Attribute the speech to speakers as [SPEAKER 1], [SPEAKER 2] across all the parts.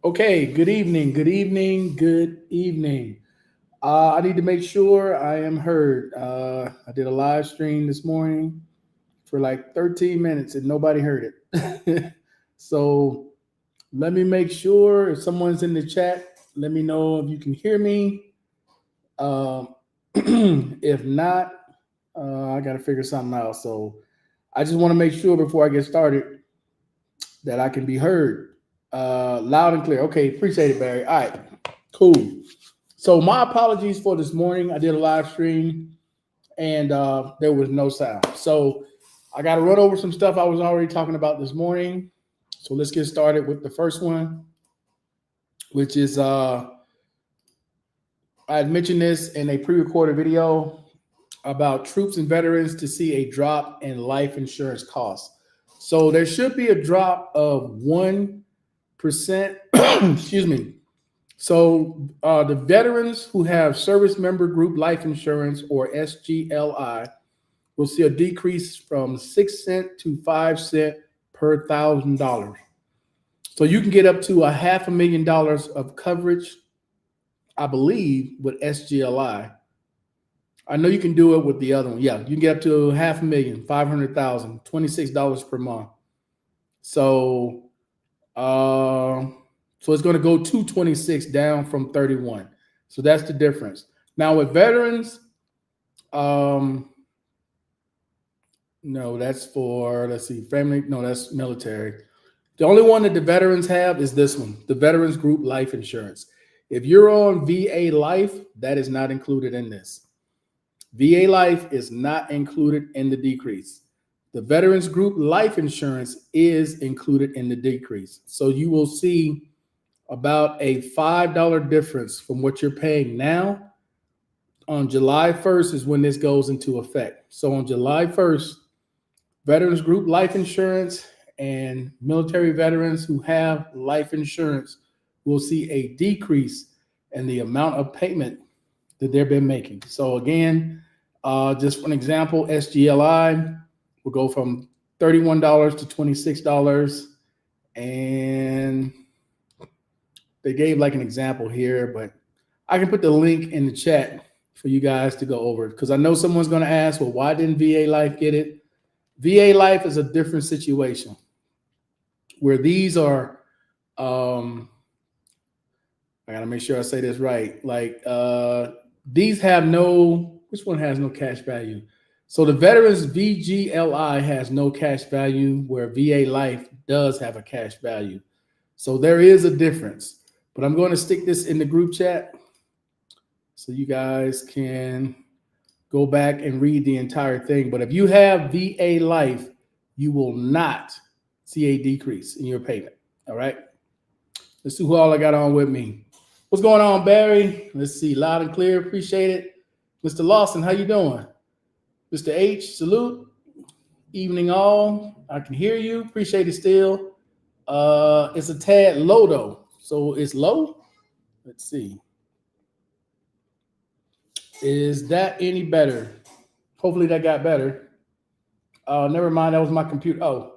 [SPEAKER 1] Okay, good evening, good evening, good evening. I need to make sure I am heard. I did a live stream this morning for like 13 minutes and nobody heard it. So let me make sure if someone's in the chat, let me know if you can hear me. Um, if not, I got to figure something out. So I just want to make sure before I get started that I can be heard loud and clear. Okay, appreciate it, Barry. All right, cool. So my apologies for this morning. I did a live stream and there was no sound. So I got to run over some stuff I was already talking about this morning. So let's get started with the first one, which is I had mentioned this in a pre-recorded video about troops and veterans to see a drop in life insurance costs. So there should be a drop of 1%. Excuse me. So the veterans who have service member group life insurance or SGLI will see a decrease from 6 cent to 5 cent per $1,000. So you can get up to a $500,000 of coverage, I believe, with SGLI. I know you can do it with the other one. Yeah, you can get up to 500,000, 500,000, $26 per month. So, uh, so it's going to go to 26 down from 31. So that's the difference. Now with veterans, um, no, that's for let's see, family. No, that's military. The only one that the veterans have is this one, the Veterans Group Life Insurance. If you're on VA Life, that is not included in this. VA Life is not included in the decrease. The Veterans Group Life Insurance is included in the decrease. So you will see about a $5 difference from what you're paying now. On July 1st is when this goes into effect. So on July 1st, Veterans Group Life Insurance and military veterans who have life insurance will see a decrease in the amount of payment that they've been making. So again, just for an example, SGLI will go from $31 to $26. And they gave like an example here, but I can put the link in the chat for you guys to go over because I know someone's going to ask, well, why didn't VA Life get it? VA Life is a different situation where these are, I got to make sure I say this right. Like these have no, which one has no cash value? So the Veterans VGLI has no cash value where VA Life does have a cash value. So there is a difference, but I'm going to stick this in the group chat so you guys can go back and read the entire thing. But if you have VA Life, you will not see a decrease in your payment. All right. Let's see who all I got on with me. What's going on, Barry? Let's see, loud and clear. Appreciate it. Mr. Lawson, how you doing? Mr. H, salute. Evening all. I can hear you. Appreciate it still. It's a tad low though. So it's low. Let's see. Is that any better? Hopefully that got better. Never mind. That was my computer. Oh.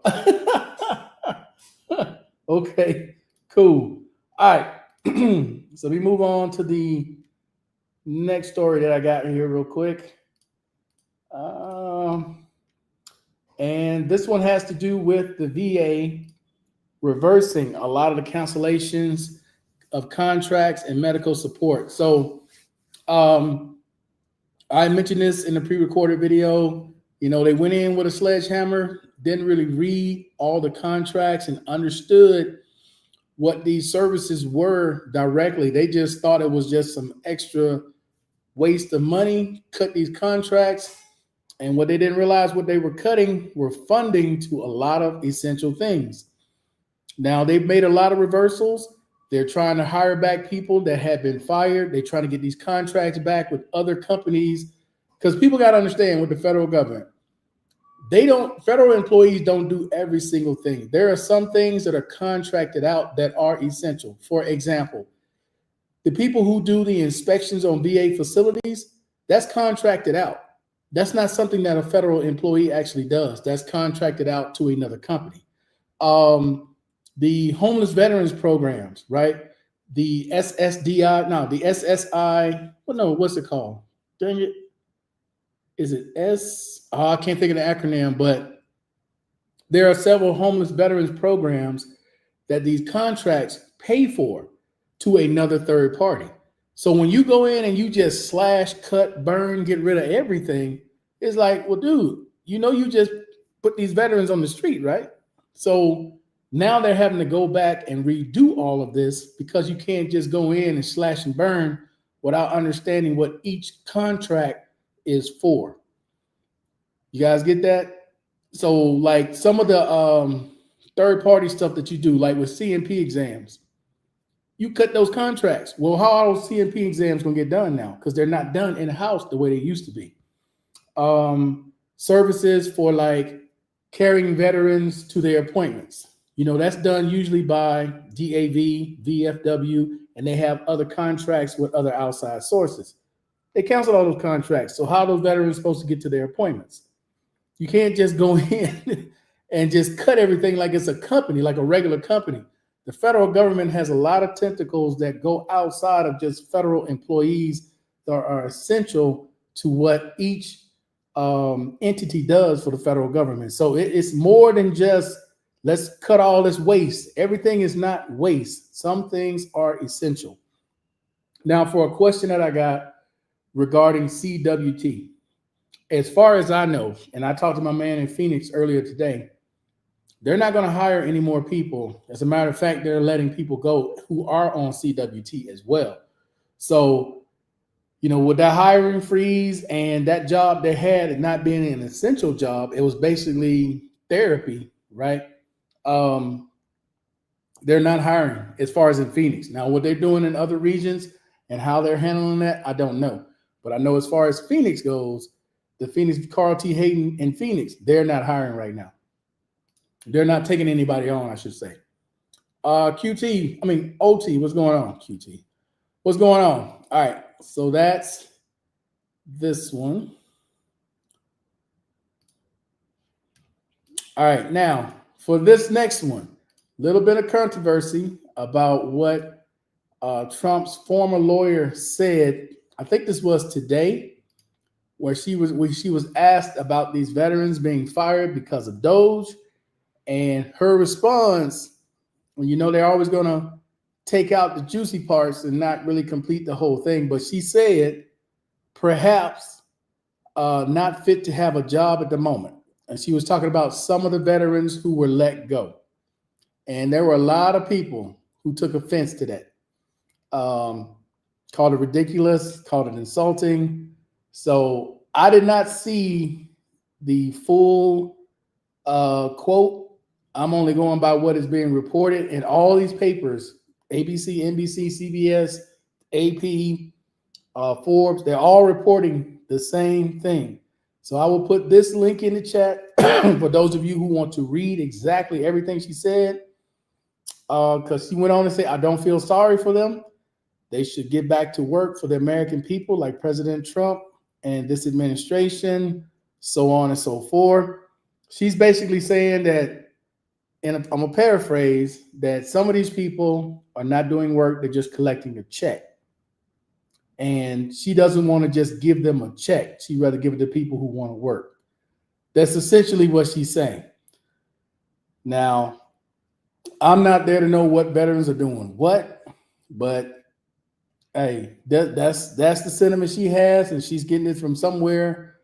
[SPEAKER 1] Okay. Cool. All right. So we move on to the next story that I got here real quick. And this one has to do with the VA reversing a lot of the cancellations of contracts and medical support. So I mentioned this in the pre-recorded video. You know, they went in with a sledgehammer, didn't really read all the contracts and understood what these services were directly. They just thought it was just some extra waste of money, cut these contracts. And what they didn't realize what they were cutting were funding to a lot of essential things. Now they've made a lot of reversals. They're trying to hire back people that have been fired. They're trying to get these contracts back with other companies because people got to understand with the federal government, federal employees don't do every single thing. There are some things that are contracted out that are essential. For example, the people who do the inspections on VA facilities, that's contracted out. That's not something that a federal employee actually does. That's contracted out to another company. the homeless veterans programs, right? The SSDI, no, the SSI. Well, no, what's it called? Dang it, is it S? Oh, I can't think of the acronym, but there are several homeless veterans programs that these contracts pay for to another third party. So when you go in and you just slash, cut, burn, get rid of everything, it's like, well, dude, you just put these veterans on the street, right? So now they're having to go back and redo all of this because you can't just go in and slash and burn without understanding what each contract is for. You guys get that? So like some of the third party stuff that you do, like with CNP exams, you cut those contracts. Well, how are those CNP exams going to get done now? Because they're not done in house the way they used to be. Services for like carrying veterans to their appointments. That's done usually by DAV, VFW, and they have other contracts with other outside sources. They canceled all those contracts. So how are those veterans supposed to get to their appointments? You can't just go in and just cut everything like it's a company, like a regular company. The federal government has a lot of tentacles that go outside of just federal employees that are essential to what each entity does for the federal government. So it's more than just let's cut all this waste. Everything is not waste. Some things are essential. Now, for a question that I got regarding CWT, as far as I know, and I talked to my man in Phoenix earlier today, they're not going to hire any more people. As a matter of fact, they're letting people go who are on CWT as well. So, with that hiring freeze and that job they had it not being an essential job, it was basically therapy, right? They're not hiring as far as in Phoenix. Now, what they're doing in other regions and how they're handling that, I don't know. But I know as far as Phoenix goes, the Phoenix Carl T. Hayden in Phoenix, they're not hiring right now. They're not taking anybody on, I should say. OT, what's going on, QT? What's going on? All right, so that's this one. All right, now for this next one, a little bit of controversy about what Trump's former lawyer said. I think this was today, where she was asked about these veterans being fired because of Doge, and her response, they're always going to take out the juicy parts and not really complete the whole thing. But she said, perhaps not fit to have a job at the moment. And she was talking about some of the veterans who were let go. And there were a lot of people who took offense to that. Called it ridiculous, called it insulting. So I did not see the full quote. I'm only going by what is being reported in all these papers, ABC, NBC, CBS, AP, Forbes. They're all reporting the same thing. So I will put this link in the chat for those of you who want to read exactly everything she said, because she went on to say, I don't feel sorry for them. They should get back to work for the American people, like President Trump and this administration, so on and so forth. She's basically saying that, and I'm going to paraphrase, that some of these people are not doing work, they're just collecting a check. And she doesn't want to just give them a check. She'd rather give it to people who want to work. That's essentially what she's saying. Now, I'm not there to know what veterans are doing what, but hey, that's the sentiment she has, and she's getting it from somewhere.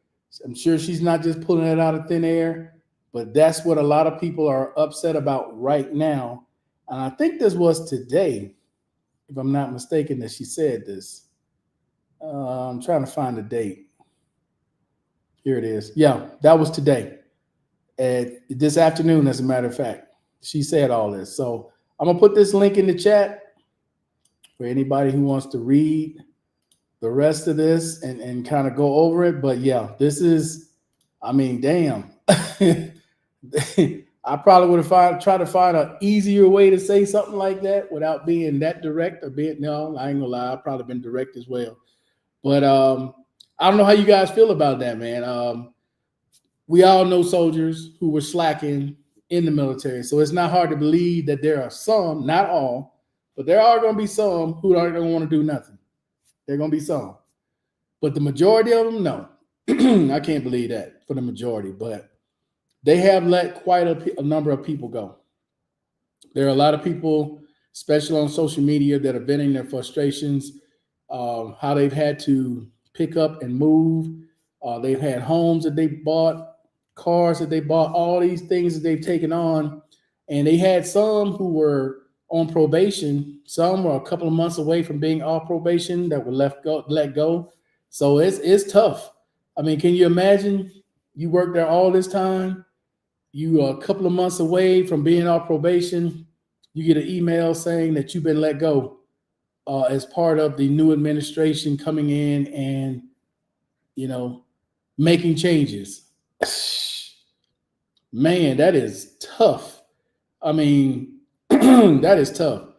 [SPEAKER 1] I'm sure she's not just pulling it out of thin air. But that's what a lot of people are upset about right now. And I think this was today, if I'm not mistaken, that she said this. I'm trying to find the date. Here it is. Yeah, that was today. This afternoon, as a matter of fact. She said all this. So I'm going to put this link in the chat for anybody who wants to read the rest of this and kind of go over it. But yeah, this is, damn. I probably would have tried to find an easier way to say something like that without being that direct or no, I ain't gonna lie, I've probably been direct as well. But I don't know how you guys feel about that, man. We all know soldiers who were slacking in the military. So it's not hard to believe that there are some, not all, but there are going to be some who aren't going to want to do nothing. There are going to be some. But the majority of them, no. I can't believe that for the majority. But they have let quite a number of people go. There are a lot of people, especially on social media, that are venting their frustrations, how they've had to pick up and move. They've had homes that they bought, cars that they bought, all these things that they've taken on. And they had some who were on probation. Some were a couple of months away from being off probation that were let go. So it's tough. I mean, can you imagine you worked there all this time? You are a couple of months away from being off probation. You get an email saying that you've been let go as part of the new administration coming in and, making changes. Man, that is tough. I mean, that is tough.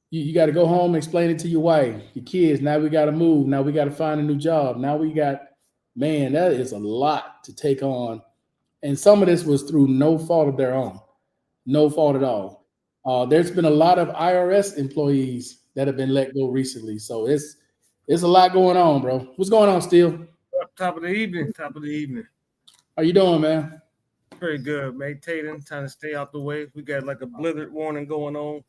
[SPEAKER 1] You got to go home and explain it to your wife, your kids. Now we got to move. Now we got to find a new job. Now man, that is a lot to take on. And some of this was through no fault of their own, no fault at all. There's been a lot of IRS employees that have been let go recently. So it's a lot going on, bro. What's going on, Steele?
[SPEAKER 2] Top of the evening.
[SPEAKER 1] How you doing, man?
[SPEAKER 2] Pretty good. Maintaining, trying to stay out the way. We got like a blizzard warning going on.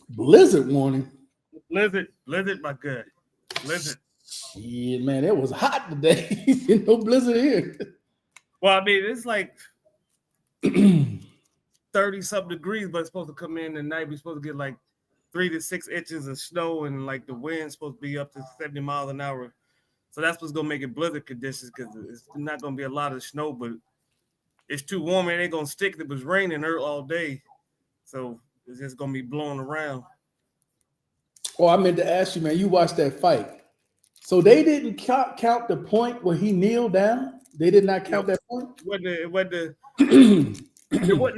[SPEAKER 1] Blizzard warning?
[SPEAKER 2] Blizzard, my God. Blizzard.
[SPEAKER 1] Yeah, man, it was hot today. No blizzard here.
[SPEAKER 2] Well, I mean, it's like 30-something degrees, but it's supposed to come in tonight. We're supposed to get like 3 to 6 inches of snow, and like the wind's supposed to be up to 70 miles an hour. So that's what's gonna make it blizzard conditions, because it's not gonna be a lot of snow, but it's too warm. It ain't gonna stick. It was raining all day, so it's just gonna be blowing around.
[SPEAKER 1] Oh, I meant to ask you, man. You watched that fight, so they didn't count the point where he kneeled down. They did not count that point.
[SPEAKER 2] It wasn't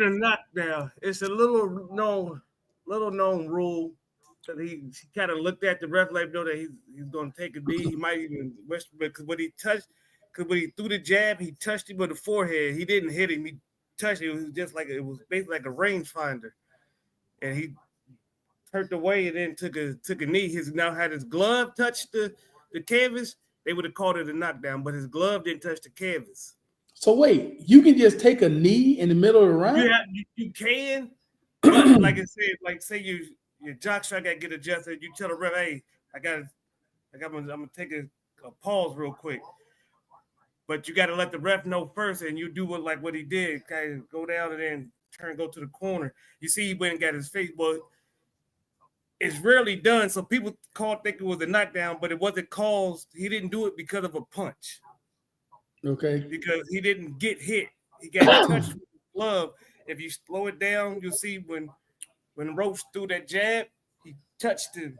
[SPEAKER 2] a knockdown. It's a little known rule that he kind of looked at the ref, like know that he's going to take a knee. He might even because when he threw the jab, he touched him with the forehead. He didn't hit him. He touched him. It was just it was basically like a rangefinder, and he hurt away and then took a knee. He's now had his glove touch the canvas. They would have called it a knockdown, but his glove didn't touch the canvas.
[SPEAKER 1] So wait, you can just take a knee in the middle of the round?
[SPEAKER 2] You can, but like I said, like say your jock strike got to get adjusted. You tell the ref, hey, I'm gonna take a pause real quick. But you got to let the ref know first, and you do what he did, kind of go down and then go to the corner. You see, he went and got his face, but it's rarely done. So people think it was a knockdown, but it wasn't caused. He didn't do it because of a punch.
[SPEAKER 1] Okay.
[SPEAKER 2] Because he didn't get hit. He got touched with the glove. If you slow it down, you'll see when Roach threw that jab, he touched him.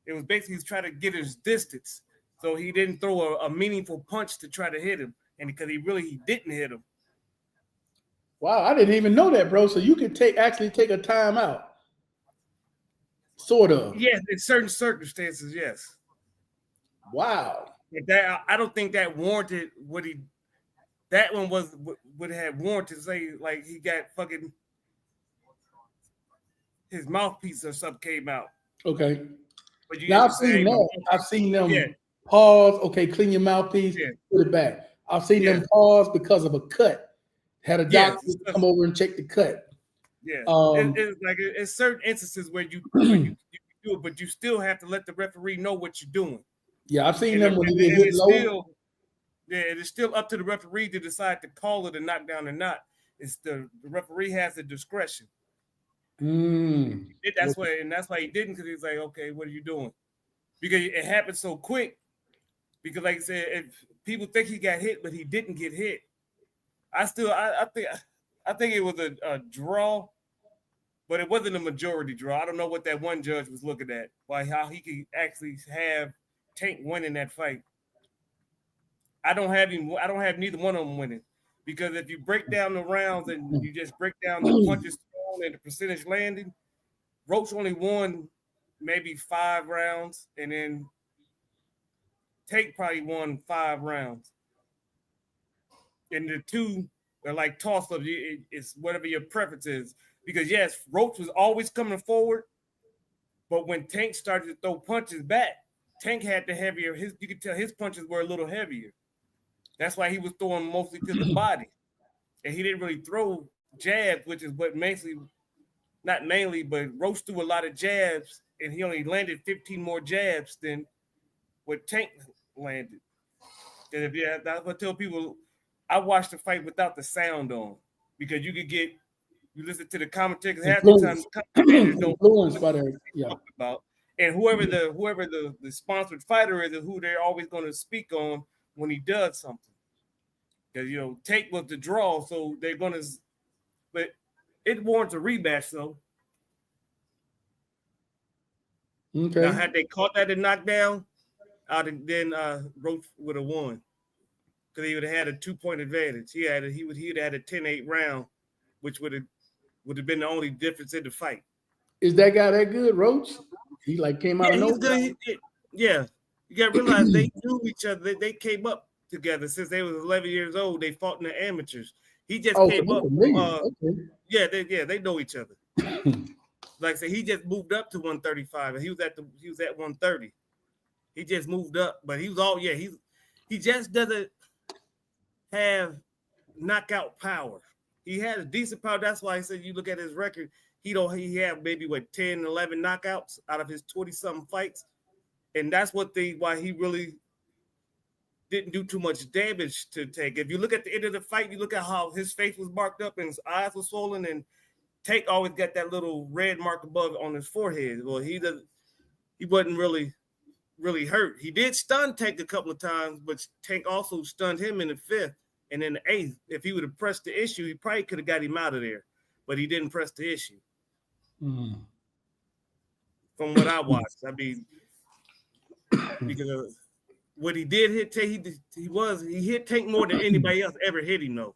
[SPEAKER 2] It was basically he's trying to get his distance. So he didn't throw a meaningful punch to try to hit him. And because he didn't hit him.
[SPEAKER 1] Wow, I didn't even know that, bro. So you could actually take a timeout. Sort of.
[SPEAKER 2] Yes, in certain circumstances, yes.
[SPEAKER 1] Wow.
[SPEAKER 2] But I don't think that warranted that one would have warranted, say, like he got fucking his mouthpiece or something came out.
[SPEAKER 1] Okay. But now I've seen them
[SPEAKER 2] yeah.
[SPEAKER 1] pause. Okay, clean your mouthpiece, put it back. I've seen them pause because of a cut. Had a doctor come over and check the cut.
[SPEAKER 2] Yeah, it's certain instances where you do it, but you still have to let the referee know what you're doing.
[SPEAKER 1] Yeah, I've seen them when they get hit low.
[SPEAKER 2] It's still up to the referee to decide to call it a knockdown or not. It's the referee has the discretion. That's why he didn't, because he's like, okay, what are you doing? Because it happened so quick. Because like I said, if people think he got hit, but he didn't get hit. I think it was a draw, but it wasn't a majority draw. I don't know what that one judge was looking at, how he could actually have Tank winning that fight. I don't have neither one of them winning, because if you break down the rounds and you just break down the punches thrown and the percentage landing, Roach only won maybe 5 rounds, and then Tank probably won 5 rounds. And the two They're like toss ups. It's whatever your preference is. Because yes, Roach was always coming forward, but when Tank started to throw punches back, Tank had the heavier. You could tell his punches were a little heavier. That's why he was throwing mostly to the body, and he didn't really throw jabs, which is what not mainly, but Roach threw a lot of jabs, and he only landed 15 more jabs than what Tank landed. And that's what I tell people. I watched the fight without the sound on because you listen to the commentators half the time. The commentators don't
[SPEAKER 1] influenced by their
[SPEAKER 2] about, and whoever the sponsored fighter is who they're always going to speak on when he does something. Because Tank was the draw, so they're gonna, but it warrants a rematch though.
[SPEAKER 1] Okay.
[SPEAKER 2] Now, had they caught that in knockdown, then Roach would have won because he would have had a 2-point advantage. He'd have had a 10-8 round, which would have been the only difference in the fight.
[SPEAKER 1] Is that guy that good, Roach? He came out of nowhere.
[SPEAKER 2] He's good. Yeah, you got to realize they knew each other. They came up together since they was 11 years old. They fought in the amateurs. He just came up. Okay. They know each other. Like I said, he just moved up to 135, and he was at 130. He just moved up, but he was he just doesn't have knockout power. He has decent power. That's why I said you look at his record. He have maybe 10, 11 knockouts out of his 20-something fights, and that's why he really didn't do too much damage to Tank. If you look at the end of the fight, you look at how his face was marked up and his eyes were swollen, and Tank always got that little red mark above on his forehead. Well, he wasn't really hurt. He did stun Tank a couple of times, but Tank also stunned him in the 5th and in the 8th. If he would have pressed the issue, he probably could have got him out of there, but he didn't press the issue.
[SPEAKER 1] Mm.
[SPEAKER 2] From what I watched, I mean, because what he did hit Tank, he hit Tank more than anybody else ever hit him though.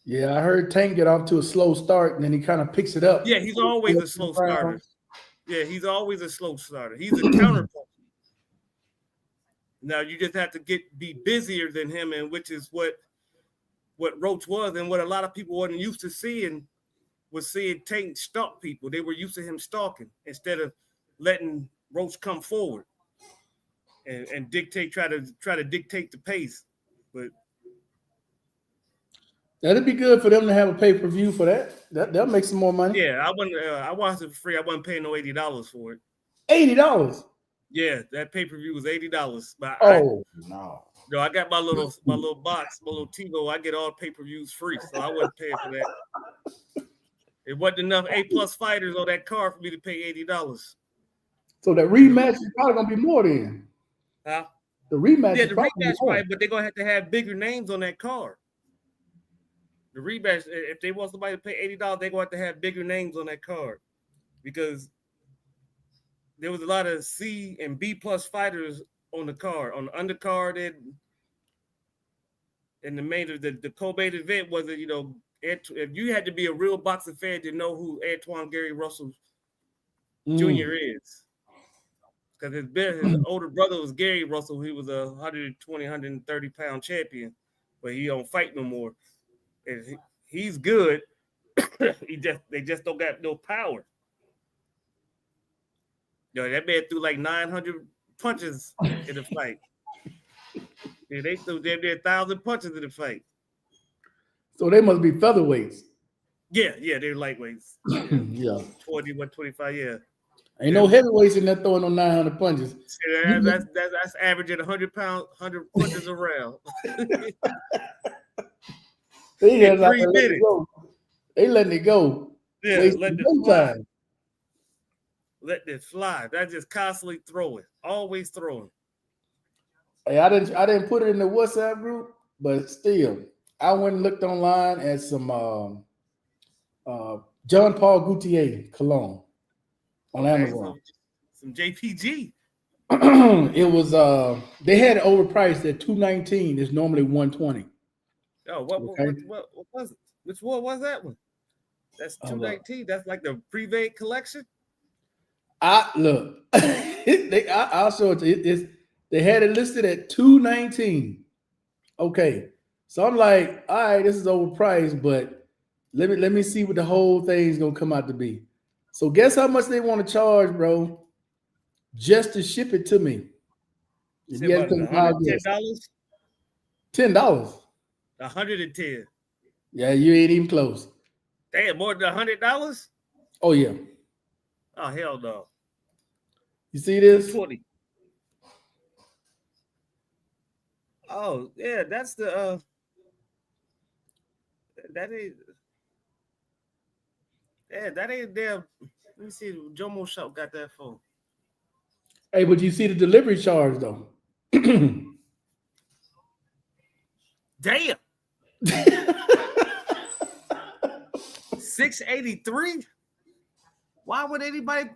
[SPEAKER 1] Yeah, I heard Tank get off to a slow start, and then he kind of picks it up.
[SPEAKER 2] Yeah, he's always a slow starter. Yeah, he's always a slow starter. He's a counterpuncher. Now you just have to be busier than him, and which is what Roach was, and what a lot of people wasn't used to seeing was seeing Tank stalk people. They were used to him stalking instead of letting Roach come forward and try to dictate the pace. But
[SPEAKER 1] that'd be good for them to have a pay-per-view for that. That'll make some more money.
[SPEAKER 2] Yeah, I watched it for free. I wasn't paying no $80 for it.
[SPEAKER 1] $80.
[SPEAKER 2] Yeah, that pay-per-view was $80. But
[SPEAKER 1] no.
[SPEAKER 2] No, I got my little box, my little TiVo. I get all pay-per-views free, so I wasn't paying for that. It wasn't enough A+ fighters on that card for me to pay $80.
[SPEAKER 1] So that rematch is probably gonna be more then.
[SPEAKER 2] Huh?
[SPEAKER 1] The rematch.
[SPEAKER 2] Yeah, the rematch fight, but they're gonna have to have bigger names on that card. The rematch, if they want somebody to pay $80, they're gonna have to have bigger names on that card because there was a lot of C and B+ fighters on the card, on the undercard, and the main the co-main event was if you had to be a real boxing fan to know who Antoine Gary Russell Jr. is. Because his older brother was Gary Russell. He was a 120, 130-pound champion, but he don't fight no more. And he's good. They just don't got no power. That man threw like 900 punches in the fight. Yeah, they threw damn near 1,000 punches in the fight.
[SPEAKER 1] So they must be featherweights.
[SPEAKER 2] Yeah, they're lightweights.
[SPEAKER 1] Yeah.
[SPEAKER 2] 20, 125, yeah.
[SPEAKER 1] Ain't no heavyweights in there throwing no 900 punches.
[SPEAKER 2] Yeah, that's averaging 100 punches around.
[SPEAKER 1] They letting it go.
[SPEAKER 2] Yeah, letting it fly. Letting it fly. That's just constantly throwing, always throwing.
[SPEAKER 1] Hey, I didn't put it in the WhatsApp group, but still, I went and looked online at some John Paul Gaultier cologne on Amazon.
[SPEAKER 2] Some JPG.
[SPEAKER 1] It was they had it overpriced at $219. It's normally $120.
[SPEAKER 2] Oh, what was it? Which one was that one? That's $219. That's like the Privé collection.
[SPEAKER 1] Look, I'll show it to you. They had it listed at $219. Okay, So I'm like, all right, this is overpriced, but let me see what the whole thing's gonna come out to be. So guess how much they want to charge, bro, just to ship it to me? If
[SPEAKER 2] Say
[SPEAKER 1] you had
[SPEAKER 2] about
[SPEAKER 1] to take a wild guess,
[SPEAKER 2] $110.
[SPEAKER 1] $10.
[SPEAKER 2] 110.
[SPEAKER 1] Yeah, you ain't even close.
[SPEAKER 2] Damn, more than $100?
[SPEAKER 1] Oh yeah,
[SPEAKER 2] Oh hell no.
[SPEAKER 1] you see this?
[SPEAKER 2] 220. Oh yeah, that's the that ain't that ain't damn. Let me see. Jomo Shop got that for.
[SPEAKER 1] Hey, but you see the delivery charge though.
[SPEAKER 2] Damn. 683. Why would anybody?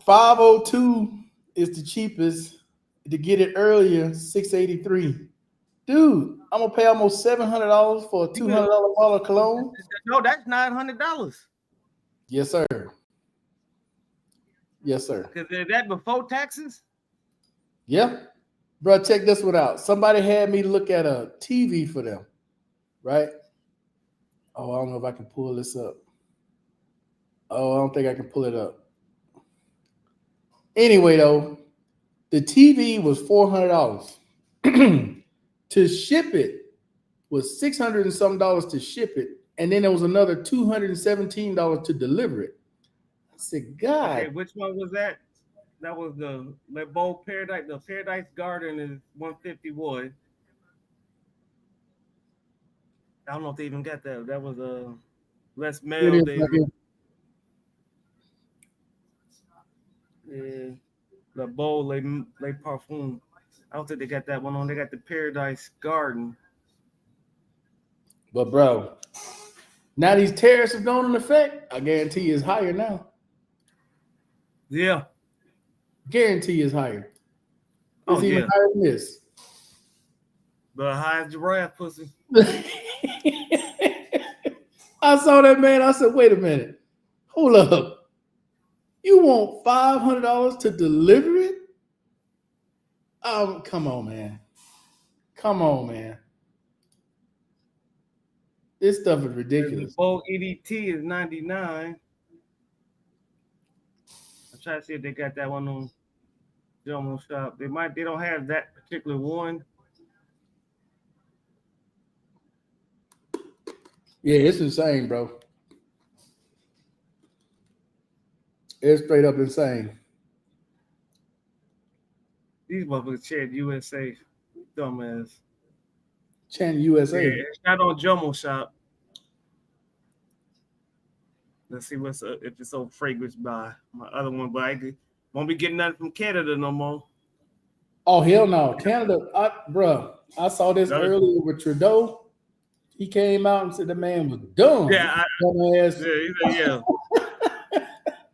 [SPEAKER 1] 502 is the cheapest. To get it earlier, 683. Dude, I'm gonna pay almost $700 for a $200 bottle of cologne.
[SPEAKER 2] No, that's $900.
[SPEAKER 1] Yes, sir. Yes, sir.
[SPEAKER 2] Because that before taxes.
[SPEAKER 1] Yeah, bro. Check this one out. Somebody had me look at a TV for them, right? Oh, I don't know if I can pull this up. Oh, I don't think I can pull it up. Anyway, though, the TV was $400. To ship it was $600 and some dollars to ship it, and then there was another $217 to deliver it. I said, God,
[SPEAKER 2] Okay, which one was that? That was the Le Beau Paradise. The Paradise Garden is 151. I don't know if they even got that. That was Les
[SPEAKER 1] here it
[SPEAKER 2] Mel.
[SPEAKER 1] is
[SPEAKER 2] They
[SPEAKER 1] right here.
[SPEAKER 2] Le Beau Le Parfum. I don't think they got that one on. They got the Paradise Garden.
[SPEAKER 1] But bro, now these tariffs have gone in effect. I guarantee it's higher now.
[SPEAKER 2] Yeah.
[SPEAKER 1] Guarantee it's higher. It's
[SPEAKER 2] Oh
[SPEAKER 1] even
[SPEAKER 2] yeah.
[SPEAKER 1] higher than this.
[SPEAKER 2] The highest giraffe pussy.
[SPEAKER 1] I saw that man. I said, wait a minute. Hold up. You want $500 to deliver it? Come on, man. Come on, man. This stuff is
[SPEAKER 2] The
[SPEAKER 1] ridiculous.
[SPEAKER 2] Beau EDT is 99. I'm trying to see if they got that one on Jomo Shop. They don't have that particular one.
[SPEAKER 1] Yeah, it's insane, bro. It's straight up insane.
[SPEAKER 2] These motherfuckers shared USA. Dumbass.
[SPEAKER 1] Channel
[SPEAKER 2] Yeah,
[SPEAKER 1] USA.
[SPEAKER 2] it's not on Jomo Shop. Let's see what's if it's on Fragrance by my other one, but I won't be getting nothing from Canada no more.
[SPEAKER 1] Oh, hell no. Canada, bro. I saw this
[SPEAKER 2] No.
[SPEAKER 1] earlier with Trudeau. He came out and said the man was dumb.
[SPEAKER 2] Yeah,
[SPEAKER 1] Dumbass.
[SPEAKER 2] yeah.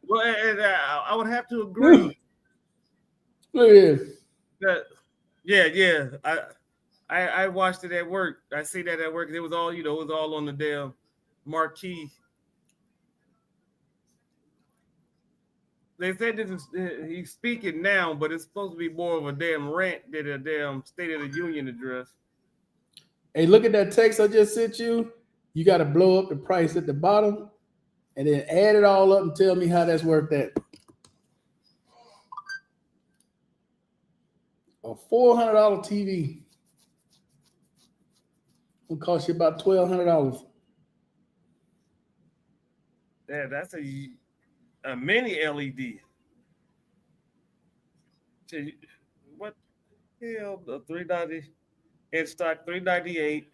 [SPEAKER 2] Well, I would have to agree
[SPEAKER 1] Look at this.
[SPEAKER 2] that. Yeah. I watched it at work. I see that at work. It was all it was all on the damn marquee. They said this is he's speaking now, but it's supposed to be more of a damn rant than a damn State of the Union address.
[SPEAKER 1] Hey, look at that text I just sent you. You got to blow up the price at the bottom and then add it all up and tell me how that's worked out. A $400 TV will cost you about $1,200.
[SPEAKER 2] Yeah, that's a mini LED. What the hell? The 390 in stock 398.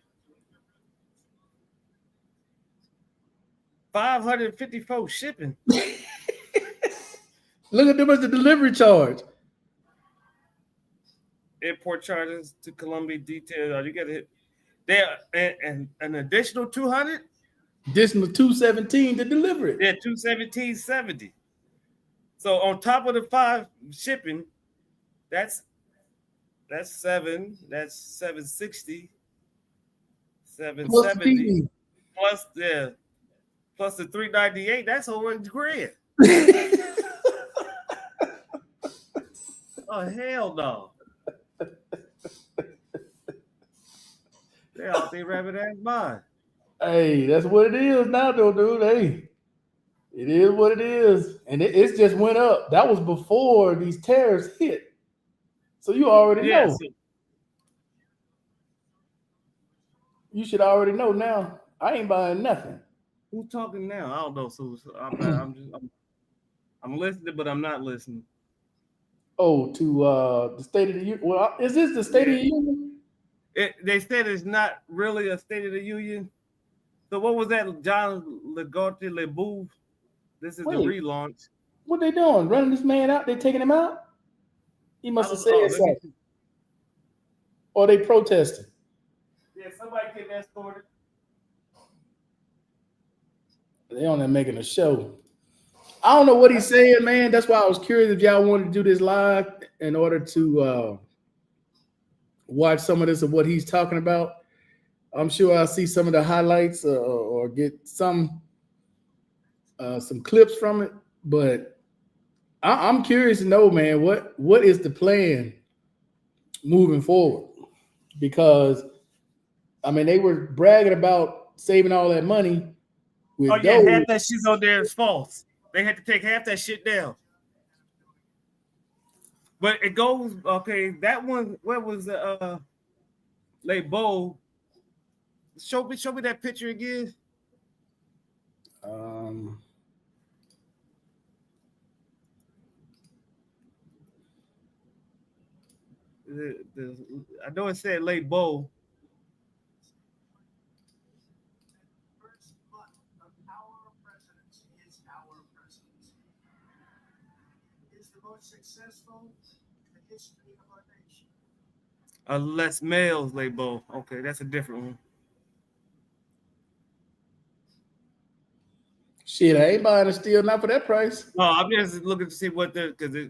[SPEAKER 2] 554 shipping.
[SPEAKER 1] Look at them as the delivery charge.
[SPEAKER 2] Airport charges to Columbia detail. You got to hit there and an additional 200.
[SPEAKER 1] Additional $217 to deliver it.
[SPEAKER 2] Yeah, 217.70. So on top of the 5 shipping, that's 7. That's 760. 770 plus the 398. That's over $1,000. Oh hell no! They out there rabbit ass by.
[SPEAKER 1] Hey, that's what it is now, though, dude. Hey, it is what it is, and it's just went up. That was before these tariffs hit, so you already know.
[SPEAKER 2] Yes.
[SPEAKER 1] You should already know now. I ain't buying nothing.
[SPEAKER 2] Who's talking now? I don't know. So I'm listening, but I'm not listening.
[SPEAKER 1] Oh, to the State of the Union. Well, is this the State of the Union?
[SPEAKER 2] They said it's not really a State of the Union. So what was that, John Legorte LeBouve? This is the
[SPEAKER 1] Wait.
[SPEAKER 2] relaunch.
[SPEAKER 1] What they doing? Running this man out? They taking him out? He must have said something. Or they protesting?
[SPEAKER 2] Yeah, somebody getting escorted.
[SPEAKER 1] They on there making a show. I don't know what he's saying, man. That's why I was curious if y'all wanted to do this live in order to watch some of this of what he's talking about. I'm sure I'll see some of the highlights or get some clips from it. But I'm curious to know, man, what is the plan moving forward? Because I mean, they were bragging about saving all that money.
[SPEAKER 2] Oh yeah, half that shit's on there is false. They had to take half that shit down. But it goes okay. That one, where was LeBeau? Show me that picture again. I know it said LeBeau. Successful in the history of our nation. Les Mills LeBeau. Okay, that's a different one.
[SPEAKER 1] Shit, I ain't buying a steel not for that price.
[SPEAKER 2] No, I'm just looking to see what because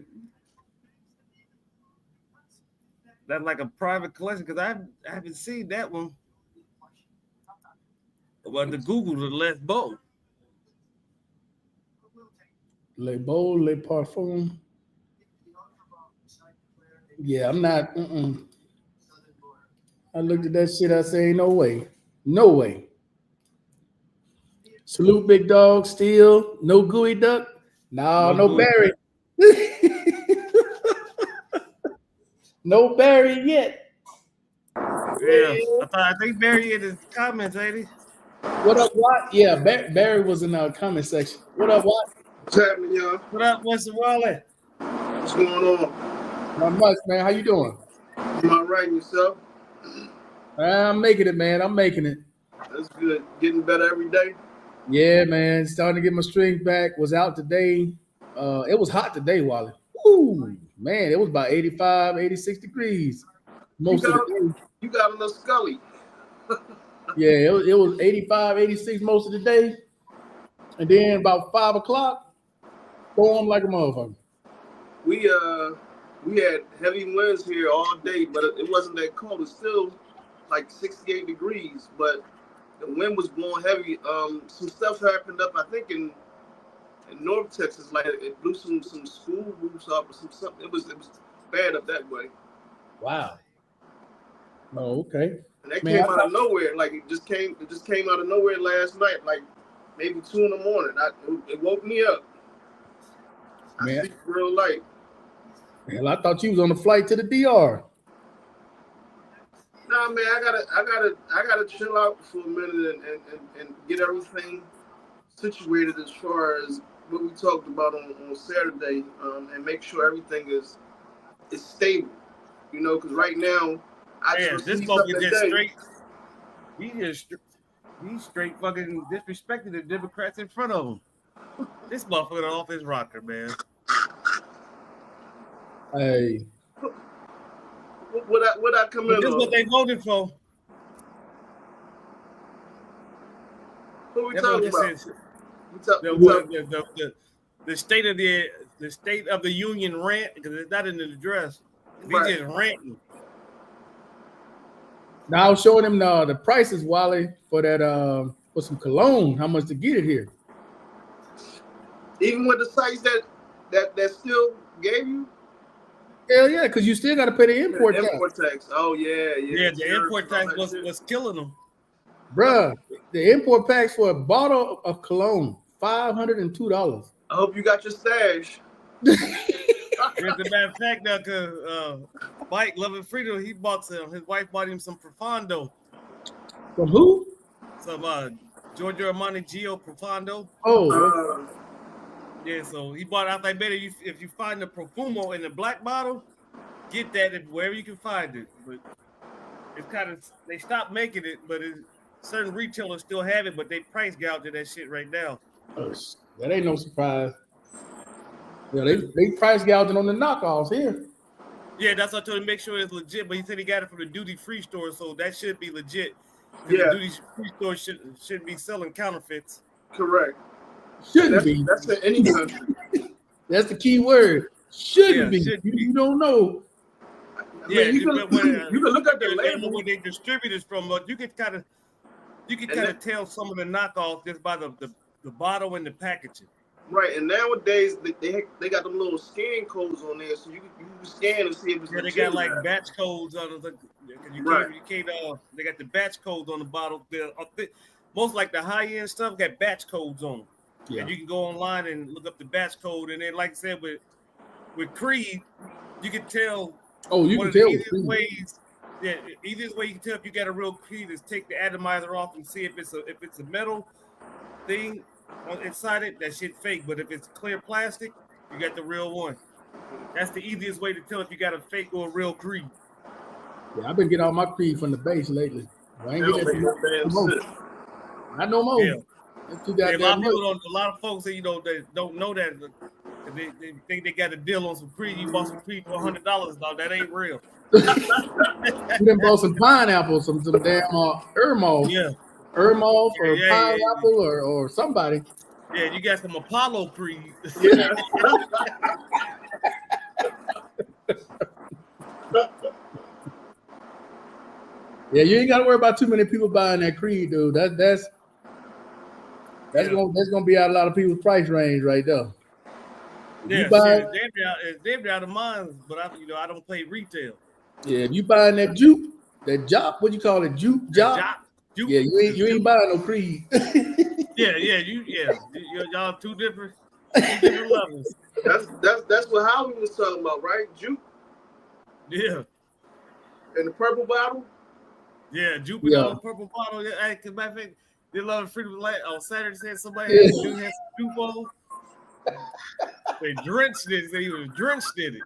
[SPEAKER 2] that's like a private collection because I haven't seen that one. Well, the Google the LeBeau.
[SPEAKER 1] LeBeau, Le Parfum. Yeah, I'm not. I looked at that shit. I say, no way. No way. Salute, big dog. Still, no gooey duck. No Barry. No Barry yet.
[SPEAKER 2] Yeah, I think Barry in his comments, ain't he?
[SPEAKER 1] What up, Watt? Yeah, Barry was in our comment section. What up, Watt?
[SPEAKER 3] What's happening, y'all?
[SPEAKER 2] What up, Mr. Wally?
[SPEAKER 3] What's going on?
[SPEAKER 1] Not much, man. How you doing?
[SPEAKER 3] I'm all right, and yourself?
[SPEAKER 1] I'm making it, man. I'm making it.
[SPEAKER 3] That's good. Getting better every day?
[SPEAKER 1] Yeah, man. Starting to get my strength back. Was out today. It was hot today, Wally. Woo, man. It was about 85, 86 degrees most of the day.
[SPEAKER 3] You got a little scully.
[SPEAKER 1] Yeah, it was 85, 86 most of the day. And then about 5 o'clock, storm like a motherfucker.
[SPEAKER 3] We had heavy winds here all day, but it wasn't that cold. It's still like 68 degrees, but the wind was blowing heavy. Some stuff happened up, I think, in North Texas. Like it blew some school roofs up or something. It was bad up that way.
[SPEAKER 1] Wow. Oh, okay.
[SPEAKER 3] And that came out of nowhere. Like it just came out of nowhere last night, like maybe 2 in the morning. It woke me up. I sleep real light.
[SPEAKER 1] Hell, I thought you was on the flight to the DR.
[SPEAKER 3] Nah, man, I gotta chill out for a minute and get everything situated as far as what we talked about on Saturday, and make sure everything is stable. You know, because right now
[SPEAKER 2] this fucking just straight. He's straight fucking disrespecting the Democrats in front of him. This motherfucker off his rocker, man.
[SPEAKER 1] Hey,
[SPEAKER 3] what I come in?
[SPEAKER 2] This is what they voted for.
[SPEAKER 3] Who we talking about?
[SPEAKER 2] The state of the union rant, because it's not in the address. We just ranting.
[SPEAKER 1] Now I was showing him the prices, Wally, for that for some cologne. How much to get it here?
[SPEAKER 3] Even with the sites that still gave you.
[SPEAKER 1] Hell yeah, because you still got to pay the import tax.
[SPEAKER 3] Import tax. Oh yeah.
[SPEAKER 2] Yeah, the
[SPEAKER 3] Tariffs
[SPEAKER 2] import
[SPEAKER 3] and all
[SPEAKER 2] tax
[SPEAKER 3] that shit.
[SPEAKER 2] was killing them.
[SPEAKER 1] Bruh, the import tax for a bottle of cologne, $502.
[SPEAKER 3] I hope you got your stash.
[SPEAKER 2] As a matter of fact, now, cause Mike Loving Freedom, he bought some. His wife bought him some Profondo,
[SPEAKER 1] From who?
[SPEAKER 2] some Giorgio Armani Gio Profondo.
[SPEAKER 1] Oh,
[SPEAKER 2] Yeah, so he bought. I was like, better if you find the Profumo in the black bottle, get that wherever you can find it. But it's kind of they stopped making it, but certain retailers still have it, but they price gouging that shit right now.
[SPEAKER 1] that ain't no surprise. Yeah, they price gouging on the knockoffs here.
[SPEAKER 2] Yeah, that's what I told him. Make sure it's legit. But he said he got it from the duty free store, so that should be legit.
[SPEAKER 3] Yeah.
[SPEAKER 2] The duty free store shouldn't be selling counterfeits.
[SPEAKER 3] Correct.
[SPEAKER 1] Shouldn't be.
[SPEAKER 3] That's in any country.
[SPEAKER 1] That's the key word. Shouldn't be.
[SPEAKER 2] Shouldn't be.
[SPEAKER 1] You don't know.
[SPEAKER 3] I mean, you can look at the label.
[SPEAKER 2] Where they distributors from, but you can kind of tell some of the knockoffs just by the bottle and the packaging.
[SPEAKER 3] Right, and nowadays they got them little scan codes on there, so you can scan and see if it's
[SPEAKER 2] Yeah, they
[SPEAKER 3] legit
[SPEAKER 2] got
[SPEAKER 3] or
[SPEAKER 2] like
[SPEAKER 3] not.
[SPEAKER 2] batch codes on it. You can't. They got the batch codes on the bottle. Most like the high end stuff got batch codes on them.
[SPEAKER 1] Yeah.
[SPEAKER 2] And you can go online and look up the batch code, and then like I said with Creed, you can tell.
[SPEAKER 1] Oh, you
[SPEAKER 2] one
[SPEAKER 1] can
[SPEAKER 2] of the
[SPEAKER 1] tell.
[SPEAKER 2] easiest ways. Yeah, easiest way you can tell if you got a real Creed is take the atomizer off and see if it's a metal thing inside it. That shit fake, but if it's clear plastic, you got the real one. That's the easiest way to tell if you got a fake or a real Creed.
[SPEAKER 1] Yeah, I've been getting all my Creed from the base lately. I ain't
[SPEAKER 3] They don't
[SPEAKER 1] getting
[SPEAKER 3] make no damn sense.
[SPEAKER 1] Not no more.
[SPEAKER 2] Yeah.
[SPEAKER 1] That's too
[SPEAKER 2] Yeah, a lot
[SPEAKER 1] goddamn
[SPEAKER 2] of people
[SPEAKER 1] much.
[SPEAKER 2] don't. A lot of folks say they don't know that. They think they got a deal on some Creed. You bought some Creed for $100, dog. That ain't real.
[SPEAKER 1] You done bought some pineapple, some damn Ermol.
[SPEAKER 2] Yeah.
[SPEAKER 1] Ermol or
[SPEAKER 2] Yeah.
[SPEAKER 1] pineapple or somebody.
[SPEAKER 2] Yeah, you got some Apollo Creed.
[SPEAKER 3] Yeah.
[SPEAKER 1] Yeah, you ain't got to worry about too many people buying that Creed, dude. That's gonna be out a lot of people's price range right there.
[SPEAKER 2] Yeah,
[SPEAKER 1] You buy-
[SPEAKER 2] it's damn out of mine, but I don't play retail.
[SPEAKER 1] Yeah, if you buying that juke, that Jop, what you call it, juke, Jop? Yeah, you ain't buying no Creed.
[SPEAKER 2] Y'all two different levels.
[SPEAKER 3] That's what Howie was talking about, right? Juke
[SPEAKER 2] Yeah,
[SPEAKER 3] in the purple bottle.
[SPEAKER 2] yeah, Jupiter on the purple bottle. Yeah, hey, cause matter of fact, they love Freedom on Saturday. Said somebody had some juke on. They drenched it. He was drenched in it.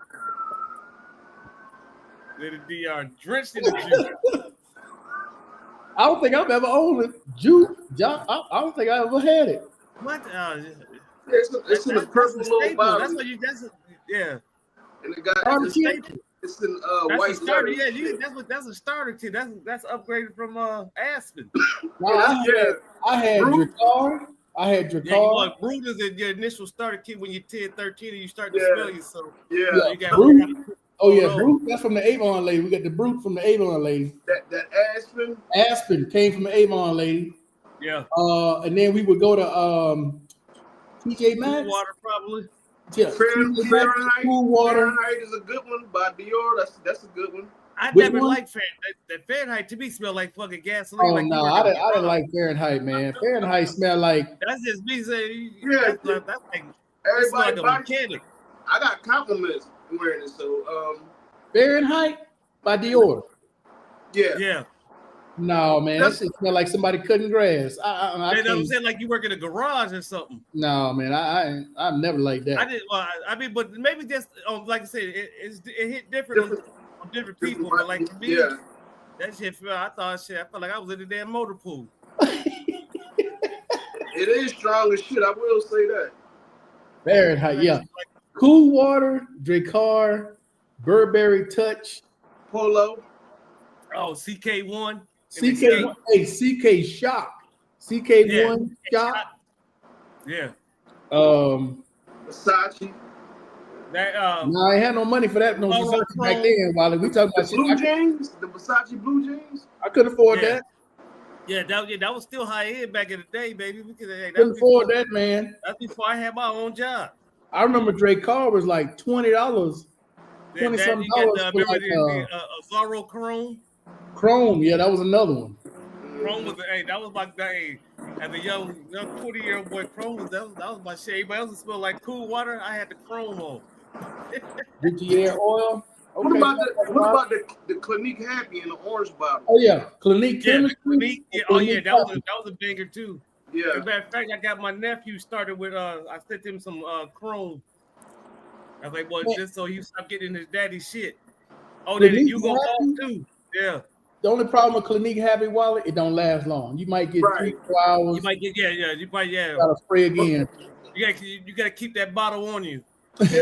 [SPEAKER 2] They are drenched in the juice.
[SPEAKER 1] I don't think I've ever owned it. Juke, Jop. I don't think I ever had it.
[SPEAKER 2] What?
[SPEAKER 3] It's in the purple little bottle.
[SPEAKER 2] That's what you. Yeah.
[SPEAKER 3] And it got it's in
[SPEAKER 2] That's
[SPEAKER 3] white
[SPEAKER 2] a starter.
[SPEAKER 3] letters.
[SPEAKER 2] Yeah, that's a starter kit. That's upgraded from Aspen.
[SPEAKER 1] I had Dracar. I had Dracar.
[SPEAKER 2] Yeah, you want Brute is your initial starter kit when you're 10, 13, and you start to smell yourself.
[SPEAKER 3] Yeah.
[SPEAKER 2] You got
[SPEAKER 1] Brute. Oh yeah, Brute. That's from the Avon lady. We got the Brute from the Avon lady.
[SPEAKER 3] That Aspen.
[SPEAKER 1] Aspen came from the Avon lady.
[SPEAKER 2] Yeah.
[SPEAKER 1] And then we would go to TJ Maxx.
[SPEAKER 2] Cool water probably.
[SPEAKER 1] Yeah.
[SPEAKER 3] Fahrenheit.
[SPEAKER 1] Cool water.
[SPEAKER 3] Fahrenheit is a good one by Dior. That's a good one.
[SPEAKER 2] I
[SPEAKER 1] Which
[SPEAKER 2] never
[SPEAKER 1] one?
[SPEAKER 2] liked Fahrenheit. That Fahrenheit to me smelled like fucking gasoline.
[SPEAKER 1] Oh
[SPEAKER 2] like
[SPEAKER 1] no, I didn't like Fahrenheit, man. Fahrenheit smell like.
[SPEAKER 2] That's just me saying.
[SPEAKER 3] Yeah.
[SPEAKER 2] That's like
[SPEAKER 3] Everybody,
[SPEAKER 2] like a mechanic.
[SPEAKER 3] I got compliments wearing it. So
[SPEAKER 1] Fahrenheit by Dior.
[SPEAKER 3] yeah.
[SPEAKER 2] Yeah.
[SPEAKER 1] No, man, that shit smell like somebody cutting grass. I
[SPEAKER 2] You know what I'm
[SPEAKER 1] can't.
[SPEAKER 2] saying? Like you work in a garage or something.
[SPEAKER 1] No, man, I'm never like that.
[SPEAKER 2] I didn't. Well, I mean, but maybe just like I said, it hit different on different people. But like to me, that shit felt. I felt like I was in the damn motor pool.
[SPEAKER 3] It is strong as shit. I will say that.
[SPEAKER 1] Fahrenheit, yeah. Cool water, Dracar, Burberry Touch,
[SPEAKER 3] Polo.
[SPEAKER 2] Oh, CK1.
[SPEAKER 1] CK1, hey, CK Shock, CK1 Shock.
[SPEAKER 2] Yeah.
[SPEAKER 3] Versace.
[SPEAKER 2] That
[SPEAKER 1] No, I ain't had no money for that. No Versace back then. While we talking about
[SPEAKER 3] Blue
[SPEAKER 1] shit,
[SPEAKER 3] jeans, the Versace blue jeans.
[SPEAKER 1] I couldn't afford that.
[SPEAKER 2] Yeah, that was still high end back in the day, baby.
[SPEAKER 1] Couldn't afford that, man.
[SPEAKER 2] That's before I had my own job.
[SPEAKER 1] I remember Dracar was like $20 $20-something
[SPEAKER 2] You got
[SPEAKER 1] for
[SPEAKER 2] remember
[SPEAKER 1] like,
[SPEAKER 2] the Zorro Chrome?
[SPEAKER 1] Chrome. Yeah, that was another one.
[SPEAKER 2] Chrome was that was my hey, as a young 20-year-old boy. Chrome was that was my shit. Everybody else smelled like cool water. I had the Chrome on.
[SPEAKER 1] Gouttiere oil.
[SPEAKER 3] What
[SPEAKER 1] Okay.
[SPEAKER 3] about the Clinique Happy in the orange bottle?
[SPEAKER 1] Oh yeah, Clinique
[SPEAKER 2] Yeah,
[SPEAKER 1] Chemistry.
[SPEAKER 2] Clinique, yeah, oh yeah, that was a banger too.
[SPEAKER 3] Yeah.
[SPEAKER 2] As a matter of fact, I got my nephew started with I sent him some Chrome. I was like, well, just so he stop getting his daddy shit. Oh, then
[SPEAKER 1] Clinique
[SPEAKER 2] you go
[SPEAKER 1] Happy?
[SPEAKER 2] off too. Yeah.
[SPEAKER 1] The only problem with Clinique Happy wallet, it don't last long. You might get
[SPEAKER 3] Right.
[SPEAKER 1] 3-4 hours.
[SPEAKER 2] You might get you might
[SPEAKER 1] Gotta spray again.
[SPEAKER 2] You gotta keep that bottle on you.
[SPEAKER 3] Yeah.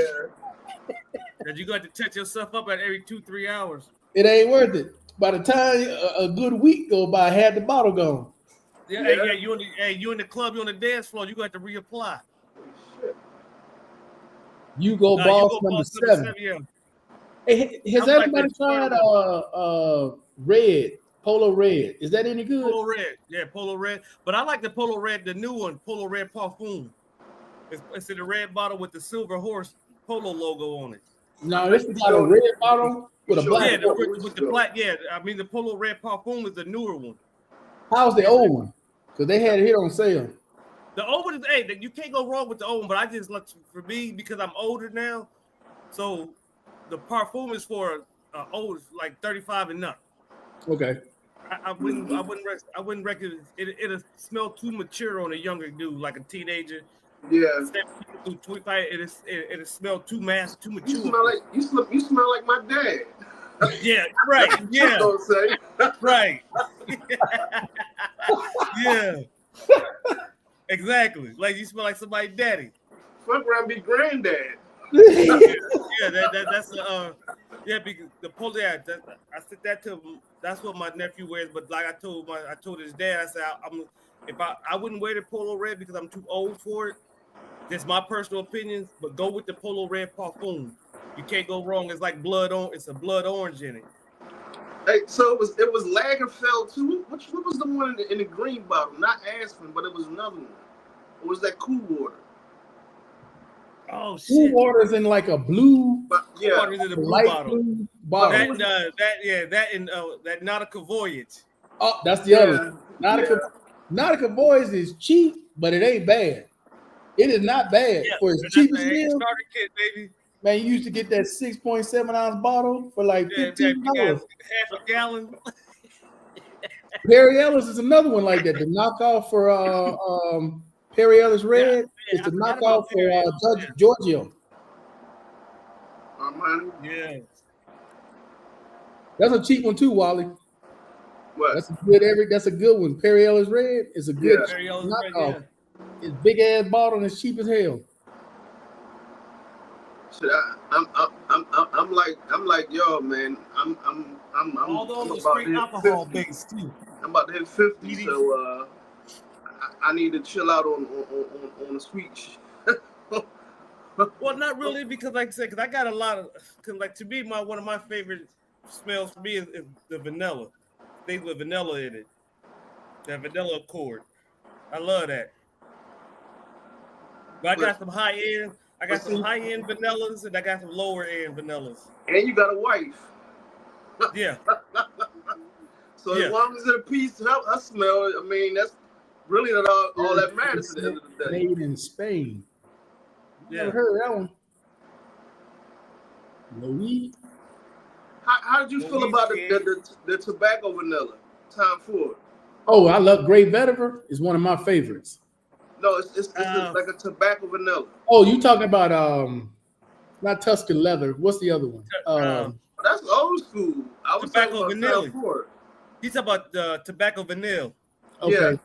[SPEAKER 2] Cause you got to touch yourself up at every 2-3 hours.
[SPEAKER 1] It ain't worth it. By the time a good week go by, half the bottle gone.
[SPEAKER 2] Yeah, yeah. You in the club, you on the dance floor, you got to reapply.
[SPEAKER 1] You go boss number 7.
[SPEAKER 2] Yeah.
[SPEAKER 1] Hey, has
[SPEAKER 2] Sounds like
[SPEAKER 1] anybody
[SPEAKER 2] the
[SPEAKER 1] tried red, Polo Red? Is that any good?
[SPEAKER 2] Polo Red, yeah, Polo Red. But I like the Polo Red, the new one, Polo Red Parfum. It's in the red bottle with the silver horse Polo logo on it.
[SPEAKER 1] No, this is got a red bottle with a black.
[SPEAKER 2] Yeah, with the black. Yeah, I mean the Polo Red Parfum is the newer one.
[SPEAKER 1] How's the old one? Because they had it here on sale.
[SPEAKER 2] The old one is you can't go wrong with the old one. But I just look for me because I'm older now, so the Parfum is for old, like 35 and up.
[SPEAKER 1] Okay.
[SPEAKER 2] I wouldn't recommend it. It'll smell too mature on a younger dude, like a teenager.
[SPEAKER 3] Yeah.
[SPEAKER 2] 25, it'll smell too mature.
[SPEAKER 3] You smell like my dad.
[SPEAKER 2] Yeah, right. Yeah.
[SPEAKER 3] Say.
[SPEAKER 2] Right. Yeah. Exactly. Like you smell like somebody's daddy.
[SPEAKER 3] Fuck around, be granddad.
[SPEAKER 2] Yeah, that's because the polo. Yeah, I said that to him. That's what my nephew wears. But like I told his dad, I said I wouldn't wear the Polo Red because I'm too old for it. That's my personal opinion. But go with the Polo Red Parfum. You can't go wrong. It's like it's a blood orange in it.
[SPEAKER 3] Hey, so it was Lagerfeld too. What was the one in the green bottle? Not Aspen, but it was another one. Or was that Cool Water?
[SPEAKER 2] Oh shit!
[SPEAKER 1] Cool Water's in like a blue.
[SPEAKER 3] Yeah,
[SPEAKER 2] Water's in a blue
[SPEAKER 1] light
[SPEAKER 2] bottle.
[SPEAKER 1] blue bottle.
[SPEAKER 2] That Nautica Voyage.
[SPEAKER 1] Oh, that's the other. Nautica Voyage is cheap, but it ain't bad. It is not bad for as cheap as it is.
[SPEAKER 2] Starter kit, baby.
[SPEAKER 1] Man, you used to get that 6.7 ounce bottle for like $15.
[SPEAKER 2] Half a gallon.
[SPEAKER 1] Perry Ellis is another one like that. The knockoff for Perry Ellis Red is the knockoff for Giorgio.
[SPEAKER 2] Yeah.
[SPEAKER 1] That's a cheap one too, Wally.
[SPEAKER 3] What?
[SPEAKER 1] That's a good one. Perry Ellis Red is a good knockoff.
[SPEAKER 2] Red,
[SPEAKER 1] It's big ass bottle and it's cheap as hell.
[SPEAKER 3] Shit, I'm like y'all, man. I'm
[SPEAKER 2] all those
[SPEAKER 3] I'm
[SPEAKER 2] are straight alcohol based too.
[SPEAKER 3] I'm about to hit 50, so I need to chill out on the sweet.
[SPEAKER 2] Well, not really, because like I said, because I got a lot of, because like to me, one of my favorite smells for me is the vanilla. Things with vanilla in it. That vanilla accord. I love that. But I got some high end. I got some high end vanillas and I got some lower end vanillas.
[SPEAKER 3] And you got a wife.
[SPEAKER 2] Yeah.
[SPEAKER 3] So as long as it's a piece, I smell it. I mean, that's really not all that matters at the end of the day.
[SPEAKER 1] Made in Spain.
[SPEAKER 2] Yeah.
[SPEAKER 1] Never heard of that one. Louis.
[SPEAKER 3] How did you feel about the tobacco vanilla? Tom Ford.
[SPEAKER 1] Oh, I love Great Vetiver. It's one of my favorites.
[SPEAKER 3] No, it's like a tobacco vanilla.
[SPEAKER 1] Oh, you talking about not Tuscan Leather? What's the other one?
[SPEAKER 3] That's old school. I was
[SPEAKER 2] tobacco
[SPEAKER 3] talking about
[SPEAKER 2] vanilla.
[SPEAKER 3] Tom Ford.
[SPEAKER 2] He's talking about tobacco vanilla.
[SPEAKER 1] Okay. Yeah.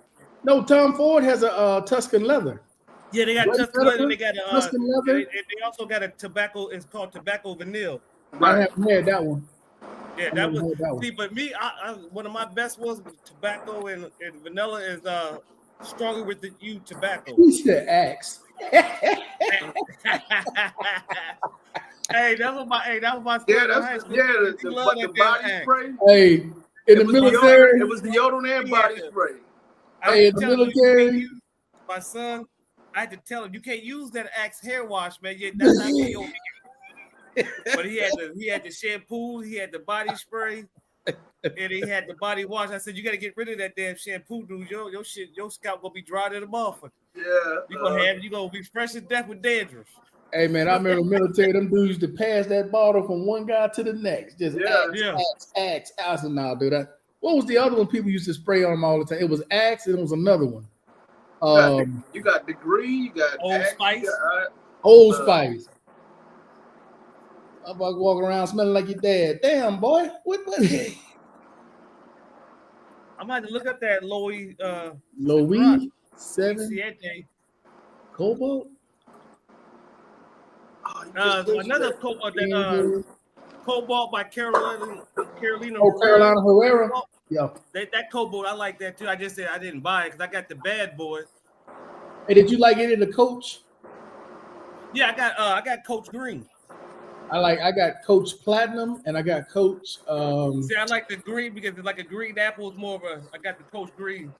[SPEAKER 1] No, Tom Ford has a Tuscan Leather.
[SPEAKER 2] Yeah, they got Tuscan Leather. They got a
[SPEAKER 1] Tuscan Leather.
[SPEAKER 2] They also got a tobacco. It's called tobacco vanilla.
[SPEAKER 1] Right. I haven't had that one.
[SPEAKER 2] Yeah, that was. See, but me, I one of my best ones with tobacco and vanilla is Stronger with You tobacco.
[SPEAKER 1] He said Axe.
[SPEAKER 2] Hey, that was my.
[SPEAKER 3] The body spray.
[SPEAKER 1] Hey, in the military,
[SPEAKER 3] it was the deodorant and body spray.
[SPEAKER 1] Hey, in the military,
[SPEAKER 2] my son, I had to tell him you can't use that Axe hair wash, man. That's not But he had the shampoo, he had the body spray, and he had the body wash. I said, you got to get rid of that damn shampoo, dude. Your shit, your scalp gonna be dry to the motherfucker.
[SPEAKER 3] Yeah.
[SPEAKER 2] You gonna be fresh as death with dandruff.
[SPEAKER 1] Hey man, I remember military. Them dudes used to pass that bottle from one guy to the next. Just Axe. I said, nah, dude. What was the other one people used to spray on them all the time? It was Axe, and it was another one.
[SPEAKER 3] You got Degree, you got
[SPEAKER 2] Old
[SPEAKER 3] Axe,
[SPEAKER 2] Spice.
[SPEAKER 1] Old Spice. I'm about walking around smelling like your dad. Damn, boy. What?
[SPEAKER 2] I'm about to look up that Louis
[SPEAKER 1] 7 Cobalt.
[SPEAKER 2] Another Cobalt by Carolina.
[SPEAKER 1] Carolina Herrera. Yeah.
[SPEAKER 2] That Cobalt, I like that too. I just said I didn't buy it because I got the Bad Boy.
[SPEAKER 1] Hey, did you like any of the Coach?
[SPEAKER 2] Yeah, I got Coach Green.
[SPEAKER 1] I got Coach Platinum and I got Coach.
[SPEAKER 2] See, I like the green because it's like a green apple. It's more of a. I got the Coach Green.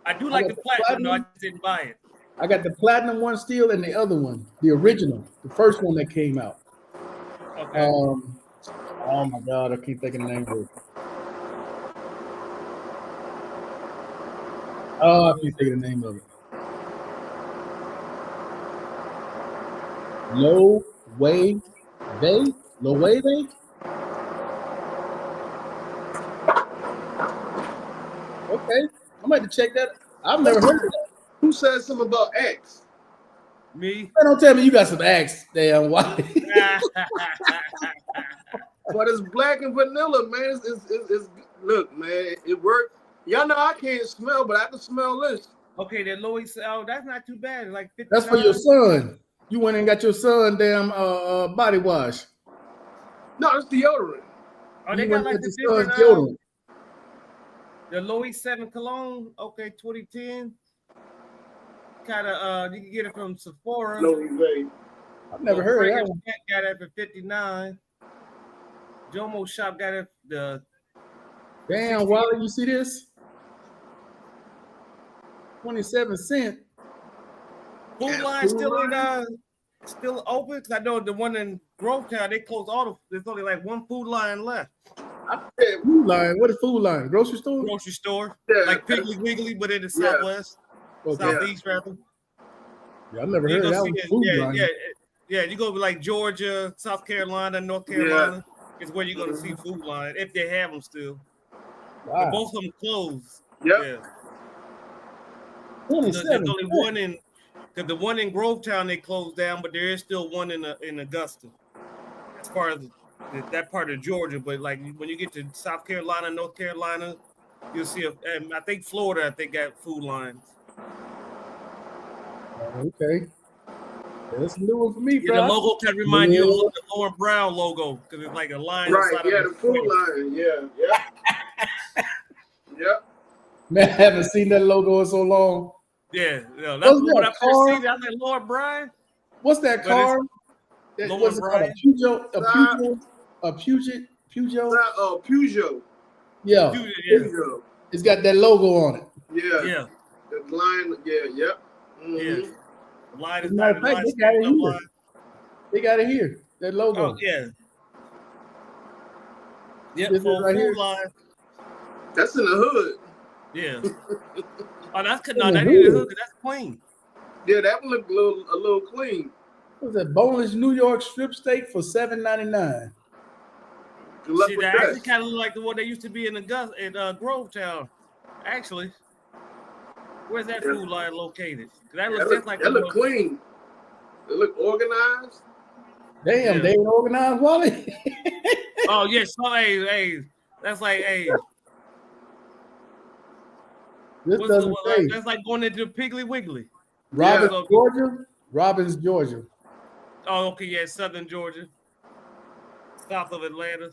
[SPEAKER 2] I do like the Platinum, though. I just didn't buy it.
[SPEAKER 1] I got the Platinum one still and the other one, the original, the first one that came out.
[SPEAKER 2] Okay.
[SPEAKER 1] Oh my God, I can't think of the name of it. Oh, I can't think of the name of it. Low Wave. Okay, I might have to check that. I've never heard of that.
[SPEAKER 3] Who said something about X?
[SPEAKER 2] Me.
[SPEAKER 1] Man, don't tell me you got some Axe, damn white.
[SPEAKER 3] But it's black and vanilla, man. It's look, man, it worked. Y'all know I can't smell, but I can smell this.
[SPEAKER 2] Okay, that Louis. Oh, that's not too bad. Like 50.
[SPEAKER 1] That's for your son. You went and got your son damn body wash.
[SPEAKER 3] No, it's deodorant.
[SPEAKER 2] Oh, they
[SPEAKER 1] You
[SPEAKER 2] got
[SPEAKER 1] went
[SPEAKER 2] like
[SPEAKER 1] and
[SPEAKER 2] the
[SPEAKER 1] got your son's
[SPEAKER 2] different.
[SPEAKER 1] deodorant.
[SPEAKER 2] The Louis 7 cologne. Okay, 2010. Kind of. You can get it from Sephora.
[SPEAKER 3] No way.
[SPEAKER 1] I've never heard of that one.
[SPEAKER 2] Got it for $59. Jomo Shop got it the.
[SPEAKER 1] Damn, Wally, you see this? 27 cents.
[SPEAKER 2] Food line still open? Because I know the one in Grovetown, they closed there's only like one food line left.
[SPEAKER 1] Food line. What is food line? Grocery store?
[SPEAKER 2] Grocery store.
[SPEAKER 3] Yeah.
[SPEAKER 2] Like Piggly Wiggly, but in the Southwest.
[SPEAKER 1] Okay.
[SPEAKER 2] Southeast, rather.
[SPEAKER 1] Yeah, I've never heard of that one. Food line.
[SPEAKER 2] Yeah. You go to like Georgia, South Carolina, North Carolina. Is where you're going to see food line, if they have them still.
[SPEAKER 1] Wow.
[SPEAKER 2] But both of them closed.
[SPEAKER 3] Yep.
[SPEAKER 2] Yeah.
[SPEAKER 1] 27
[SPEAKER 2] There's only one in, because the one in Grovetown they closed down, but there is still one in Augusta, as far as that part of Georgia. But like when you get to South Carolina, North Carolina, you'll see. And I think Florida, I think got food lines.
[SPEAKER 1] Okay. That's a new one for me, bro.
[SPEAKER 2] The logo can remind you of the Lauren Brown logo because it's like a line.
[SPEAKER 3] Right. Yeah, the food line. Yeah. Yep.
[SPEAKER 1] Man, I haven't seen that logo in so long.
[SPEAKER 2] Yeah, that's when I first seen it. I was like, Lord Brian.
[SPEAKER 1] What's that car?
[SPEAKER 2] Lord Brian.
[SPEAKER 1] Peugeot.
[SPEAKER 3] Peugeot.
[SPEAKER 1] Yeah.
[SPEAKER 3] Peugeot.
[SPEAKER 1] It's got that logo on it.
[SPEAKER 3] Yeah.
[SPEAKER 2] Yeah.
[SPEAKER 3] The line. Yeah. Yep. Mm-hmm.
[SPEAKER 2] Yeah. The line is
[SPEAKER 1] not fact, they got it here. They got it here. That logo.
[SPEAKER 2] Oh yeah. Yep.
[SPEAKER 1] This is right here.
[SPEAKER 2] Line.
[SPEAKER 3] That's in the hood.
[SPEAKER 2] Yeah. Oh, that's that ain't the hood. That's clean.
[SPEAKER 3] Yeah, that one looked a little clean.
[SPEAKER 1] What was that? Boneless New York strip steak for $7.99.
[SPEAKER 2] See, that actually kind of look like the one that used to be in Grovetown. Actually, where's that food line located? That looks just like
[SPEAKER 3] that look clean. It look organized.
[SPEAKER 1] Damn, they ain't organized, Wally.
[SPEAKER 2] Oh yes, so hey, that's like
[SPEAKER 1] This doesn't say.
[SPEAKER 2] That's like going into Piggly Wiggly.
[SPEAKER 1] Robbins, Georgia.
[SPEAKER 2] Oh, okay, yeah, Southern Georgia, south of Atlanta.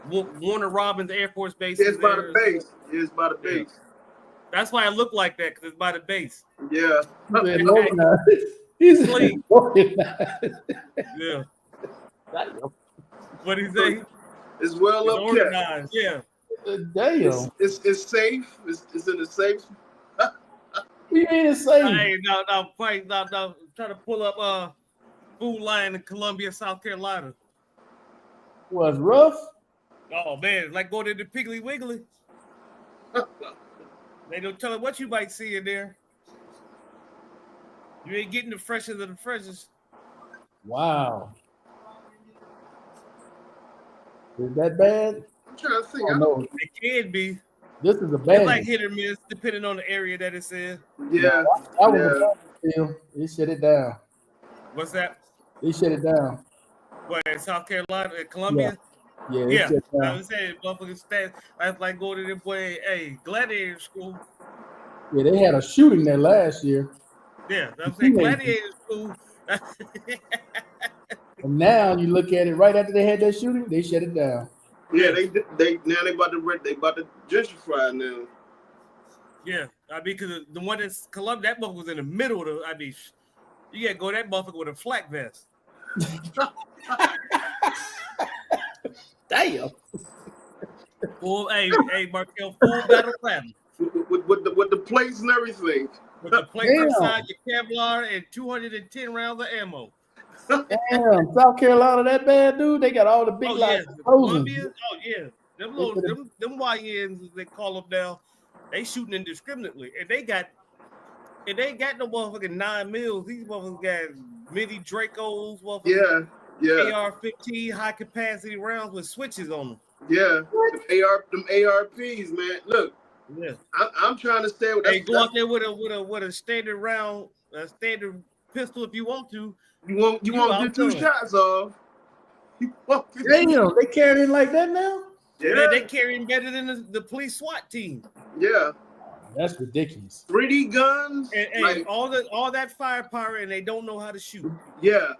[SPEAKER 2] Warner Robins Air Force Base.
[SPEAKER 3] It's by the base. It's by the base.
[SPEAKER 2] That's why it looked like that, because it's by the base.
[SPEAKER 3] Yeah.
[SPEAKER 1] He's
[SPEAKER 2] clean.
[SPEAKER 1] organized.
[SPEAKER 2] Yeah. What do you say?
[SPEAKER 3] It's well up
[SPEAKER 2] organized. Yeah.
[SPEAKER 1] Damn.
[SPEAKER 3] It's safe. It's in the safe.
[SPEAKER 1] What do you mean it's safe?
[SPEAKER 2] Hey, no. Trying to pull up Food Lion in Columbia, South Carolina.
[SPEAKER 1] Was rough.
[SPEAKER 2] Oh man, it's like going to the Piggly Wiggly. They don't tell it what you might see in there. You ain't getting the freshest of the freshest.
[SPEAKER 1] Wow. Is that bad?
[SPEAKER 3] I'm trying to think.
[SPEAKER 1] Oh, no.
[SPEAKER 2] It can be.
[SPEAKER 1] This is a
[SPEAKER 2] It's
[SPEAKER 1] bad
[SPEAKER 2] like
[SPEAKER 1] one.
[SPEAKER 2] hit or miss, depending on the area that it's in.
[SPEAKER 3] Yeah,
[SPEAKER 1] That was
[SPEAKER 3] yeah.
[SPEAKER 1] a bad deal. They shut it down.
[SPEAKER 2] What's that?
[SPEAKER 1] They shut it down.
[SPEAKER 2] What, in South Carolina, in Columbia?
[SPEAKER 1] Yeah, they
[SPEAKER 2] Yeah.
[SPEAKER 1] shut it
[SPEAKER 2] I
[SPEAKER 1] down.
[SPEAKER 2] was saying, motherfucking stats. That's like going to them boy, hey, Gladiator School.
[SPEAKER 1] Yeah, they had a shooting there last year.
[SPEAKER 2] Yeah, I'm saying
[SPEAKER 1] Teenagers.
[SPEAKER 2] Gladiator School.
[SPEAKER 1] And now you look at it right after they had that shooting, they shut it down.
[SPEAKER 3] Yeah, they about to gentrify now.
[SPEAKER 2] Yeah, I mean, because the one that's Columbia, that motherfucker was in the middle of the, I mean, you gotta go that motherfucker with a flak vest.
[SPEAKER 1] Damn.
[SPEAKER 2] Full, hey, Markel, full battle rap.
[SPEAKER 3] With the plates and everything.
[SPEAKER 2] With the plate
[SPEAKER 1] Damn.
[SPEAKER 2] inside your Kevlar and 210 rounds of ammo.
[SPEAKER 1] Damn, South Carolina that bad, dude. They got all the big
[SPEAKER 2] Oh, yeah.
[SPEAKER 1] lights.
[SPEAKER 2] Columbia, oh, yeah. Them YNs, they call them now, they shooting indiscriminately. And they got no motherfucking 9 mils. These motherfuckers got mini Dracos, motherfuckers.
[SPEAKER 3] Yeah.
[SPEAKER 2] AR-15 high capacity rounds with switches on them.
[SPEAKER 3] Yeah. Them ARPs, man. Look,
[SPEAKER 2] Yeah.
[SPEAKER 3] I'm trying to stay with
[SPEAKER 2] Hey, go out there with a standard round, a standard pistol if you want to.
[SPEAKER 3] You won't get 2 shots off.
[SPEAKER 1] Damn, they carrying like that now?
[SPEAKER 2] Yeah, they carrying better than the police SWAT team.
[SPEAKER 3] Yeah.
[SPEAKER 1] That's ridiculous.
[SPEAKER 3] 3D guns.
[SPEAKER 2] And
[SPEAKER 3] like,
[SPEAKER 2] all that firepower, and they don't know how to shoot.
[SPEAKER 3] yeah.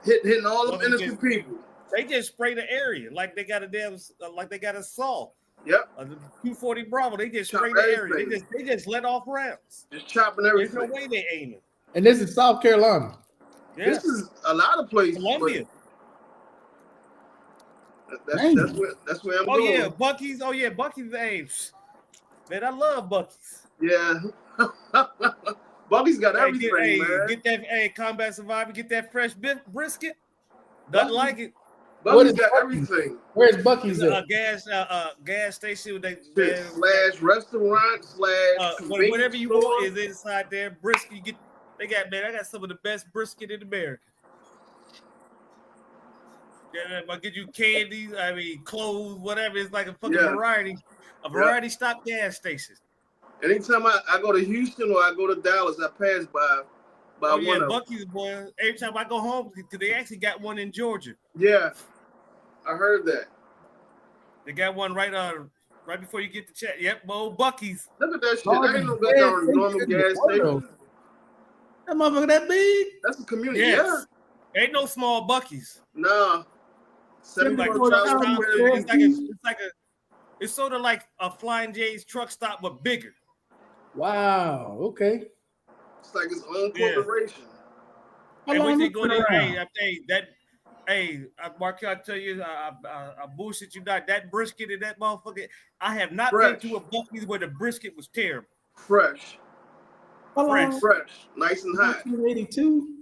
[SPEAKER 3] Hitting all them innocent people.
[SPEAKER 2] They just spray the area like they got a damn, like they got a saw.
[SPEAKER 3] Yep.
[SPEAKER 2] 240 Bravo. They just
[SPEAKER 3] Chop
[SPEAKER 2] spray the area.
[SPEAKER 3] everything.
[SPEAKER 2] They just let off rounds.
[SPEAKER 3] Just chopping
[SPEAKER 2] There's
[SPEAKER 3] everything.
[SPEAKER 2] no way they aiming.
[SPEAKER 1] And this is South Carolina.
[SPEAKER 2] Yeah.
[SPEAKER 3] This is a lot of places.
[SPEAKER 2] Columbia.
[SPEAKER 3] That's where I'm
[SPEAKER 2] Oh
[SPEAKER 3] going.
[SPEAKER 2] yeah, Bucky's. Oh yeah, Bucky's. Hey, man, I love Bucky's.
[SPEAKER 3] Yeah. Bucky's got everything, man.
[SPEAKER 2] Get that, Combat Survivor, get that fresh brisket. Doesn't like it.
[SPEAKER 3] Bucky's got everything.
[SPEAKER 1] Where's Bucky's
[SPEAKER 2] It's
[SPEAKER 1] at?
[SPEAKER 2] a gas station.
[SPEAKER 3] Slash restaurant slash
[SPEAKER 2] whatever you
[SPEAKER 3] store.
[SPEAKER 2] want is inside there. Brisket. I got some of the best brisket in America. Yeah, if I get you candy, I mean clothes, whatever. It's like a fucking variety stock gas station.
[SPEAKER 3] Anytime I go to Houston or I go to Dallas, I pass by one of
[SPEAKER 2] Bucky's, boy. Every time I go home, because they actually got one in Georgia.
[SPEAKER 3] Yeah, I heard that.
[SPEAKER 2] They got one right before you get to chat. Yep, Bucky's.
[SPEAKER 3] Look at that shit. That ain't no goddamn normal gas station.
[SPEAKER 1] That motherfucker that big?
[SPEAKER 3] That's a community.
[SPEAKER 2] Yes. Ain't no small Bucky's.
[SPEAKER 3] Nah.
[SPEAKER 2] It's sort of like a Flying J's truck stop, but bigger.
[SPEAKER 1] Wow. Okay.
[SPEAKER 3] It's like its own corporation.
[SPEAKER 2] And when they go there, Mark, I tell you, I bullshit you not. That brisket and that motherfucker, I have not been to a Bucky's where the brisket was terrible.
[SPEAKER 3] Fresh.
[SPEAKER 1] Fresh.
[SPEAKER 3] Nice and hot.
[SPEAKER 1] 1982.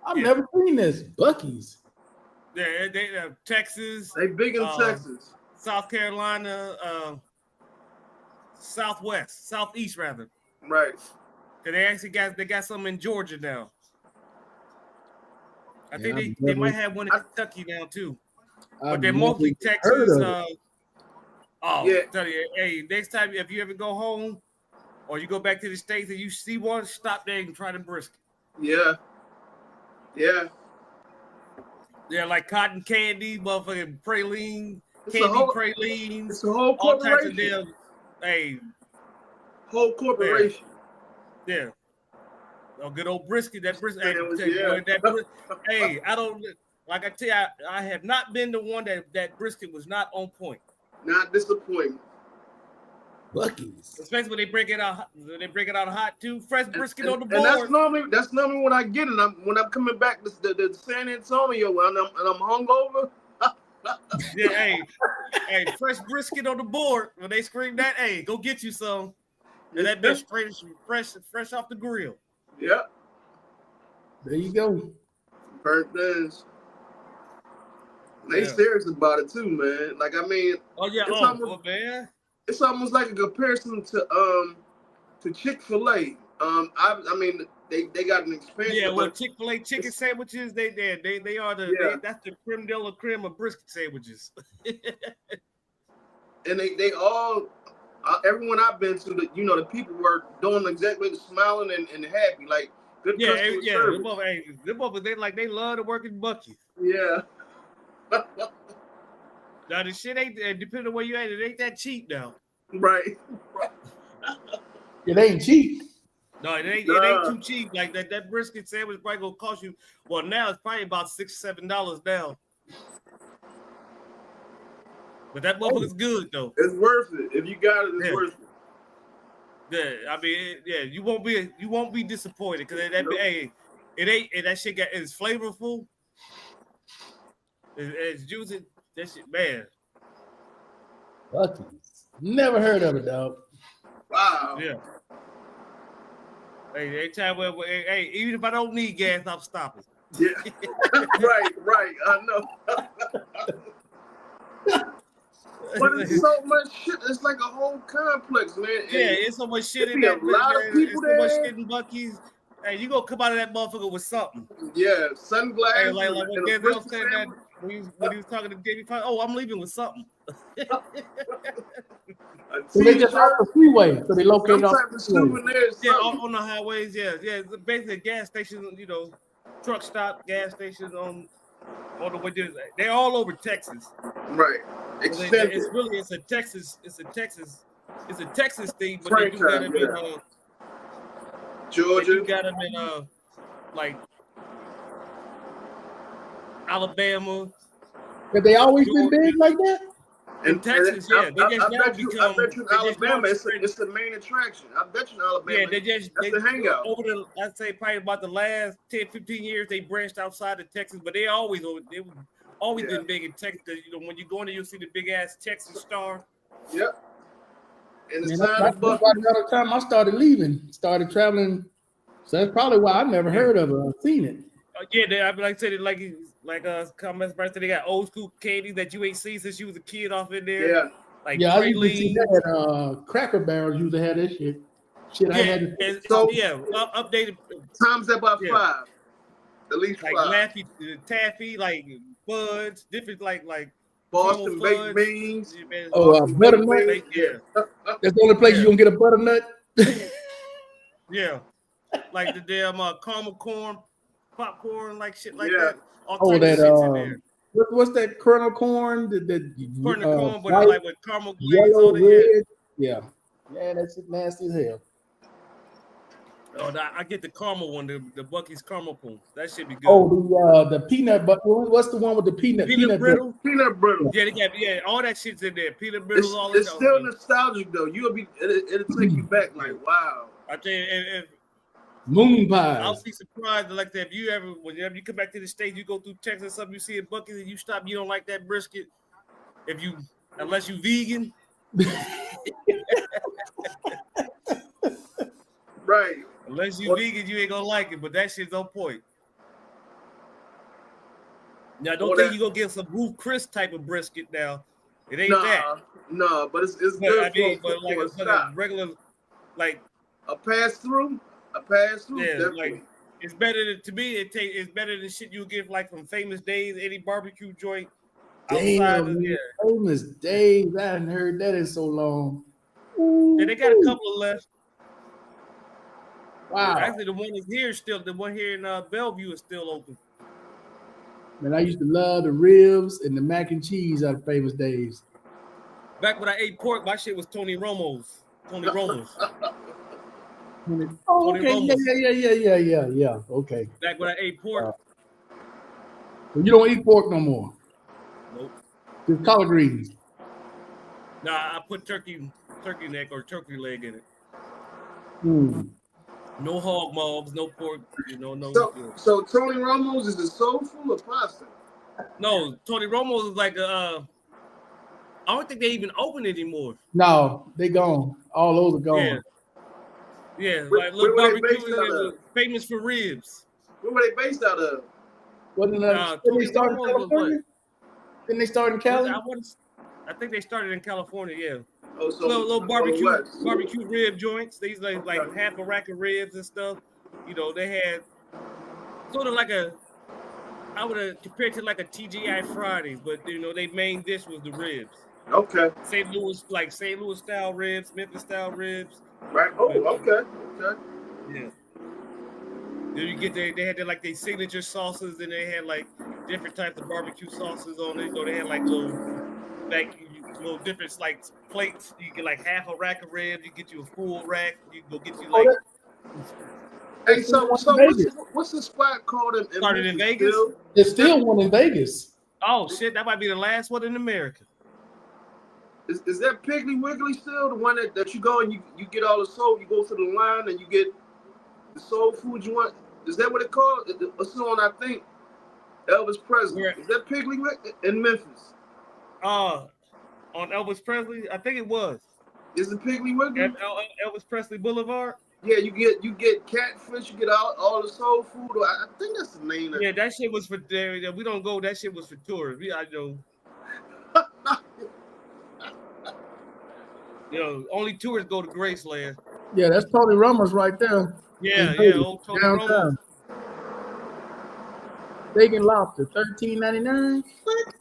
[SPEAKER 1] I've never seen this. Bucky's.
[SPEAKER 2] Yeah, they Texas.
[SPEAKER 3] They big in Texas.
[SPEAKER 2] South Carolina, Southeast rather.
[SPEAKER 3] Right.
[SPEAKER 2] They actually got some in Georgia now. I think they might have one in Kentucky now too. But they're mostly Texas. Tell you, hey, next time if you ever go home or you go back to the States and you see one, stop there and try the brisket.
[SPEAKER 3] Yeah. Yeah.
[SPEAKER 2] Yeah, like cotton candy, motherfucking praline, pralines.
[SPEAKER 3] It's a whole
[SPEAKER 2] all types
[SPEAKER 3] corporation.
[SPEAKER 2] of them. Hey.
[SPEAKER 3] Whole corporation.
[SPEAKER 2] Yeah. Oh, good old brisket. That brisket. Hey, I don't like. I tell you, I have not been the one that brisket was not on point.
[SPEAKER 3] Not disappointing.
[SPEAKER 1] Bucky's.
[SPEAKER 2] Especially when they break it out. They break it out hot too. Fresh brisket on the board.
[SPEAKER 3] And that's normally what I get. And when I'm coming back to San Antonio and I'm hungover.
[SPEAKER 2] Yeah, hey, fresh brisket on the board. When they scream that, hey, go get you some. And that bitch fresh off the grill.
[SPEAKER 3] Yeah.
[SPEAKER 1] There you go.
[SPEAKER 3] Burnt ends. They
[SPEAKER 2] Yeah.
[SPEAKER 3] serious about it too, man. Like I mean,
[SPEAKER 2] Oh yeah,
[SPEAKER 3] It's almost-
[SPEAKER 2] man.
[SPEAKER 3] it's almost like a comparison to Chick-fil-A. I mean they got an expansion.
[SPEAKER 2] Yeah, well,
[SPEAKER 3] but
[SPEAKER 2] Chick-fil-A chicken sandwiches, they are that's the creme de la creme of brisket sandwiches.
[SPEAKER 3] and they all everyone I've been to, the people were doing exactly smiling and happy, like good
[SPEAKER 2] Yeah,
[SPEAKER 3] customer
[SPEAKER 2] yeah.
[SPEAKER 3] service.
[SPEAKER 2] Them motherfuckers, they love to work in Buc-ee's.
[SPEAKER 3] Yeah.
[SPEAKER 2] Now the shit ain't depending on where you at, it ain't that cheap now.
[SPEAKER 3] Right.
[SPEAKER 1] It ain't cheap.
[SPEAKER 2] No, it ain't too cheap. Like that brisket sandwich probably gonna cost you. Well, now it's probably about $6-7 now. But that motherfucker's good though.
[SPEAKER 3] It's worth it. If you got it, it's worth it.
[SPEAKER 2] Yeah, I mean, you won't be disappointed because it ain't that shit it's flavorful. It's juicy. That shit, man.
[SPEAKER 1] Buc-ee's. Never heard of it, dog.
[SPEAKER 3] Wow.
[SPEAKER 2] Yeah. Hey, anytime hey, even if I don't need gas, I'm stopping.
[SPEAKER 3] Yeah. right. I know. But it's so much shit. It's like a whole complex, man.
[SPEAKER 2] Yeah, it's so much shit in
[SPEAKER 3] there
[SPEAKER 2] that.
[SPEAKER 3] be a lot of people
[SPEAKER 2] so much
[SPEAKER 3] there.
[SPEAKER 2] shit in Buc-ee's. Hey, you gonna come out of that motherfucker with something.
[SPEAKER 3] Yeah, sunglasses.
[SPEAKER 2] Hey, like what
[SPEAKER 3] and a
[SPEAKER 2] Denzel
[SPEAKER 3] brisket
[SPEAKER 2] said that
[SPEAKER 3] sandwich.
[SPEAKER 2] when he was talking to Jamie Foxx. Oh, I'm leaving with something.
[SPEAKER 3] A
[SPEAKER 1] So they just off
[SPEAKER 3] t-shirt,
[SPEAKER 1] the freeway. So they
[SPEAKER 3] some
[SPEAKER 1] located off
[SPEAKER 3] type
[SPEAKER 1] the
[SPEAKER 3] of
[SPEAKER 1] freeway.
[SPEAKER 3] souvenir.
[SPEAKER 2] Yeah,
[SPEAKER 3] something.
[SPEAKER 2] on the highways. Yeah. It's basically a gas station. Truck stop, gas stations on the way. They're all over Texas.
[SPEAKER 3] Right. Extended.
[SPEAKER 2] It's a Texas thing, but they do got them in
[SPEAKER 3] Georgia.
[SPEAKER 2] You got them in like Alabama.
[SPEAKER 1] Have they always been big like that?
[SPEAKER 2] In Texas, yeah.
[SPEAKER 3] I bet you in Alabama, it's the main attraction. I bet you in Alabama,
[SPEAKER 2] that's
[SPEAKER 3] the hangout.
[SPEAKER 2] Over I'd say probably about the last 10, 15 years, they branched outside of Texas, but they've always been big in Texas. Because when you go in there, you'll see the big ass Texas star.
[SPEAKER 3] Yep. And
[SPEAKER 1] Man,
[SPEAKER 3] it's
[SPEAKER 1] that's
[SPEAKER 3] time to
[SPEAKER 1] about the time I started traveling. So that's probably why I never heard of it or seen it.
[SPEAKER 2] I like I said, comments right there. They got old school candy that you ain't seen since you was a kid off in there.
[SPEAKER 3] Yeah.
[SPEAKER 2] Like
[SPEAKER 1] I used to see that at Cracker Barrels used to have this shit.
[SPEAKER 2] Updated
[SPEAKER 3] times that by 5. At least
[SPEAKER 2] like
[SPEAKER 3] 5.
[SPEAKER 2] Laffy, Taffy, like Buds, different like
[SPEAKER 3] Boston baked beans.
[SPEAKER 1] butternut.
[SPEAKER 2] Yeah.
[SPEAKER 1] That's the only place you're gonna get a butternut.
[SPEAKER 2] Yeah. Like the damn caramel corn, popcorn, like shit like
[SPEAKER 3] Yeah.
[SPEAKER 2] that. All types of shits in there.
[SPEAKER 1] What's that kernel corn?
[SPEAKER 2] Kernel corn, but
[SPEAKER 1] white,
[SPEAKER 2] like with caramel glaze
[SPEAKER 1] yellow,
[SPEAKER 2] on it.
[SPEAKER 1] red. Yeah, that shit nasty as hell.
[SPEAKER 2] Oh, I get the caramel one, the Buc-ee's caramel corn. That should be good.
[SPEAKER 1] Oh, the peanut butter. What's the one with the peanut
[SPEAKER 2] brittle?
[SPEAKER 3] Peanut brittle.
[SPEAKER 2] Yeah, they got all that shit's in there. Peanut brittle, all that.
[SPEAKER 3] It's still nostalgic though. It'll take you back like wow.
[SPEAKER 2] I tell you, if
[SPEAKER 1] moon pies.
[SPEAKER 2] I'll be surprised like that. Whenever you come back to the States, you go through Texas or something, you see a Buc-ee's and you stop, you don't like that brisket. Unless you vegan.
[SPEAKER 3] Right.
[SPEAKER 2] Unless you vegan, you ain't gonna like it, but that shit's on point. Now, don't think you're gonna get some Ruth Chris type of brisket now. It ain't that.
[SPEAKER 3] No, but it's good
[SPEAKER 2] but like a regular, like
[SPEAKER 3] a pass through.
[SPEAKER 2] Yeah,
[SPEAKER 3] definitely.
[SPEAKER 2] like it's better to me. It's better than shit you get like from Famous Days, any barbecue joint outside of there.
[SPEAKER 1] Famous Days. I hadn't heard that in so long.
[SPEAKER 2] Yeah, they got a couple of left.
[SPEAKER 1] Wow.
[SPEAKER 2] Actually, the one here in Bellevue is still open.
[SPEAKER 1] Man, I used to love the ribs and the mac and cheese out of Famous Days.
[SPEAKER 2] Back when I ate pork, my shit was Tony Romo's.
[SPEAKER 1] Oh,
[SPEAKER 2] Tony
[SPEAKER 1] okay. Yeah. Okay.
[SPEAKER 2] Back when I ate pork.
[SPEAKER 1] So you don't eat pork no more.
[SPEAKER 2] Nope.
[SPEAKER 1] Just collard greens.
[SPEAKER 2] Nah, I put turkey neck or turkey leg in it. No hog maws, no pork, no.
[SPEAKER 3] So Tony Romo's is the soul food or pasta?
[SPEAKER 2] No, Tony Romo's is like I don't think they even open anymore.
[SPEAKER 1] No, they gone. All those are gone.
[SPEAKER 2] Yeah, like little barbecue, famous for ribs.
[SPEAKER 3] Where were they based out of?
[SPEAKER 1] Wasn't didn't
[SPEAKER 2] Tony
[SPEAKER 1] they start in
[SPEAKER 2] Romo was
[SPEAKER 1] California? Didn't they start in Cali?
[SPEAKER 2] I think they started in California. Yeah,
[SPEAKER 3] Oh, so
[SPEAKER 2] little
[SPEAKER 3] West.
[SPEAKER 2] barbecue rib joints. These like half a rack of ribs and stuff. You know, they had sort of like I would have compared to like a TGI Fridays, but you know, their main dish was the ribs.
[SPEAKER 3] Okay.
[SPEAKER 2] St. Louis style ribs, Memphis style ribs.
[SPEAKER 3] Right. Oh, okay.
[SPEAKER 2] Yeah. Then you get they had like their signature sauces, and they had like different types of barbecue sauces on it. You know, they had like little different like plates. You get like half a rack of ribs, you get you a full rack, you go get you like
[SPEAKER 3] Hey, so what's the spot called in
[SPEAKER 2] started in Vegas?
[SPEAKER 1] There's still one in Vegas.
[SPEAKER 2] Oh shit, that might be the last one in America.
[SPEAKER 3] Is that Piggly Wiggly still the one that you go and you get all the soul, you go to the line and you get the soul food you want? Is that what it called? It's on, I think, Elvis Presley. Is that Piggly Wiggly in Memphis?
[SPEAKER 2] On Elvis Presley, I think it was.
[SPEAKER 3] Is it Piggly Wiggly?
[SPEAKER 2] At Elvis Presley Boulevard?
[SPEAKER 3] Yeah, you get catfish, you get all the soul food. I think that's the name.
[SPEAKER 2] Yeah, that shit was for there. We don't go. That shit was for tourists. I know. You know, only tourists go to Graceland.
[SPEAKER 1] Yeah, that's Tony Romo's right there.
[SPEAKER 2] Yeah, old Tony Romo.
[SPEAKER 1] Steak and lobster, $13.99. What?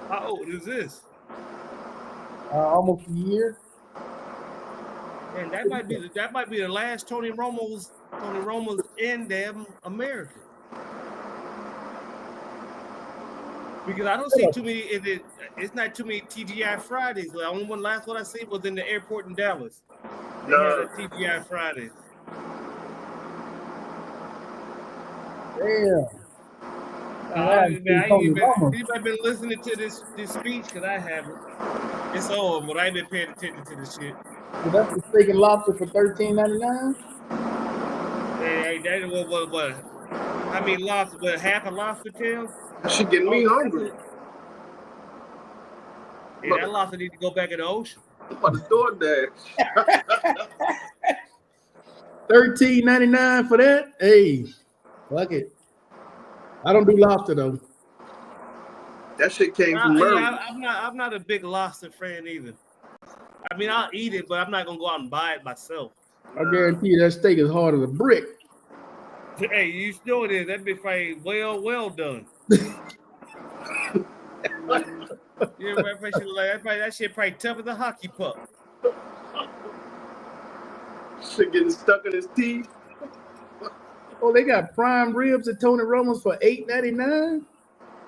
[SPEAKER 2] How old is this?
[SPEAKER 1] Almost a year.
[SPEAKER 2] And that might be the last Tony Romo's in damn America. Because I don't see too many. It's not too many TGI Fridays. The only last one I seen was in the airport in Dallas. They had a TGI Fridays.
[SPEAKER 1] Damn.
[SPEAKER 2] Anybody been listening to this speech? Because I haven't. It's on, but I ain't been paying attention to this shit.
[SPEAKER 1] So that's the steak and lobster for $13.99.
[SPEAKER 2] Hey, that was what? How many lobster? What, half a lobster tail?
[SPEAKER 3] That shit getting me hungry.
[SPEAKER 2] Yeah, that lobster needs to go back in the ocean.
[SPEAKER 3] I'm about to DoorDash.
[SPEAKER 1] $13.99 for that? Hey, fuck it. I don't do lobster though.
[SPEAKER 3] That shit came from Maryland.
[SPEAKER 2] I'm not a big lobster fan either. I mean, I'll eat it, but I'm not gonna go out and buy it myself.
[SPEAKER 1] I guarantee you that steak is hard as a brick.
[SPEAKER 2] Hey, you know it is. That bitch probably well done. Yeah, that shit probably tough as a hockey puck.
[SPEAKER 3] Shit getting stuck in his teeth.
[SPEAKER 1] Oh, they got prime ribs at Tony Romo's for $8.99.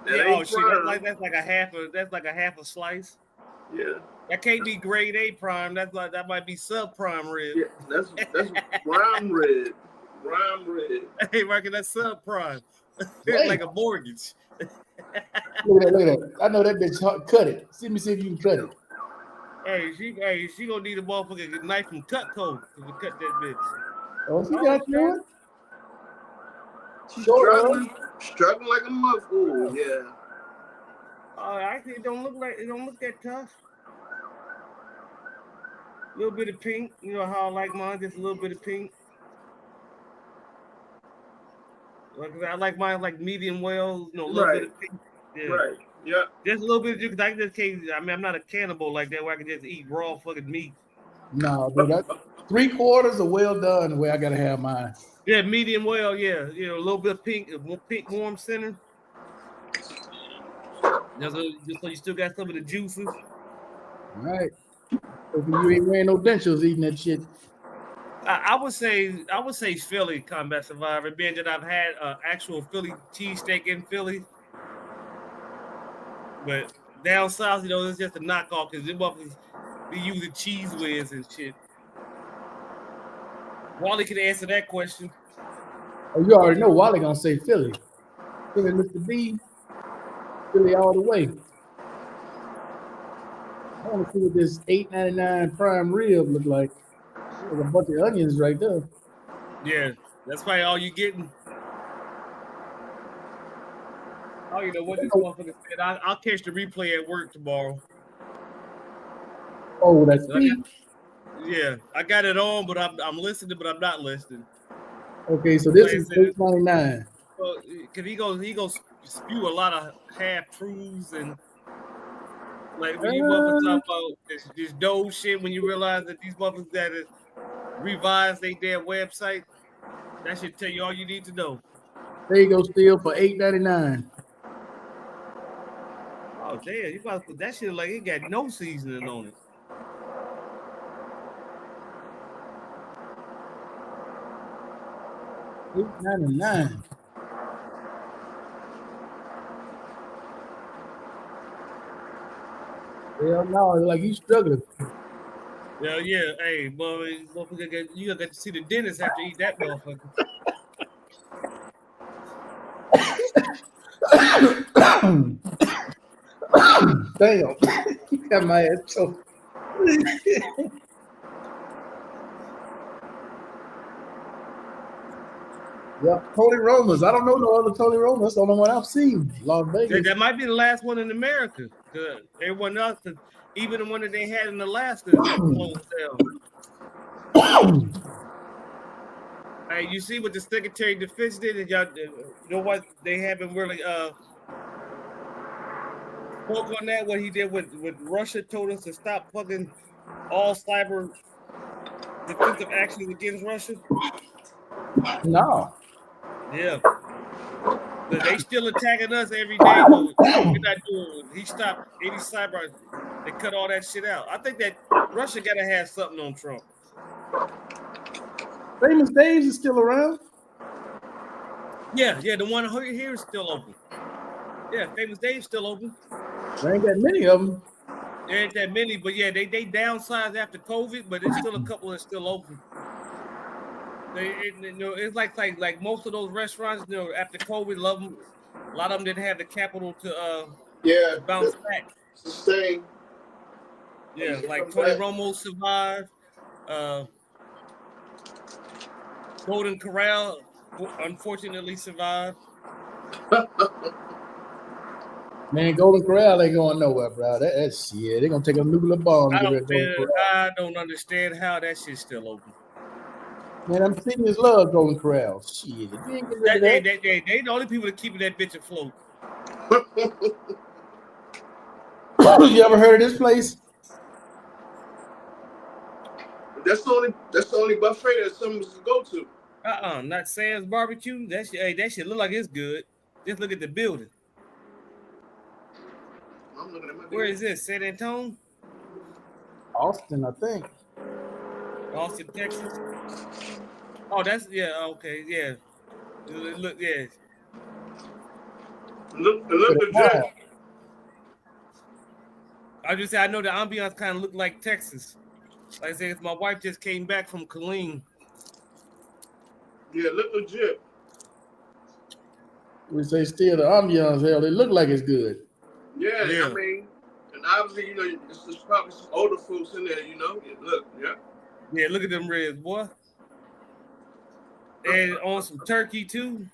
[SPEAKER 2] Yeah, oh shit, that's like a half a slice.
[SPEAKER 3] Yeah.
[SPEAKER 2] That can't be grade A prime. That might be sub prime rib.
[SPEAKER 3] Yeah, that's prime rib. Prime rib.
[SPEAKER 2] Hey, Marky, that's sub prime. Like a mortgage.
[SPEAKER 1] Look at that. I know that bitch cut it. See me see if you can cut it.
[SPEAKER 2] Hey, she gonna need a motherfucking knife from Cutco to cut that bitch.
[SPEAKER 1] Oh, she got you.
[SPEAKER 3] She's struggling like a motherfucker. Yeah.
[SPEAKER 2] Actually, it don't look that tough. A little bit of pink, you know how I like mine, just a little bit of pink. I like mine like medium well, you know, a little bit of pink. Yeah. Right. Yeah. Just a little bit, because I just can't. I mean, I'm not a cannibal like that where I can just eat raw fucking meat.
[SPEAKER 1] No, but that's 3/4 of well done the way I gotta have mine.
[SPEAKER 2] Yeah, medium well, yeah. You know, a little bit of pink warm center. Just so you still got some of the juices.
[SPEAKER 1] All right. You ain't wearing no dentures eating that shit.
[SPEAKER 2] I would say Philly Combat Survivor, being that I've had actual Philly cheesesteak in Philly. But down south, you know, it's just a knockoff because them motherfuckers be using cheese whiz and shit. Wally can answer that question.
[SPEAKER 1] Oh, you already know Wally gonna say Philly. Philly, Mr. B. Philly all the way. I want to see what this $8.99 prime rib look like. There's a bunch of onions right there.
[SPEAKER 2] Yeah, that's probably all you getting. Oh, you know what this motherfucker said? I'll catch the replay at work tomorrow.
[SPEAKER 1] Oh, that's me.
[SPEAKER 2] Yeah, I got it on, but I'm listening, but I'm not listening.
[SPEAKER 1] Okay, so this
[SPEAKER 2] Like I
[SPEAKER 1] is
[SPEAKER 2] said,
[SPEAKER 1] $8.99.
[SPEAKER 2] because he goes spew a lot of half truths and like when you motherfuckers talk about this Doge shit, when you realize that these motherfuckers got to revise their damn website, that should tell you all you need to know.
[SPEAKER 1] There you go, still for $8.99.
[SPEAKER 2] Oh damn, you about to put that shit like it got no seasoning on it.
[SPEAKER 1] $8.99. Hell no, like you struggling.
[SPEAKER 2] Yeah, yeah. Hey, boy, motherfucker, you got to see the dentist after you eat that motherfucker.
[SPEAKER 1] Damn. You got my ass choked. Yep, Tony Roma's. I don't know no other Tony Roma. That's the only one I've seen. Las Vegas.
[SPEAKER 2] That might be the last one in America. Everyone else, even the one that they had in Alaska, closed down. Hey, you see what the Secretary of Defense did? And y'all, you know what? They haven't really spoke on that. What he did with Russia told us to stop fucking all cyber defensive actions against Russia.
[SPEAKER 1] No.
[SPEAKER 2] Yeah. But they still attacking us every day, but we're not doing it. He stopped any cyber. They cut all that shit out. I think that Russia got to have something on Trump.
[SPEAKER 1] Famous Dave's is still around.
[SPEAKER 2] Yeah, the one here is still open. Yeah, Famous Dave's still open.
[SPEAKER 1] There ain't that many of them.
[SPEAKER 2] There ain't that many, but yeah, they downsized after COVID, but there's still a couple that's still open. It's like most of those restaurants, after COVID, love them. A lot of them didn't have the capital to bounce back.
[SPEAKER 3] Sustain.
[SPEAKER 2] Yeah, like Tony Romo survived. Golden Corral unfortunately survived.
[SPEAKER 1] Man, Golden Corral ain't going nowhere, bro. That's shit. They're gonna take a nuclear bomb.
[SPEAKER 2] I don't understand how that shit's still open.
[SPEAKER 1] Man, I'm seniors love Golden Corral. Shit. You ain't get rid of that.
[SPEAKER 2] They the only people that keeping that bitch afloat.
[SPEAKER 1] You ever heard of this place?
[SPEAKER 3] That's the only buffet that some of us go to.
[SPEAKER 2] Not Sam's Barbecue. That shit look like it's good. Just look at the building.
[SPEAKER 3] I'm looking at my
[SPEAKER 2] Where is this? San Antonio?
[SPEAKER 1] Austin, I think.
[SPEAKER 2] Austin, Texas. Oh, that's okay, yeah. Look, yeah.
[SPEAKER 3] Look legit.
[SPEAKER 2] I just say I know the ambiance kind of looked like Texas. Like I said, if my wife just came back from Killeen.
[SPEAKER 3] Yeah, look legit.
[SPEAKER 1] We say still the ambiance, hell, they look like it's good.
[SPEAKER 3] Yeah. I mean, and obviously, there's probably some older folks in there, Look, yeah.
[SPEAKER 2] Yeah, look at them ribs, boy. And on some turkey too.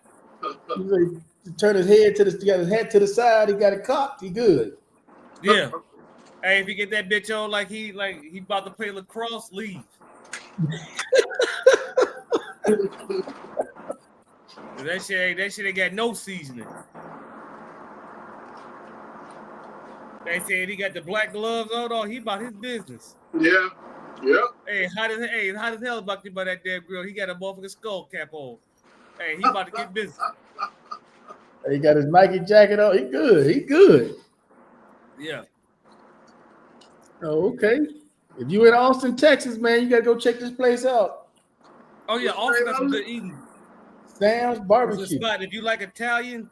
[SPEAKER 1] He turn his head he got his head to the side, he got it cocked, he good.
[SPEAKER 2] Yeah. Hey, if you get that bitch on like he about to play lacrosse, leave. That shit ain't got no seasoning. They said he got the black gloves on. Oh, he about his business.
[SPEAKER 3] Yeah.
[SPEAKER 2] Hey, hot as hell about that damn grill. He got a motherfucking skull cap on. Hey, he about to get busy.
[SPEAKER 1] He got his Nike jacket on. He good.
[SPEAKER 2] Yeah.
[SPEAKER 1] Oh, okay. If you in Austin, Texas, man, you gotta go check this place out.
[SPEAKER 2] Oh yeah, Austin got some good eating.
[SPEAKER 1] Sam's Barbecue.
[SPEAKER 2] It's a spot. If you like Italian,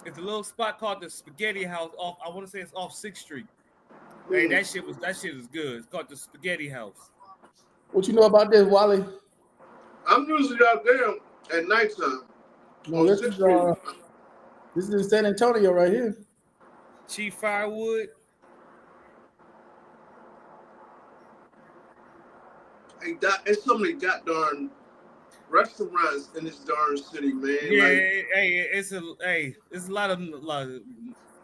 [SPEAKER 2] it's a little spot called the Spaghetti House. I want to say it's off 6th Street. Hey, that shit was good. It's called the Spaghetti House.
[SPEAKER 1] What you know about this, Wally?
[SPEAKER 3] I'm usually out there at nighttime.
[SPEAKER 1] No, this is in San Antonio right here.
[SPEAKER 2] Chief Firewood.
[SPEAKER 3] Hey, there's so many goddamn restaurants in this darn city, man.
[SPEAKER 2] Yeah, it's a lot of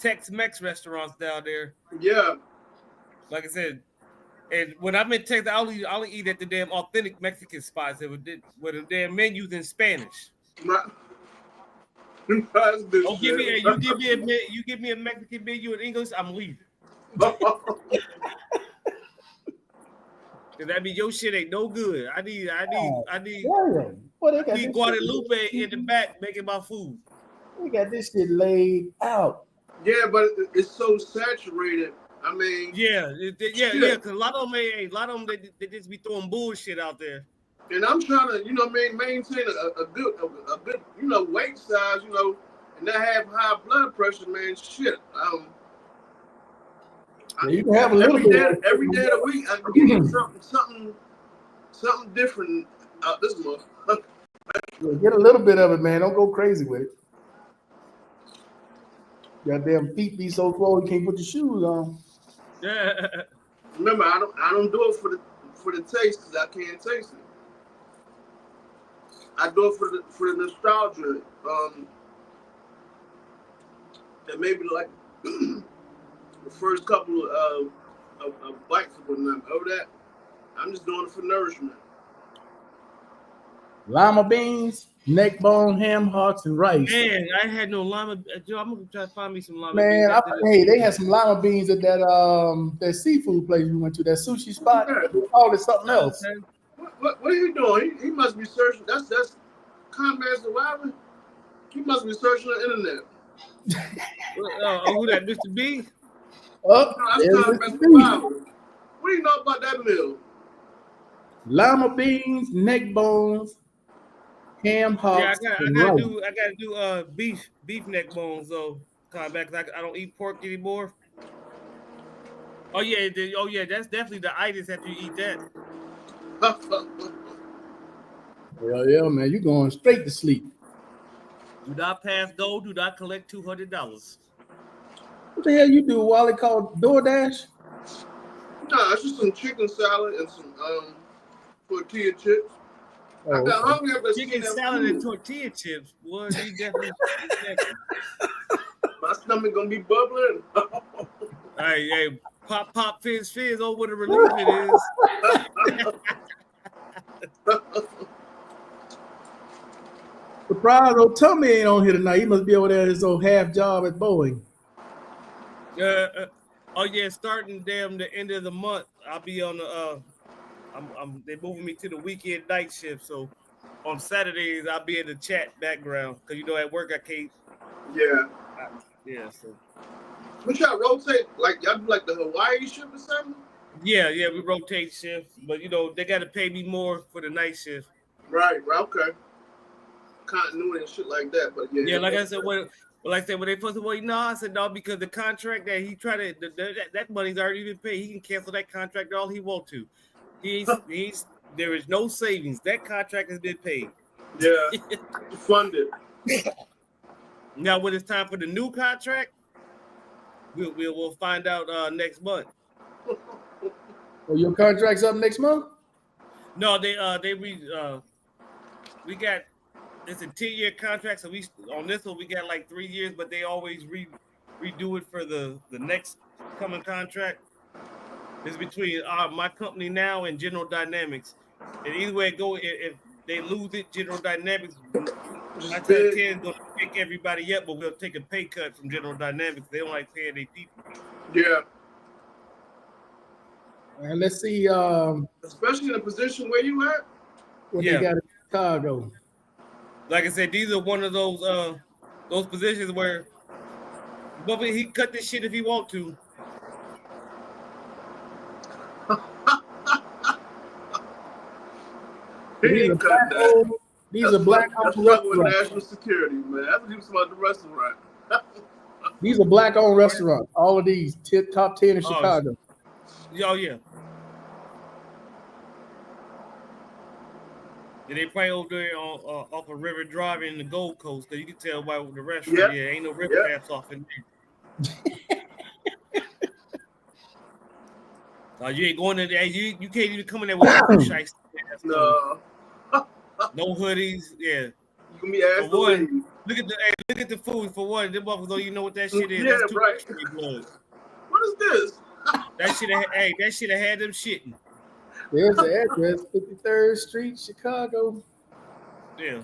[SPEAKER 2] Tex-Mex restaurants down there.
[SPEAKER 3] Yeah.
[SPEAKER 2] Like I said, And when I'm in Texas, I only eat at the damn authentic Mexican spots with the damn menus in Spanish.
[SPEAKER 3] That's good
[SPEAKER 2] Oh,
[SPEAKER 3] shit.
[SPEAKER 2] you give me a Mexican menu in English, I'm leaving. Cause that mean your shit ain't no good. I need
[SPEAKER 1] Well, they got this
[SPEAKER 2] Guadalupe
[SPEAKER 1] shit,
[SPEAKER 2] in the back making my food.
[SPEAKER 1] they got this shit laid out.
[SPEAKER 3] Yeah, but it's so saturated. I mean,
[SPEAKER 2] Yeah. Cause a lot of them they just be throwing bullshit out there.
[SPEAKER 3] and I'm trying to, maintain a good, weight size, and not have high blood pressure, man. Shit.
[SPEAKER 1] Yeah, you can have a little bit.
[SPEAKER 3] Every day of the week, I can get something different out this month.
[SPEAKER 1] Get a little bit of it, man. Don't go crazy with it. Goddamn feet be so cold you can't put your shoes on.
[SPEAKER 2] Yeah.
[SPEAKER 3] Remember, I don't do it for the taste because I can't taste it. I do it for the nostalgia. And maybe like the first couple of bites or whatnot. Over that, I'm just doing it for nourishment.
[SPEAKER 1] Lima beans, neck bone, ham hocks, and rice.
[SPEAKER 2] Man, I had no lima. Joe, I'm gonna try to find me some lima
[SPEAKER 1] Man,
[SPEAKER 2] beans.
[SPEAKER 1] they had some lima beans at that seafood place we went to, that sushi spot. They called it something else.
[SPEAKER 3] What are you doing? He must be searching. That's Commander Wilder. He must be searching on the internet.
[SPEAKER 2] Who that, Mr. B?
[SPEAKER 1] Oh,
[SPEAKER 3] That's
[SPEAKER 1] there's
[SPEAKER 3] Commander
[SPEAKER 1] Mr.
[SPEAKER 3] Wilder. What do you know about that meal?
[SPEAKER 1] Lima beans, neck bones, ham hocks,
[SPEAKER 2] Yeah,
[SPEAKER 1] and
[SPEAKER 2] I
[SPEAKER 1] rice.
[SPEAKER 2] gotta do beef neck bones though. Come back, I don't eat pork anymore. Oh yeah, that's definitely the itis after you eat that.
[SPEAKER 1] Hell yeah, man, you going straight to sleep.
[SPEAKER 2] Do not pass go. Do not collect $200.
[SPEAKER 1] What the hell you do, Wally? Called DoorDash?
[SPEAKER 3] Nah, it's just some chicken salad and some tortilla chips. I got hungry after
[SPEAKER 2] Chicken salad and tortilla chips. Boy, you definitely.
[SPEAKER 3] My stomach gonna be bubbling.
[SPEAKER 2] Hey, pop, fizz. Oh, what a relief it is.
[SPEAKER 1] Surprise, old Tommy ain't on here tonight. He must be over there at his old half job at Boeing.
[SPEAKER 2] Oh yeah, starting the end of the month, I'll be on the. They're moving me to the weekend night shift, so on Saturdays I'll be in the chat background because at work I can't.
[SPEAKER 3] Yeah.
[SPEAKER 2] So.
[SPEAKER 3] But y'all rotate y'all do the Hawaii shift or something?
[SPEAKER 2] Yeah, we rotate shifts, but they got to pay me more for the night shift.
[SPEAKER 3] Right, okay. Continuity and shit like that, but yeah.
[SPEAKER 2] Yeah, like I said, when they first of all, I said no because the contract that he tried to that money's already been paid. He can cancel that contract all he want to. There is no savings. That contract has been paid.
[SPEAKER 3] Yeah, funded.
[SPEAKER 2] Now, when it's time for the new contract, we'll find out next month.
[SPEAKER 1] Well, your contract's up next month?
[SPEAKER 2] No, we got it's a 10-year contract, so we on this one we got 3 years, but they always redo it for the next coming contract. It's between my company now and General Dynamics, and either way it go, if they lose it, General Dynamics, 9 out of 10 is gonna pick everybody up, but we'll take a pay cut from General Dynamics. They don't like paying their people.
[SPEAKER 3] Yeah.
[SPEAKER 1] And let's see.
[SPEAKER 3] Especially in a position where you at.
[SPEAKER 1] What they got in Chicago.
[SPEAKER 2] Like I said, these are one of those positions where he cut this shit if he want to.
[SPEAKER 1] These are black-owned restaurants.
[SPEAKER 3] National security, man. That's what he was about the restaurant.
[SPEAKER 1] These are black-owned restaurants. All of these top 10 in Chicago.
[SPEAKER 2] Oh yeah. Yeah, they probably over there off of River Drive in the Gold Coast, because you can tell by the restaurant.
[SPEAKER 3] Yep.
[SPEAKER 2] Yeah, ain't no river taps off in there. You ain't going in there. You can't even come in there with shiesty.
[SPEAKER 3] No.
[SPEAKER 2] No hoodies. Yeah.
[SPEAKER 3] You can be asked
[SPEAKER 2] look at the food for one. Them motherfuckers don't even know what that shit is.
[SPEAKER 3] Yeah,
[SPEAKER 2] That's too
[SPEAKER 3] right.
[SPEAKER 2] much blood.
[SPEAKER 3] What is this?
[SPEAKER 2] That should have had them shitting.
[SPEAKER 1] There's the address, 53rd Street, Chicago.
[SPEAKER 2] Yeah.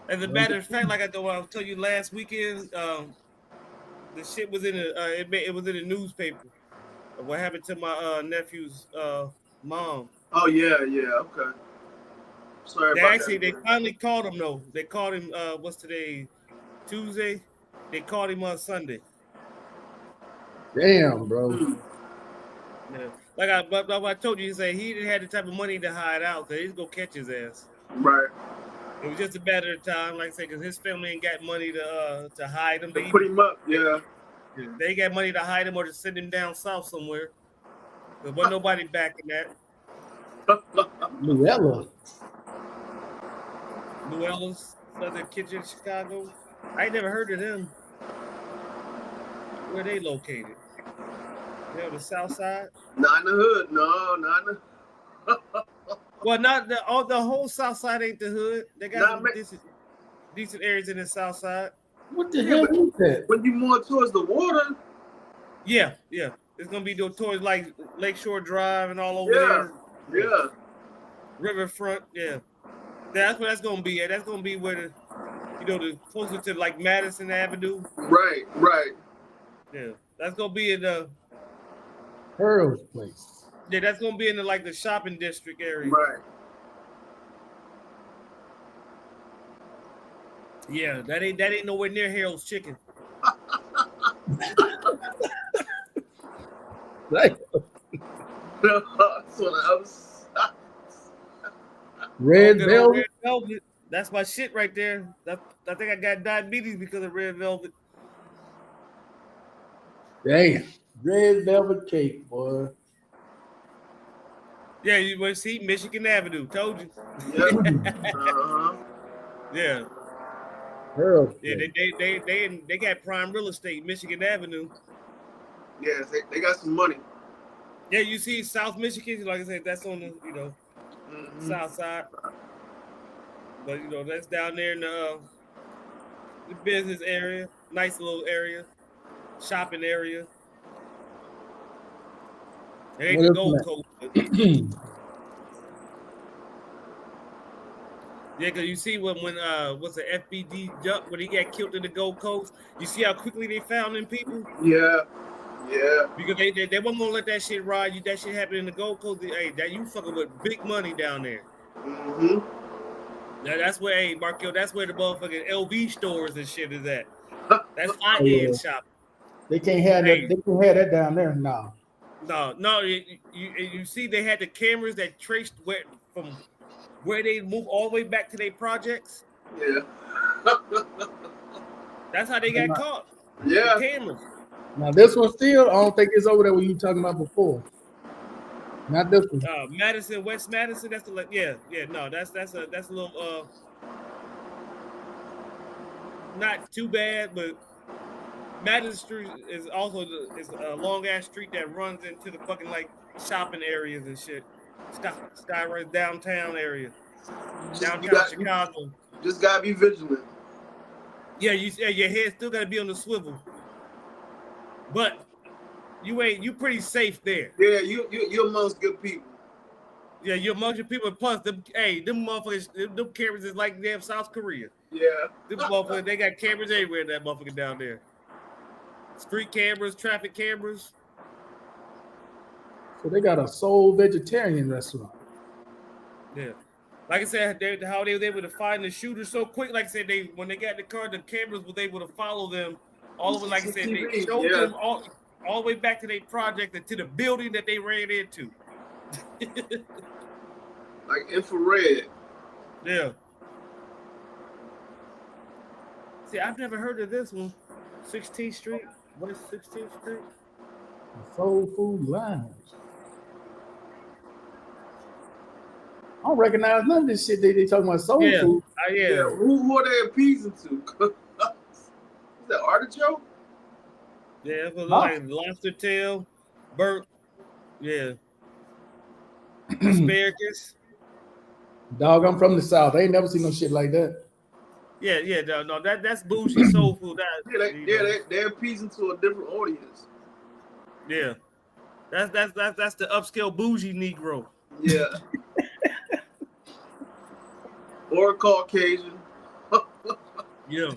[SPEAKER 2] As a matter of fact, like I told you last weekend, the shit was in it was in the newspaper. What happened to my nephew's mom?
[SPEAKER 3] Oh yeah, okay. Sorry about that.
[SPEAKER 2] They finally caught him though. They caught him. What's today? Tuesday. They caught him on Sunday.
[SPEAKER 1] Damn, bro.
[SPEAKER 2] Yeah. Like I told you, he didn't have the type of money to hide out, so he's gonna catch his ass.
[SPEAKER 3] Right.
[SPEAKER 2] It was just a matter of time, like I said, because his family ain't got money to hide him.
[SPEAKER 3] They put him up, yeah.
[SPEAKER 2] They got money to hide him or to send him down south somewhere. There wasn't nobody backing that. Luella's Southern Kitchen, Chicago. I ain't never heard of them. Where they located? They're on the south side?
[SPEAKER 3] Not in the hood. No, not in the
[SPEAKER 2] Well, not the whole south side ain't the hood. They got some decent areas in the south side.
[SPEAKER 1] What the hell is that?
[SPEAKER 3] When you more towards the water.
[SPEAKER 2] Yeah. It's gonna be towards like Lakeshore Drive and all over there.
[SPEAKER 3] Yeah.
[SPEAKER 2] Riverfront, yeah. That's where that's gonna be at. That's gonna be where the closer to like Madison Avenue.
[SPEAKER 3] Right.
[SPEAKER 2] Yeah. That's gonna be in the
[SPEAKER 1] Pearl's place.
[SPEAKER 2] Yeah, that's gonna be in the shopping district area.
[SPEAKER 3] Right.
[SPEAKER 2] Yeah, that ain't nowhere near Harold's Chicken.
[SPEAKER 1] Right.
[SPEAKER 3] That's what I was.
[SPEAKER 1] Red Velvet.
[SPEAKER 2] That's my shit right there. I think I got diabetes because of Red Velvet.
[SPEAKER 1] Damn. Red Velvet cake, boy.
[SPEAKER 2] Yeah, you must see Michigan Avenue. Told you.
[SPEAKER 3] Yeah.
[SPEAKER 2] Yeah.
[SPEAKER 1] Pearl's
[SPEAKER 2] Yeah, they got prime real estate, Michigan Avenue.
[SPEAKER 3] Yes, they got some money.
[SPEAKER 2] Yeah, you see South Michigan, like I said, that's on the south side. But that's down there in the business area, nice little area, shopping area. It ain't the Gold Coast. Yeah, because you see when what's the FBD jump when he got killed in the Gold Coast, you see how quickly they found them people?
[SPEAKER 3] Yeah.
[SPEAKER 2] Because they wasn't gonna let that shit ride. That shit happened in the Gold Coast. Hey, that you fucking with big money down there.
[SPEAKER 3] Mm-hmm.
[SPEAKER 2] That's where, Markel, that's where the motherfucking LV stores and shit is at. That's high-end shopping.
[SPEAKER 1] They can't have that. They can't have that down there. No.
[SPEAKER 2] No. You see, they had the cameras that traced from where they move all the way back to their projects.
[SPEAKER 3] Yeah.
[SPEAKER 2] That's how they got caught.
[SPEAKER 3] Yeah.
[SPEAKER 2] The cameras.
[SPEAKER 1] Now this one still, I don't think it's over there what you were talking about before. Not this one.
[SPEAKER 2] Madison, West Madison. That's no, that's a little not too bad, but Madison Street is also is a long ass street that runs into the fucking shopping areas and shit. Skyrise downtown area, downtown Chicago.
[SPEAKER 3] Just gotta be vigilant.
[SPEAKER 2] Yeah, your head still gotta be on the swivel, but you pretty safe there.
[SPEAKER 3] Yeah, you're amongst good people.
[SPEAKER 2] Yeah, you're amongst your people. Plus, them motherfuckers, them cameras is like damn South Korea.
[SPEAKER 3] Yeah.
[SPEAKER 2] Them motherfuckers, they got cameras everywhere in that motherfucker down there. Street cameras, traffic cameras.
[SPEAKER 1] So they got a soul vegetarian restaurant.
[SPEAKER 2] Yeah. Like I said, how they was able to find the shooter so quick. Like I said, when they got in the car, the cameras was able to follow them all over. Like I said, they showed them all the way back to their project and to the building that they ran into.
[SPEAKER 3] Like infrared.
[SPEAKER 2] Yeah. See, I've never heard of this one. 16th Street. What is 16th Street?
[SPEAKER 1] Soul Food Lounge. I don't recognize none of this shit they talking about soul food.
[SPEAKER 2] Yeah.
[SPEAKER 3] Who are they appeasing to? Is that artichoke?
[SPEAKER 2] Yeah, it was like lobster tail, burnt. Yeah. Asparagus.
[SPEAKER 1] Dog, I'm from the South. I ain't never seen no shit like that.
[SPEAKER 2] Yeah. No, that's bougie soul food.
[SPEAKER 3] They're appeasing to a different audience.
[SPEAKER 2] Yeah. That's the upscale bougie Negro.
[SPEAKER 3] Yeah. Or Caucasian.
[SPEAKER 2] Yeah.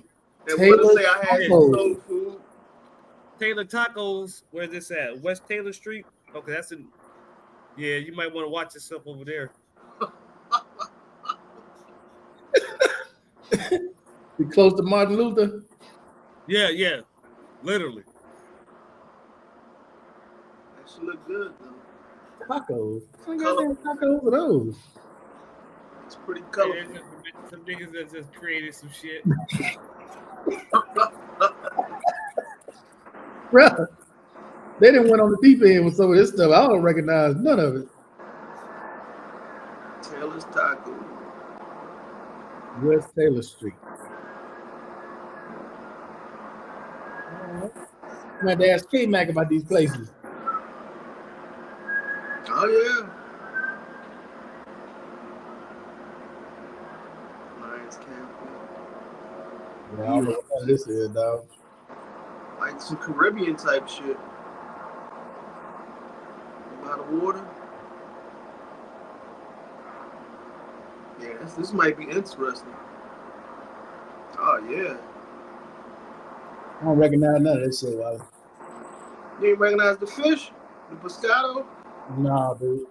[SPEAKER 3] And want to say I had
[SPEAKER 1] Tacos.
[SPEAKER 3] soul food.
[SPEAKER 2] Taylor Tacos, where's this at? West Taylor Street? Okay, that's in. Yeah, you might want to watch yourself over there.
[SPEAKER 1] We close to Martin Luther.
[SPEAKER 2] Yeah. Literally.
[SPEAKER 3] That should look good though.
[SPEAKER 1] Tacos. What goddamn tacos are those?
[SPEAKER 3] It's pretty
[SPEAKER 2] Yeah,
[SPEAKER 3] colorful.
[SPEAKER 2] some niggas that just created some shit.
[SPEAKER 1] Bruh, they didn't went on the deep end with some of this stuff. I don't recognize none of it.
[SPEAKER 3] Taylor's Taco.
[SPEAKER 1] West Taylor Street. I'm going to ask K-Mac about these places.
[SPEAKER 3] Oh yeah. Lions Cafe.
[SPEAKER 1] Yeah, I don't know what this is, dog.
[SPEAKER 3] Like some Caribbean type shit. A lot of water. Yeah, this might be interesting. Oh yeah.
[SPEAKER 1] I don't recognize none of this shit, Wally.
[SPEAKER 3] You ain't recognize the fish? The pescado?
[SPEAKER 1] Nah, dude.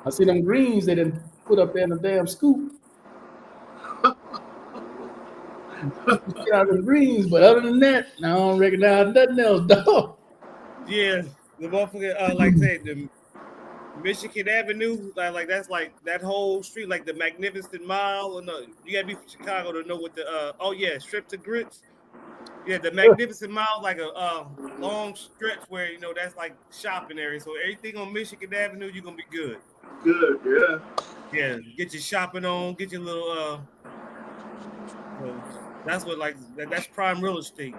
[SPEAKER 1] I see them greens they didn't put up there in the damn scoop. Get out the greens, but other than that, I don't recognize nothing else, dog.
[SPEAKER 2] Yeah, the motherfucker, like I said, the Michigan Avenue, like that's like that whole street, like the Magnificent Mile. And you gotta be from Chicago to know what the strips of grits. Yeah, the Magnificent Mile, like a long stretch where that's like shopping area. So everything on Michigan Avenue, you're gonna be good.
[SPEAKER 3] Good, yeah.
[SPEAKER 2] Yeah, get your shopping on, get your little that's what that's prime real estate.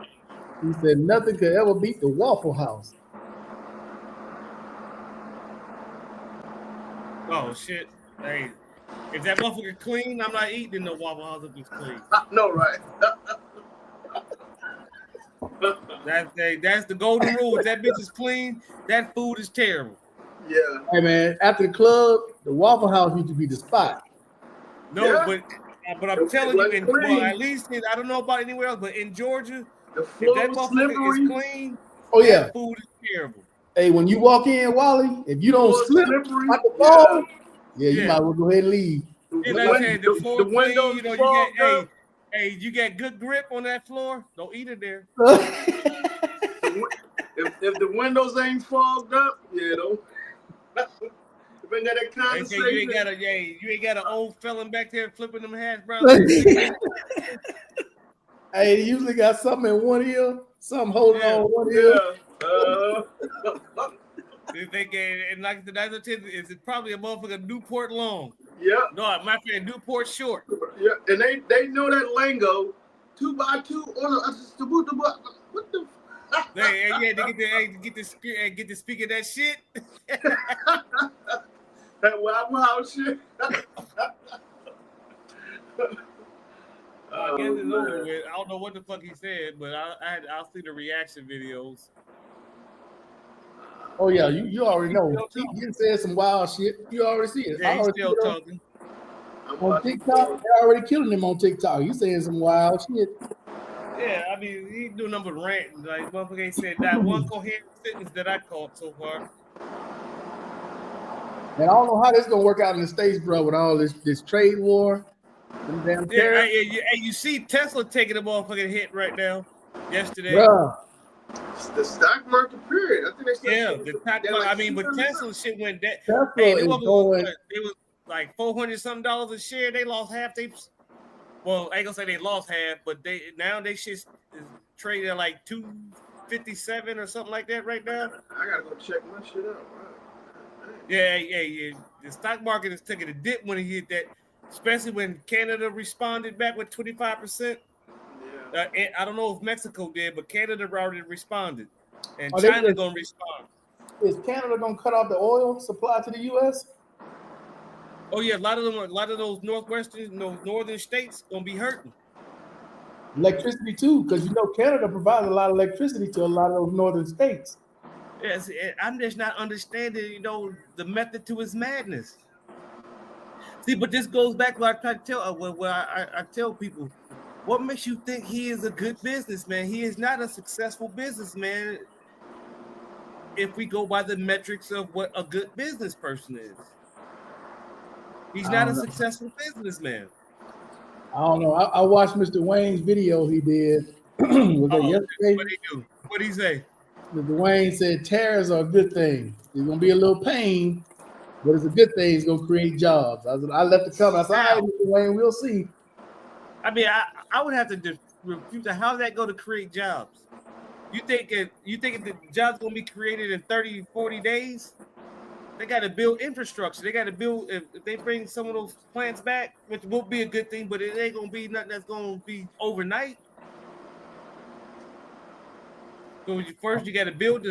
[SPEAKER 1] He said nothing could ever beat the Waffle House.
[SPEAKER 2] Oh shit! Hey, if that motherfucker clean, I'm not eating in no Waffle House if it's clean.
[SPEAKER 3] No, right.
[SPEAKER 2] That's the golden rule. If that bitch is clean, that food is terrible.
[SPEAKER 3] Yeah.
[SPEAKER 1] Hey man, after the club, the Waffle House used to be the spot.
[SPEAKER 2] No,
[SPEAKER 3] Yeah.
[SPEAKER 2] but I'm telling you, at least I don't know about anywhere else, but in Georgia,
[SPEAKER 3] The
[SPEAKER 2] if
[SPEAKER 3] floor
[SPEAKER 2] that
[SPEAKER 3] was
[SPEAKER 2] motherfucker
[SPEAKER 3] slippery.
[SPEAKER 2] is clean,
[SPEAKER 1] Oh yeah.
[SPEAKER 2] that food is terrible.
[SPEAKER 1] Hey, when you walk in, Wally, if you don't
[SPEAKER 3] Floor
[SPEAKER 1] slip
[SPEAKER 3] slippery.
[SPEAKER 1] out the ball, you
[SPEAKER 2] Yeah.
[SPEAKER 1] might as well go ahead and leave.
[SPEAKER 2] You know what I'm saying? The floor clean,
[SPEAKER 3] windows
[SPEAKER 2] you
[SPEAKER 3] fogged
[SPEAKER 2] get
[SPEAKER 3] up.
[SPEAKER 2] you get good grip on that floor. Don't eat it there.
[SPEAKER 3] If the windows ain't fogged up, yeah, don't. If ain't got that
[SPEAKER 2] They say you
[SPEAKER 3] condensation.
[SPEAKER 2] ain't got an old felon back there flipping them hash browns.
[SPEAKER 1] Hey, they usually got something in one ear, something holding on one ear.
[SPEAKER 3] Yeah.
[SPEAKER 2] If they get and like the 910 is it probably a motherfucker Newport long.
[SPEAKER 3] Yeah.
[SPEAKER 2] No, my friend Newport short.
[SPEAKER 3] Yeah. And they know that lingo. 2x2 on a what the
[SPEAKER 2] They get the speaker that shit.
[SPEAKER 3] that Waffle House shit.
[SPEAKER 2] I guess it's over with. I don't know what the fuck he said, but I'll see the reaction videos.
[SPEAKER 1] Oh yeah, you already know. He said some wild shit. You already see it.
[SPEAKER 2] Yeah, he's still talking.
[SPEAKER 1] On TikTok, they're already killing him on TikTok. He's saying some wild shit.
[SPEAKER 2] Yeah, I mean, he do number rant. Like, motherfucker ain't said that one coherent sentence that I caught so far.
[SPEAKER 1] And I don't know how this gonna work out in the States, bro, with all this trade war. Them damn tariffs.
[SPEAKER 2] You see Tesla taking a motherfucking hit right now. Yesterday.
[SPEAKER 1] Bruh.
[SPEAKER 3] The stock market period. I think they
[SPEAKER 2] The stock market. I mean, but Tesla shit went down.
[SPEAKER 1] Tesla
[SPEAKER 2] Hey,
[SPEAKER 1] is
[SPEAKER 2] it
[SPEAKER 1] going.
[SPEAKER 2] was like $400 something a share. They lost half. Well, I ain't gonna say they lost half, but they shit is traded at like 257 or something like that right now.
[SPEAKER 3] I gotta go check my shit out. Wow.
[SPEAKER 2] Yeah. The stock market is taking a dip when it hit that, especially when Canada responded back with 25%.
[SPEAKER 3] Yeah.
[SPEAKER 2] I don't know if Mexico did, but Canada already responded, and
[SPEAKER 1] Are
[SPEAKER 2] China
[SPEAKER 1] they-
[SPEAKER 2] gonna respond.
[SPEAKER 1] Is Canada gonna cut off the oil supply to the U.S.?
[SPEAKER 2] Oh yeah, a lot of those northern states gonna be hurting.
[SPEAKER 1] Electricity too, because Canada provides a lot of electricity to a lot of those northern states.
[SPEAKER 2] Yes, I'm just not understanding, the method to his madness. See, but this goes back to what I try to tell, where I tell people, what makes you think he is a good businessman? He is not a successful businessman if we go by the metrics of what a good business person is. He's not a successful businessman.
[SPEAKER 1] I don't know. I watched Mr. Wayne's video he did. Was that yesterday?
[SPEAKER 2] What did he do? What did he say?
[SPEAKER 1] Mr. Wayne said tariffs are a good thing. There's gonna be a little pain, but it's a good thing. It's gonna create jobs. I left the comment. I said, all right, Mr. Wayne, we'll see.
[SPEAKER 2] I mean, I would have to refute that. How's that going to create jobs? You think the jobs going to be created in 30, 40 days? They got to build infrastructure. They got to build, if they bring some of those plants back, which will be a good thing, but it ain't going to be nothing that's going to be overnight. So first, you got to build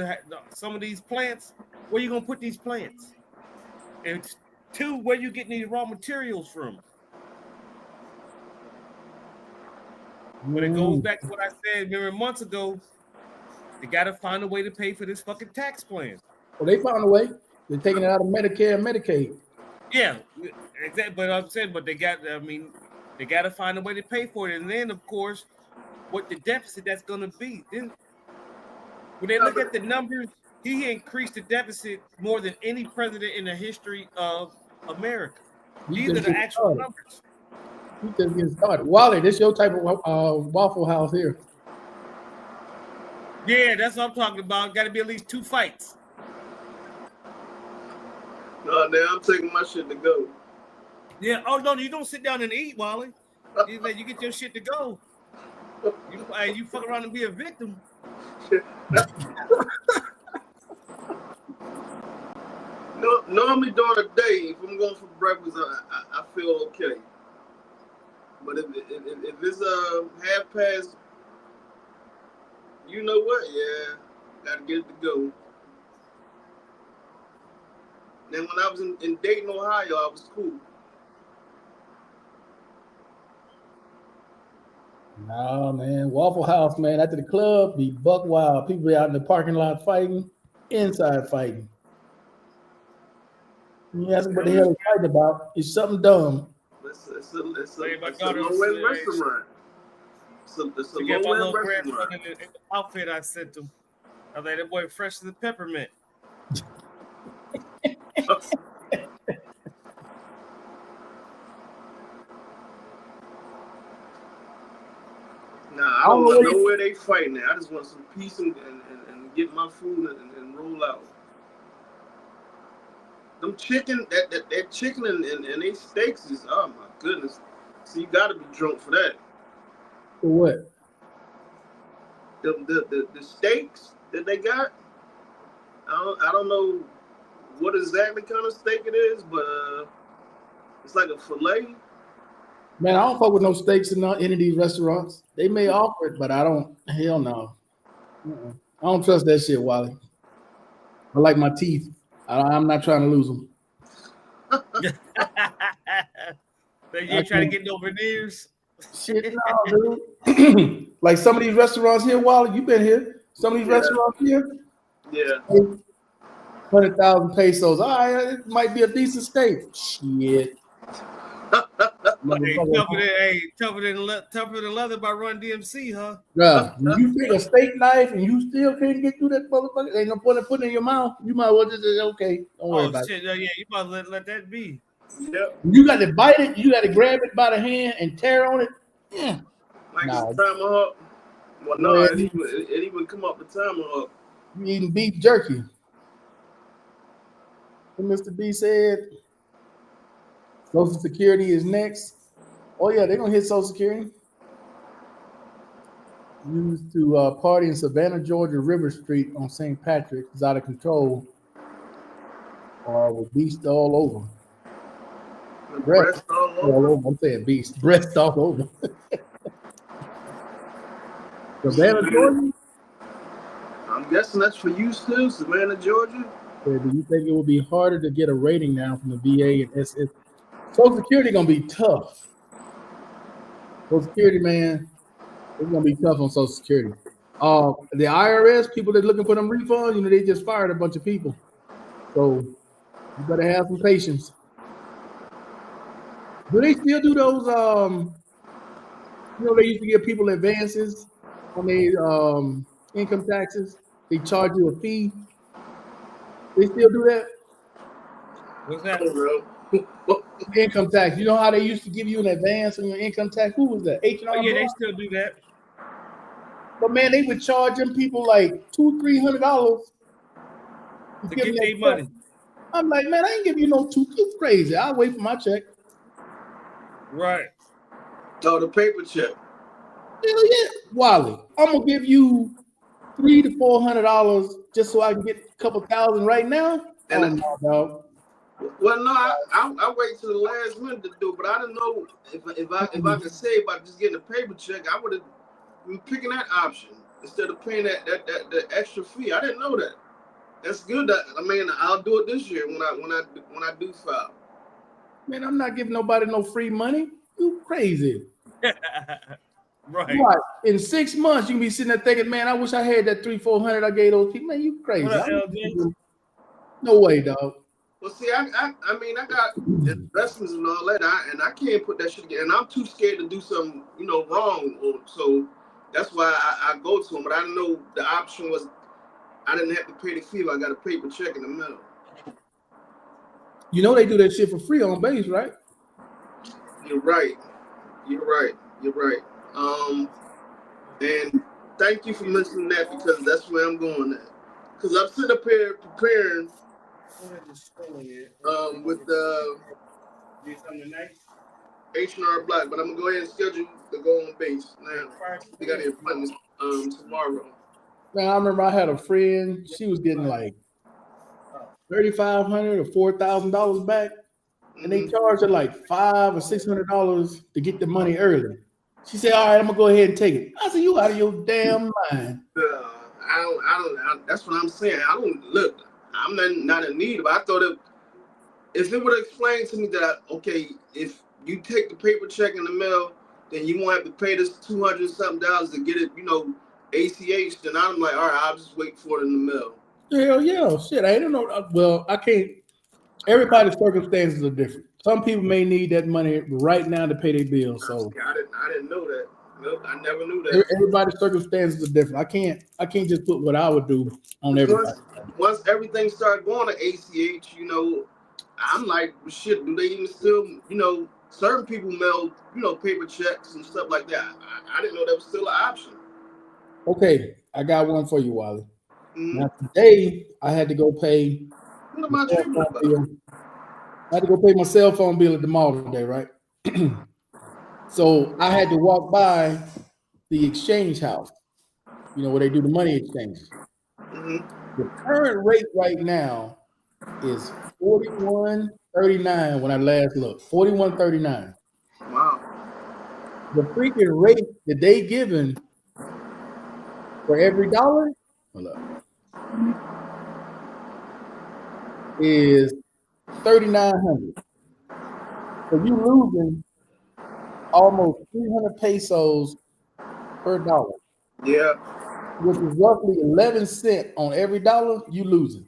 [SPEAKER 2] some of these plants. Where you going to put these plants? And two, where you getting these raw materials from? But it goes back to what I said, remember, months ago. They got to find a way to pay for this fucking tax plan.
[SPEAKER 1] Well, they found a way. They're taking it out of Medicare and Medicaid.
[SPEAKER 2] Yeah, exactly. But I'm saying, they got to find a way to pay for it. And then, of course, what the deficit that's going to be. Then, when they look at the numbers, he increased the deficit more than any president in the history of America. These are the actual numbers.
[SPEAKER 1] We just getting started. Wally, this your type of Waffle House here.
[SPEAKER 2] Yeah, that's what I'm talking about. Got to be at least 2 fights.
[SPEAKER 3] No, man, I'm taking my shit to go.
[SPEAKER 2] Yeah. Oh no, you don't sit down and eat, Wally. You get your shit to go. You fuck around and be a victim.
[SPEAKER 3] No, normally during the day, if I'm going for breakfast, I feel okay. But if it's 1:30, you know what? Yeah, gotta get it to go. Then when I was in Dayton, Ohio, I was cool.
[SPEAKER 1] Nah, man, Waffle House, man. After the club, be buck wild. People be out in the parking lot fighting, inside fighting. You ask them what the hell they're fighting about? It's something dumb.
[SPEAKER 3] It's a low-end restaurant. It's a low-end restaurant.
[SPEAKER 2] In the outfit I sent him. I was like, that boy fresh as a peppermint.
[SPEAKER 3] Nah, I don't know where they fighting at. I just want some peace and get my food and roll out. Them chicken, that chicken and they steaks is, oh my goodness. So you gotta be drunk for that.
[SPEAKER 1] For what?
[SPEAKER 3] The steaks that they got, I don't know what exactly kind of steak it is, but it's like a filet.
[SPEAKER 1] Man, I don't fuck with no steaks in any of these restaurants. They may offer it, but I don't. Hell no. I don't trust that shit, Wally. I like my teeth. I'm not trying to lose them.
[SPEAKER 2] So you trying to get no veneers?
[SPEAKER 1] Shit, no, dude. Like some of these restaurants here, Wally, you been here. Some of these restaurants here.
[SPEAKER 3] Yeah.
[SPEAKER 1] 100,000 pesos. All right, it might be a decent steak. Shit.
[SPEAKER 2] Tougher than leather by Run DMC, huh?
[SPEAKER 1] Yeah, you take a steak knife and you still can't get through that motherfucker. Ain't no point in putting it in your mouth. You might well just say, okay, don't worry about it.
[SPEAKER 2] Yeah, you might let that be.
[SPEAKER 3] Yep.
[SPEAKER 1] You got to bite it. You got to grab it by the hand and tear on it. Yeah.
[SPEAKER 3] Like it's tomahawk. Well, no, it even come up with tomahawk.
[SPEAKER 1] You eating beef jerky. What Mr. B said. Social Security is next. Oh yeah, they're gonna hit Social Security. Used to party in Savannah, Georgia, River Street on St. Patrick is out of control. With beast all over. Breast all over. I'm saying beast. Breast all over. Savannah, Georgia?
[SPEAKER 3] I'm guessing that's for you still, Savannah, Georgia?
[SPEAKER 1] Do you think it will be harder to get a rating now from the VA and SS? Social Security gonna be tough. Social Security, man. It's gonna be tough on Social Security. The IRS people that looking for them refunds, you know, they just fired a bunch of people. So you better have some patience. Do they still do those? You know, they used to give people advances on their income taxes. They charge you a fee. They still do that?
[SPEAKER 2] What's
[SPEAKER 3] I
[SPEAKER 2] that?
[SPEAKER 3] don't know.
[SPEAKER 1] Income tax. You know how they used to give you an advance on your income tax? Who was that? H&R
[SPEAKER 2] Oh yeah, they
[SPEAKER 1] Block?
[SPEAKER 2] still do that.
[SPEAKER 1] But man, they would charge them people like $200-300
[SPEAKER 2] To
[SPEAKER 1] give them
[SPEAKER 2] get
[SPEAKER 1] that
[SPEAKER 2] their money.
[SPEAKER 1] I'm like, man, I ain't give you no two. You crazy. I'll wait for my check.
[SPEAKER 2] Right.
[SPEAKER 3] So the paper check.
[SPEAKER 1] Hell yeah. Wally, I'm gonna give you $300 to $400 just so I can get a couple thousand right now.
[SPEAKER 3] And
[SPEAKER 1] Oh no, dog.
[SPEAKER 3] well, no, I wait till the last minute to do it, but I didn't know if I could save by just getting a paper check, I would have been picking that option instead of paying that extra fee. I didn't know that. That's good. I'll do it this year when I do file.
[SPEAKER 1] Man, I'm not giving nobody no free money. You crazy.
[SPEAKER 2] Right.
[SPEAKER 1] What? In 6 months, you can be sitting there thinking, man, I wish I had that $300-400 I gave those people. Man, you crazy.
[SPEAKER 2] What up,
[SPEAKER 1] I'm-
[SPEAKER 2] LJ?
[SPEAKER 1] No way, dog.
[SPEAKER 3] Well, see, I got investments and all that, and I can't put that shit together, and I'm too scared to do something, wrong. So that's why I go to them. But I didn't know the option was I didn't have to pay the fee if I got a paper check in the mail.
[SPEAKER 1] You know they do that shit for free on base, right?
[SPEAKER 3] You're right. And thank you for mentioning that because that's where I'm going at. Because I'm sitting up here preparing with the H&R Block, but I'm gonna go ahead and schedule to go on base now. We got the appointments tomorrow.
[SPEAKER 1] Man, I remember I had a friend. She was getting like $3,500 or $4,000 back, and they charged her like $500 or $600 to get the money early. She said, "All right, I'm gonna go ahead and take it." I said, "You out of your damn mind."
[SPEAKER 3] That's what I'm saying. I don't look. I'm not in need, but I thought if it would have explained to me that okay, if you take the paper check in the mail, then you won't have to pay this $200 something to get it, ACH. Then I'm like, all right, I'll just wait for it in the mail.
[SPEAKER 1] Hell yeah, shit. I don't know. Well, I can't. Everybody's circumstances are different. Some people may need that money right now to pay their bills. So
[SPEAKER 3] I didn't know that. Nope, I never knew that.
[SPEAKER 1] everybody's circumstances are different. I can't just put what I would do on everybody.
[SPEAKER 3] Once everything started going to ACH, I'm like, shit, do they even still, certain people mail, paper checks and stuff like that. I didn't know that was still an option.
[SPEAKER 1] Okay, I got one for you, Wally.
[SPEAKER 3] Mm-hmm.
[SPEAKER 1] Now today I had to go pay.
[SPEAKER 3] What am I dreaming about?
[SPEAKER 1] I had to go pay my cell phone bill at the mall today, right? So I had to walk by the exchange house, where they do the money exchanges.
[SPEAKER 3] Mm-hmm.
[SPEAKER 1] The current rate right now is $41.39 when I last looked. $41.39.
[SPEAKER 3] Wow.
[SPEAKER 1] The freaking rate that they given for every dollar is $3,900. So you losing almost 300 pesos per dollar.
[SPEAKER 3] Yeah.
[SPEAKER 1] Which is roughly 11 cents on every dollar you losing.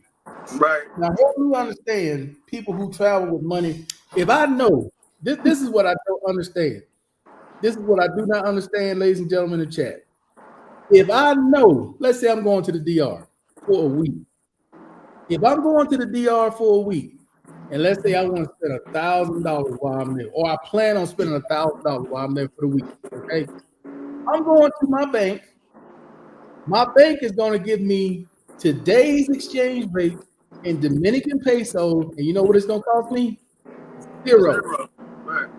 [SPEAKER 3] Right.
[SPEAKER 1] Now help me understand people who travel with money. If I know this is what I don't understand. This is what I do not understand, ladies and gentlemen in the chat. If I know, let's say I'm going to the DR for a week. If I'm going to the DR for a week, and let's say I want to spend $1,000 while I'm there, or I plan on spending $1,000 while I'm there for the week, okay? I'm going to my bank. My bank is going to give me today's exchange rate in Dominican pesos, and you know what it's going to cost me? Zero.
[SPEAKER 3] Right.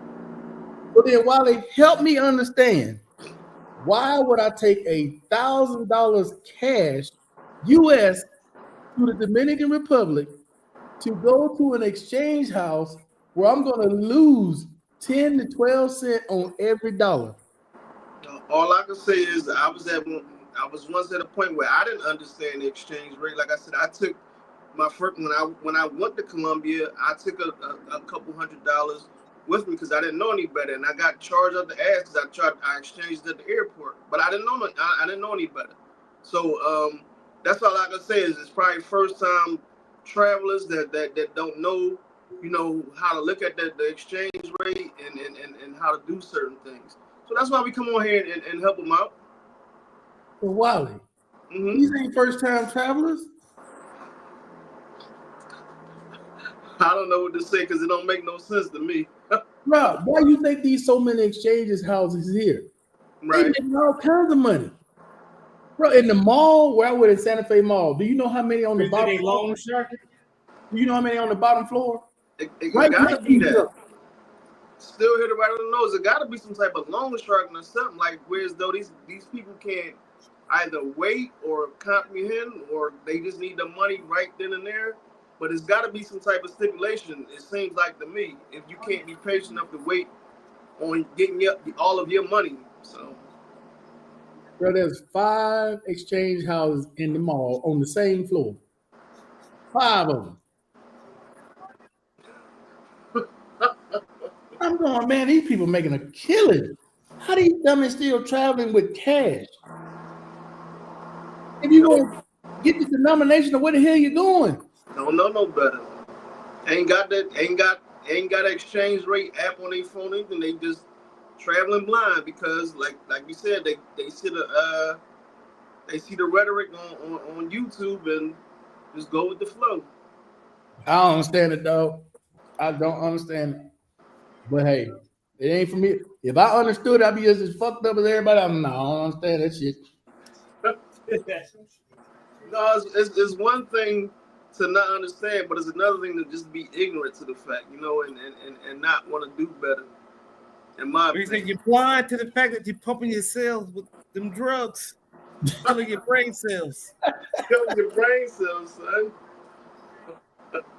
[SPEAKER 1] So then, Wally, help me understand. Why would I take $1,000 cash US to the Dominican Republic to go to an exchange house where I'm going to lose 10 to 12 cents on every dollar?
[SPEAKER 3] All I can say is I was once at a point where I didn't understand the exchange rate. Like I said, I took my first when I went to Colombia, I took a couple $100 with me because I didn't know any better, and I got charged up the ass because I exchanged at the airport, but I didn't know any better. So that's all I can say is it's probably first time travelers that don't know, how to look at the exchange rate and how to do certain things. So that's why we come on here and help them out.
[SPEAKER 1] Well, Wally, these ain't first time travelers.
[SPEAKER 3] I don't know what to say because it don't make no sense to me.
[SPEAKER 1] Bro, why you think these so many exchanges houses here?
[SPEAKER 3] Right.
[SPEAKER 1] They making all kinds of money. Bro, in the mall, where I went in Santa Fe Mall, do you know how many on the bottom floor? Do you know how many on the bottom floor?
[SPEAKER 3] It
[SPEAKER 1] Right,
[SPEAKER 3] gotta be that.
[SPEAKER 1] here.
[SPEAKER 3] Still hit it right on the nose. It gotta be some type of loan shark or something, like whereas though these people can't either wait or comprehend, or they just need the money right then and there. But it's got to be some type of stipulation. It seems like to me, if you can't be patient enough to wait on getting all of your money. So,
[SPEAKER 1] Bro, there's 5 exchange houses in the mall on the same floor. 5 of them. I'm going, man, these people making a killing. How these dummies still traveling with cash? If you want to get the denomination, where the hell you going?
[SPEAKER 3] don't know no better. Ain't got an exchange rate app on their phone, and they just traveling blind because, like you said, they see the rhetoric on YouTube and just go with the flow.
[SPEAKER 1] I don't understand it, though. I don't understand it. But hey, it ain't for me. If I understood, I'd be just as fucked up as everybody. I don't understand that shit.
[SPEAKER 3] No, it's one thing to not understand, but it's another thing to just be ignorant to the fact, and not want to do better. In my
[SPEAKER 2] You think you're blind to the fact that you're pumping your cells with them drugs, killing your brain cells.
[SPEAKER 3] Killing your brain cells, son.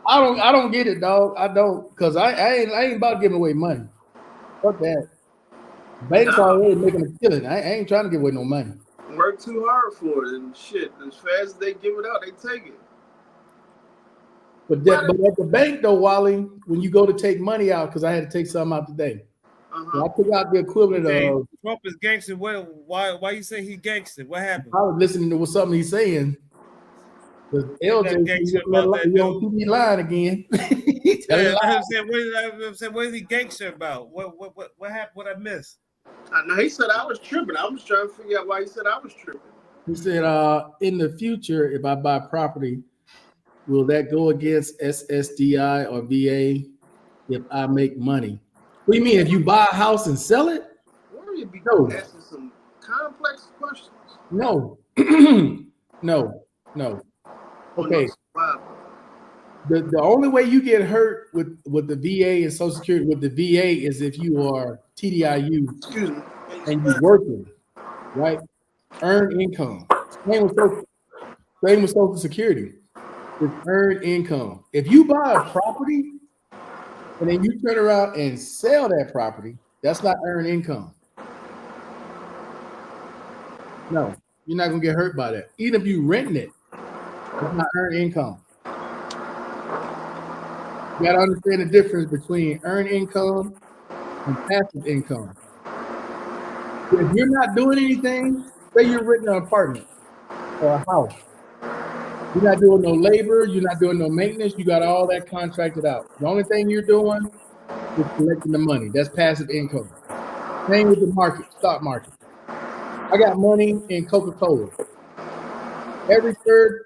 [SPEAKER 1] I don't get it, dog. I don't, because I ain't about giving away money. Fuck that. Banks already making a killing. I ain't trying to give away no money.
[SPEAKER 3] Work too hard for it and shit. As fast as they give it out, they take it.
[SPEAKER 1] But at the bank though, Wally, when you go to take money out, because I had to take something out today. So I took out the equivalent of
[SPEAKER 2] Trump is gangster. Why you say he gangster? What happened?
[SPEAKER 1] I was listening to something he's saying. The LJ, you on TV line again.
[SPEAKER 2] I'm saying, what is he gangster about? What happened? What I missed?
[SPEAKER 3] No, he said I was tripping. I was trying to figure out why he said I was tripping.
[SPEAKER 1] He said, in the future, if I buy property, will that go against SSDI or VA if I make money? What do you mean? If you buy a house and sell it?
[SPEAKER 3] Why you be
[SPEAKER 1] No.
[SPEAKER 3] asking some complex questions?
[SPEAKER 1] No. No. Okay. The only way you get hurt with the VA and Social Security with the VA is if you are TDIU and you're working, right? Earned income. Same with Social Security. It's earned income. If you buy a property and then you turn around and sell that property, that's not earned income. No, you're not gonna get hurt by that. Even if you renting it, it's not earned income. You gotta understand the difference between earned income and passive income. If you're not doing anything, say you're renting an apartment or a house, you're not doing no labor, you're not doing no maintenance, you got all that contracted out. The only thing you're doing is collecting the money. That's passive income. Same with the market, stock market. I got money in Coca-Cola. Every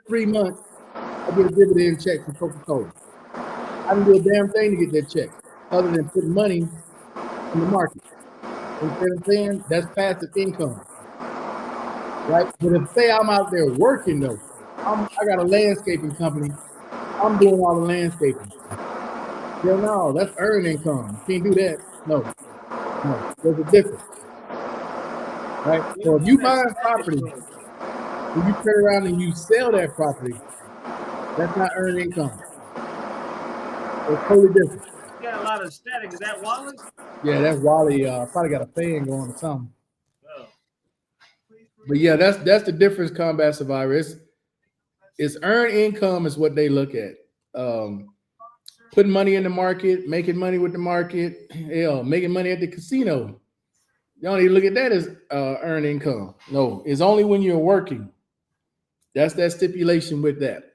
[SPEAKER 1] 3 months, I get a dividend check from Coca-Cola. I didn't do a damn thing to get that check other than put money in the market. You know what I'm saying? That's passive income. Right? But if say I'm out there working though, I got a landscaping company. I'm doing all the landscaping. Yeah, no, that's earned income. You can't do that. No. There's a difference. Right? So if you buy a property and you turn around and you sell that property, that's not earned income. It's totally different.
[SPEAKER 4] You got a lot of static. Is that Wally?
[SPEAKER 1] Yeah, that's Wally. Probably got a fan going or something.
[SPEAKER 4] Oh.
[SPEAKER 1] But yeah, that's the difference, Combat Survivor. It's earned income is what they look at. putting money in the market, making money with the market, making money at the casino. You don't even look at that as earned income. No, it's only when you're working. That's that stipulation with that.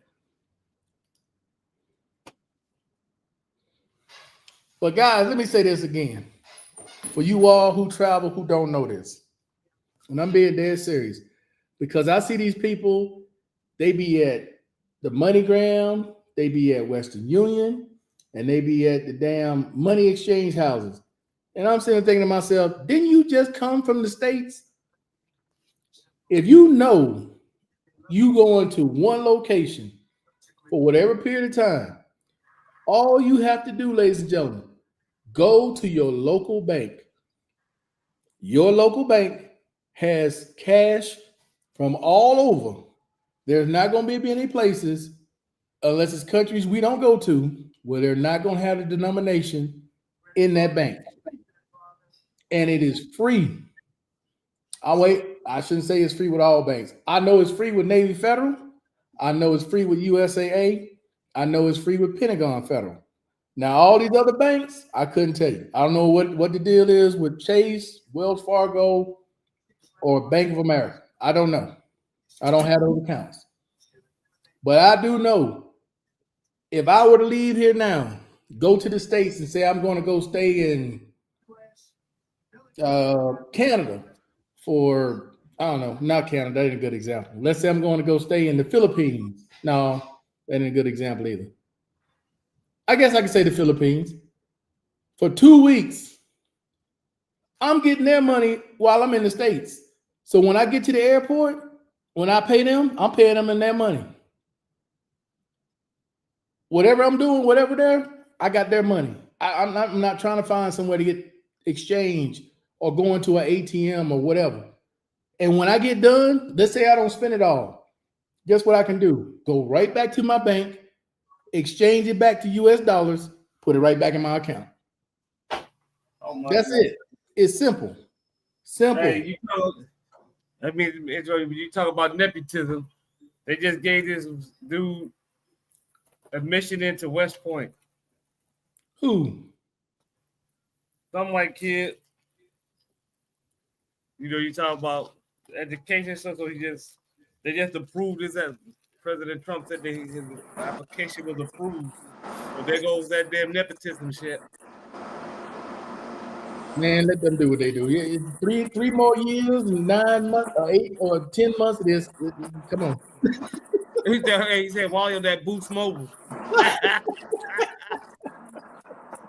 [SPEAKER 1] But guys, let me say this again. For you all who travel, who don't know this, and I'm being dead serious, because I see these people, they be at the MoneyGram, they be at Western Union, and they be at the damn money exchange houses. And I'm sitting thinking to myself, didn't you just come from the States? If you know you go into one location for whatever period of time, all you have to do, ladies and gentlemen, go to your local bank. Your local bank has cash from all over. There's not going to be any places, unless it's countries we don't go to, where they're not going to have the denomination in that bank. And it is free. I shouldn't say it's free with all banks. I know it's free with Navy Federal. I know it's free with USAA. I know it's free with Pentagon Federal. Now, all these other banks, I couldn't tell you. I don't know what the deal is with Chase, Wells Fargo, or Bank of America. I don't know. I don't have those accounts. But I do know if I were to leave here now, go to the States and say I'm going to go stay in Canada for, I don't know, not Canada, that ain't a good example. Let's say I'm going to go stay in the Philippines. No, that ain't a good example either. I guess I could say the Philippines. For 2 weeks, I'm getting their money while I'm in the States. So when I get to the airport, when I pay them, I'm paying them in their money. Whatever I'm doing, whatever there, I got their money. I'm not trying to find somewhere to get exchange or go into an ATM or whatever. And when I get done, let's say I don't spend it all. Guess what I can do? Go right back to my bank, exchange it back to US dollars, put it right back in my account.
[SPEAKER 4] Oh
[SPEAKER 1] That's
[SPEAKER 4] God.
[SPEAKER 1] it. It's simple. Simple.
[SPEAKER 2] Hey, when you talk about nepotism, they just gave this dude admission into West Point.
[SPEAKER 1] Who?
[SPEAKER 2] Some white kid. You talk about education stuff, so they just approved this. As President Trump said that his application was approved. So there goes that damn nepotism shit.
[SPEAKER 1] Man, let them do what they do. Yeah, three more years, 9 months, or 8 or 10 months of this. Come on.
[SPEAKER 2] He said, while you're that Boost Mobile.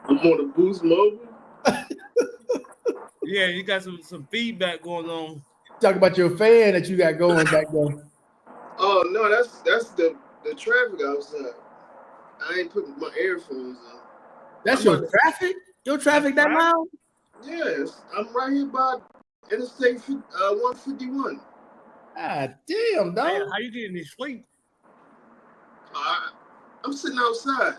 [SPEAKER 3] I'm on the Boost Mobile.
[SPEAKER 2] Yeah, you got some feedback going on.
[SPEAKER 1] Talk about your fan that you got going back there.
[SPEAKER 3] Oh no, that's the traffic outside. I ain't putting my earphones on.
[SPEAKER 1] That's your traffic? Your traffic that loud?
[SPEAKER 3] Yes, I'm right here by Interstate 151.
[SPEAKER 1] Ah, damn, dog.
[SPEAKER 2] Hey, how you getting any sleep?
[SPEAKER 3] I'm sitting outside.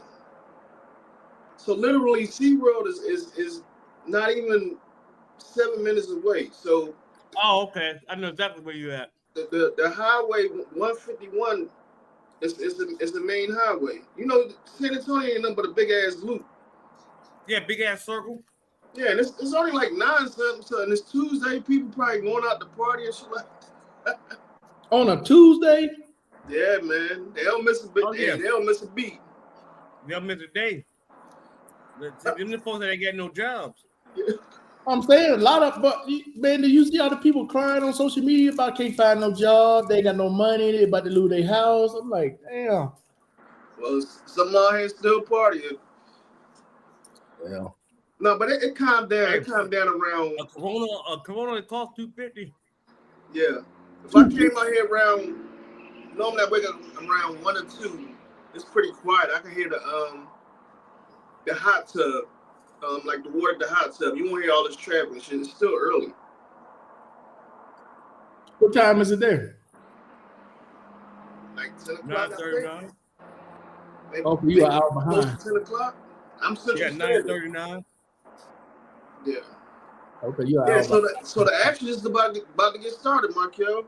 [SPEAKER 3] So literally, SeaWorld is not even 7 minutes away. So.
[SPEAKER 2] Oh, okay. I know exactly where you at.
[SPEAKER 3] The highway 151 is the main highway. You know, San Antonio ain't nothing but a big ass loop.
[SPEAKER 2] Yeah, big ass circle.
[SPEAKER 3] Yeah, and it's only like 9 something, so and it's Tuesday. People probably going out to party and shit like that.
[SPEAKER 1] On a Tuesday?
[SPEAKER 3] Yeah, man. They don't miss a beat.
[SPEAKER 2] Oh, yeah.
[SPEAKER 3] They don't miss a beat.
[SPEAKER 2] They'll miss a day. Them the folks that ain't got no jobs.
[SPEAKER 1] I'm saying a lot of, but man, do you see all the people crying on social media about can't find no job, they got no money, they about to lose their house? I'm like, damn.
[SPEAKER 3] Well, some out here still partying.
[SPEAKER 1] Well,
[SPEAKER 3] no, but it calmed down. It calmed down around.
[SPEAKER 2] A Corona cost $250.
[SPEAKER 3] Yeah. If I came out here around, normally I wake up around 1 or 2. It's pretty quiet. I can hear the hot tub. Like the water, the hot tub. You won't hear all this traffic and shit. It's still early.
[SPEAKER 1] what time is it there?
[SPEAKER 3] Like 10 o'clock.
[SPEAKER 2] 9:39.
[SPEAKER 1] Oh, you are out behind.
[SPEAKER 3] 10 o'clock. I'm Central
[SPEAKER 2] Yeah,
[SPEAKER 3] Standard.
[SPEAKER 2] 9:39.
[SPEAKER 3] Yeah.
[SPEAKER 1] Okay, you are
[SPEAKER 3] Yeah.
[SPEAKER 1] out
[SPEAKER 3] So the action is about to get started, Markel.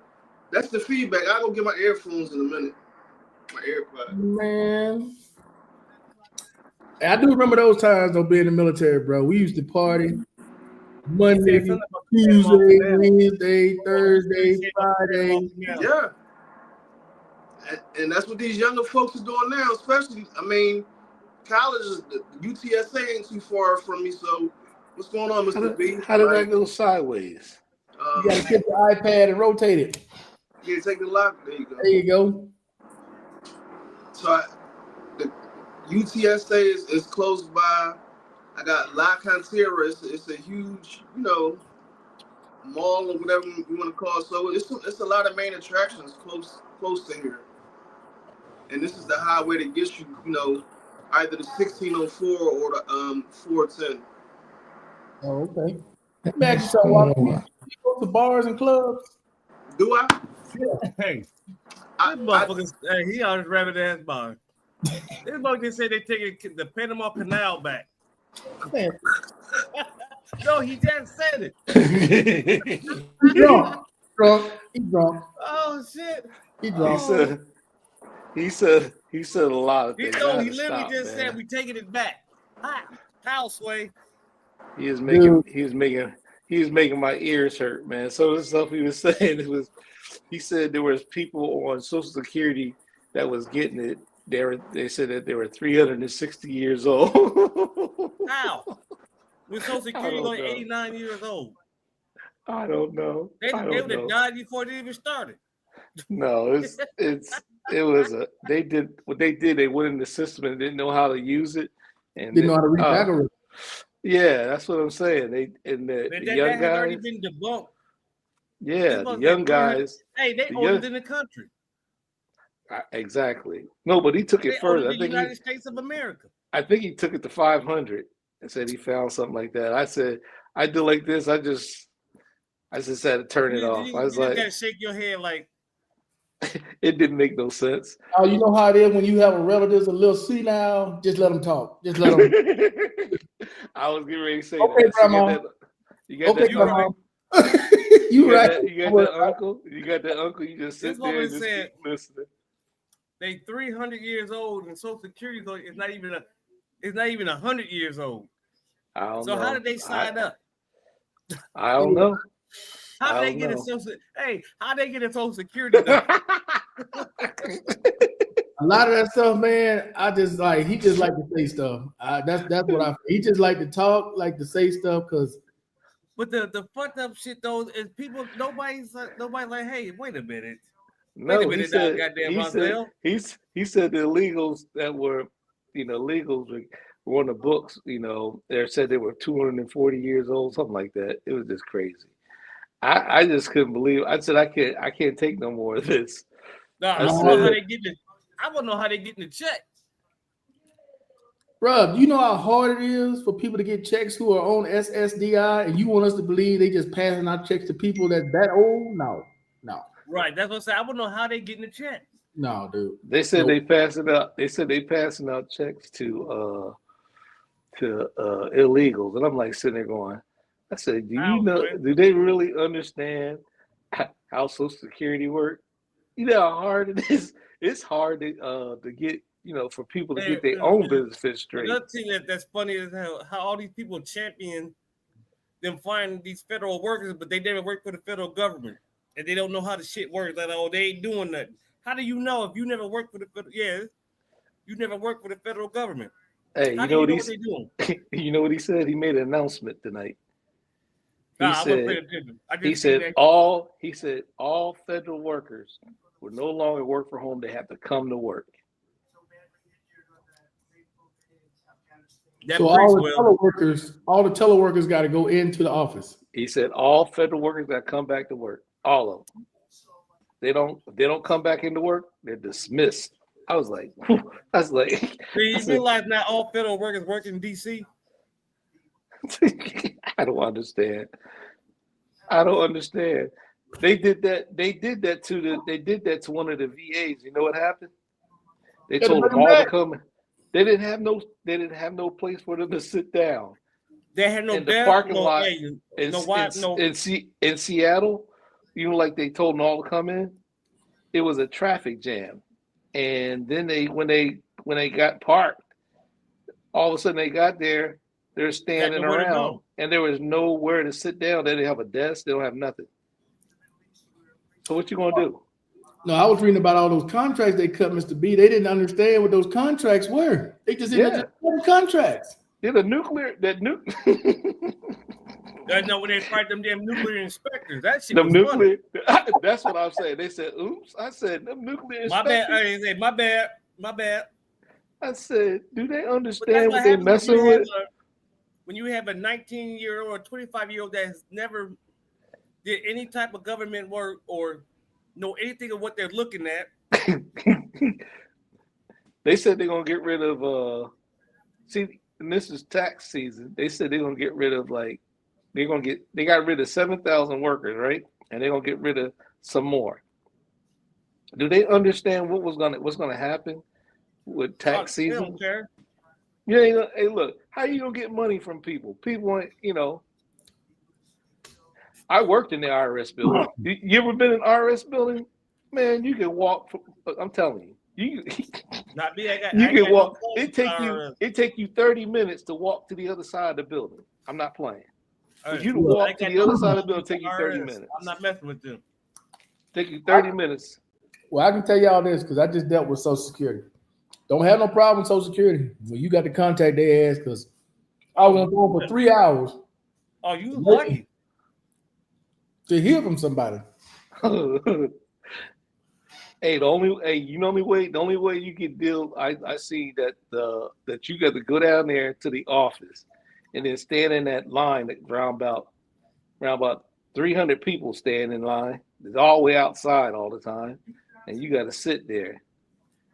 [SPEAKER 3] That's the feedback. I'll go get my earphones in a minute. My AirPods.
[SPEAKER 1] Man. I do remember those times though being in the military, bro. We used to party Monday,
[SPEAKER 2] He said something about the Panama
[SPEAKER 1] Tuesday,
[SPEAKER 2] Canal.
[SPEAKER 1] Wednesday, Thursday,
[SPEAKER 2] He said about the Panama
[SPEAKER 1] Friday.
[SPEAKER 2] Canal.
[SPEAKER 3] Yeah. And that's what these younger folks are doing now, especially. I mean, college is the UTSA ain't too far from me. So, what's going on, Mr. B?
[SPEAKER 4] How did
[SPEAKER 3] Right?
[SPEAKER 4] that go sideways?
[SPEAKER 1] You gotta get the iPad and rotate it.
[SPEAKER 3] You take the lock. There you go.
[SPEAKER 1] There you go.
[SPEAKER 3] So, the UTSA is close by. I got La Cantera. It's a huge, mall or whatever you want to call it. So it's a lot of main attractions close to here. And this is the highway that gets you, either the 1604 or the 410.
[SPEAKER 1] Oh, okay. Imagine so you go to bars and clubs.
[SPEAKER 3] Do I?
[SPEAKER 2] Hey,
[SPEAKER 3] I,
[SPEAKER 2] this motherfucker, he on his rabbit ass bar. This motherfucker said they taking the Panama Canal back.
[SPEAKER 1] Man,
[SPEAKER 2] No, he just said it.
[SPEAKER 1] he drunk. He's drunk.
[SPEAKER 2] Oh shit.
[SPEAKER 1] He
[SPEAKER 4] He
[SPEAKER 1] drunk.
[SPEAKER 4] said a lot of
[SPEAKER 2] He
[SPEAKER 4] things.
[SPEAKER 2] told
[SPEAKER 4] I
[SPEAKER 2] he
[SPEAKER 4] had to
[SPEAKER 2] literally
[SPEAKER 4] stop,
[SPEAKER 2] just
[SPEAKER 4] man.
[SPEAKER 2] said we taking it back. How Sway?
[SPEAKER 4] He was making my ears hurt, man. So the stuff he was saying, he said there was people on Social Security that was getting it. They said that they were 360 years old.
[SPEAKER 2] How? With Social Security
[SPEAKER 4] don't
[SPEAKER 2] only
[SPEAKER 4] know.
[SPEAKER 2] 89 years old.
[SPEAKER 4] I don't know.
[SPEAKER 2] They
[SPEAKER 4] I
[SPEAKER 2] would
[SPEAKER 4] don't
[SPEAKER 2] have
[SPEAKER 4] know.
[SPEAKER 2] died before they even started.
[SPEAKER 4] No, they did what they did. They went in the system and didn't know how to use it, and
[SPEAKER 1] Didn't know how to read backwards.
[SPEAKER 4] yeah, that's what I'm saying. The
[SPEAKER 2] That
[SPEAKER 4] young
[SPEAKER 2] has already
[SPEAKER 4] guys,
[SPEAKER 2] been debunked.
[SPEAKER 4] yeah, the young guys,
[SPEAKER 2] Hey, they
[SPEAKER 4] the
[SPEAKER 2] older
[SPEAKER 4] young-
[SPEAKER 2] than the country.
[SPEAKER 4] exactly. No, but he took
[SPEAKER 2] They
[SPEAKER 4] it
[SPEAKER 2] older
[SPEAKER 4] further.
[SPEAKER 2] than the United States of America.
[SPEAKER 4] I think he took it to 500 and said he found something like that. I said, I do like this. I just had to turn it off. I was
[SPEAKER 2] you
[SPEAKER 4] like,
[SPEAKER 2] gotta shake your head like
[SPEAKER 4] it didn't make no sense.
[SPEAKER 1] Oh, you know how it is when you have a relatives a little senile. Just let them talk. Just let them.
[SPEAKER 4] I was getting ready to say
[SPEAKER 1] Okay,
[SPEAKER 4] that. So
[SPEAKER 1] Grandma.
[SPEAKER 4] you got
[SPEAKER 1] Okay,
[SPEAKER 4] that
[SPEAKER 1] Grandma.
[SPEAKER 4] uncle.
[SPEAKER 1] You right.
[SPEAKER 4] You got that uncle. You got that uncle. You just
[SPEAKER 2] This
[SPEAKER 4] sit there
[SPEAKER 2] woman
[SPEAKER 4] and just
[SPEAKER 2] said-
[SPEAKER 4] keep listening.
[SPEAKER 2] they 300 years old and Social Security is not even 100 years old.
[SPEAKER 4] I don't
[SPEAKER 2] So
[SPEAKER 4] know.
[SPEAKER 2] how did they sign up?
[SPEAKER 4] I don't know.
[SPEAKER 2] How
[SPEAKER 4] I
[SPEAKER 2] did they
[SPEAKER 4] don't
[SPEAKER 2] get a
[SPEAKER 4] know.
[SPEAKER 2] social? Hey, how they get a Social Security number?
[SPEAKER 1] A lot of that stuff, man. He just like to say stuff. That's what he just like to talk, like to say stuff, because
[SPEAKER 2] But the fucked up shit though is people. Nobody's like, hey, wait a minute.
[SPEAKER 4] No,
[SPEAKER 2] Wait a minute now, goddamn Roswell.
[SPEAKER 4] he said the illegals that were, illegals were on the books, they said they were 240 years old, something like that. It was just crazy. I just couldn't believe. I said I can't take no more of this.
[SPEAKER 2] No, I
[SPEAKER 4] That's
[SPEAKER 2] want to know how
[SPEAKER 4] it.
[SPEAKER 2] they get the. I want to know how they getting the check.
[SPEAKER 1] bruh, you know how hard it is for people to get checks who are on SSDI, and you want us to believe they just passing out checks to people that old? No,
[SPEAKER 2] Right, that's what I'm saying. I want to know how they getting the check.
[SPEAKER 1] no, dude.
[SPEAKER 4] They said
[SPEAKER 1] Nope.
[SPEAKER 4] they passing out. They said they passing out checks to illegals, and I'm like sitting there going, I said, do you know? Do they really understand how Social Security works? You know how hard it is. It's hard to get, for people to get their own benefits straight.
[SPEAKER 2] Another thing that's funny is how all these people champion them finding these federal workers, but they never work for the federal government, and they don't know how the shit works. Like, oh, they ain't doing nothing. How do you know if you never work for the federal? Yeah, you never work for the federal government.
[SPEAKER 4] Hey,
[SPEAKER 2] How
[SPEAKER 4] you know what
[SPEAKER 2] what they doing?
[SPEAKER 4] You know what he said? He made an announcement tonight. He said all federal workers will no longer work from home. They have to come to work.
[SPEAKER 2] That
[SPEAKER 1] So all the teleworkers got to go into the office.
[SPEAKER 4] He said all federal workers that come back to work, all of them. If they don't come back into work, they're dismissed. I was like,
[SPEAKER 2] Do you realize not all federal workers work in DC?
[SPEAKER 4] I don't understand. They did that to one of the VAs. You know what happened? They told them all to come. They didn't have no place for them to sit down.
[SPEAKER 2] They had no
[SPEAKER 4] in the parking lot in Seattle. Like they told them all to come in. It was a traffic jam, and then when they got parked, All of a sudden they got there, they're standing
[SPEAKER 2] nowhere to
[SPEAKER 4] around,
[SPEAKER 2] go.
[SPEAKER 4] and there was nowhere to sit down. They didn't have a desk. They don't have nothing. So what you gonna do?
[SPEAKER 1] No, I was reading about all those contracts they cut, Mr. B. They didn't understand what those contracts were. They just didn't understand contracts.
[SPEAKER 4] Yeah, the nuclear that
[SPEAKER 2] That's not when they fight them damn nuclear inspectors. That shit
[SPEAKER 4] them
[SPEAKER 2] was
[SPEAKER 4] nuclear. That's what I'm saying. They said, "Oops." I said, "Them nuclear
[SPEAKER 2] funny.
[SPEAKER 4] inspectors."
[SPEAKER 2] My bad. My bad.
[SPEAKER 4] I said, "Do they
[SPEAKER 2] But that's
[SPEAKER 4] understand
[SPEAKER 2] what
[SPEAKER 4] what they're
[SPEAKER 2] happens
[SPEAKER 4] messing with?"
[SPEAKER 2] when you have a 19-year-old or 25-year-old that has never did any type of government work or know anything of what they're looking at.
[SPEAKER 4] They said they're gonna get rid of see, and this is tax season. They said they're gonna get rid of they got rid of 7,000 workers, right? And they're gonna get rid of some more. Do they understand what's gonna happen with tax
[SPEAKER 2] They
[SPEAKER 4] season?
[SPEAKER 2] don't care.
[SPEAKER 4] Yeah, hey, look, how you gonna get money from people? People ain't, I worked in the IRS building. You ever been in an IRS building? Man, you can walk. I'm telling you,
[SPEAKER 2] Not me.
[SPEAKER 4] you can walk.
[SPEAKER 2] No
[SPEAKER 4] It take you 30 minutes to walk to the other side of the building. I'm not playing. For you to
[SPEAKER 2] I
[SPEAKER 4] walk
[SPEAKER 2] ain't
[SPEAKER 4] to
[SPEAKER 2] got
[SPEAKER 4] the
[SPEAKER 2] no
[SPEAKER 4] other side of the
[SPEAKER 2] clothes
[SPEAKER 4] building take you
[SPEAKER 2] for
[SPEAKER 4] 30
[SPEAKER 2] IRS.
[SPEAKER 4] minutes.
[SPEAKER 2] I'm not messing with them.
[SPEAKER 4] Take you 30 minutes.
[SPEAKER 1] Well, I can tell y'all this because I just dealt with Social Security. Don't have no problem with Social Security. Well, you got to contact their ass because I was on the phone for 3 hours
[SPEAKER 2] Oh, you lucky.
[SPEAKER 1] to hear from somebody.
[SPEAKER 4] Hey, the only way you can deal, I see that that you got to go down there to the office and then stand in that line that around about 300 people stand in line. It's all the way outside all the time, and you got to sit there.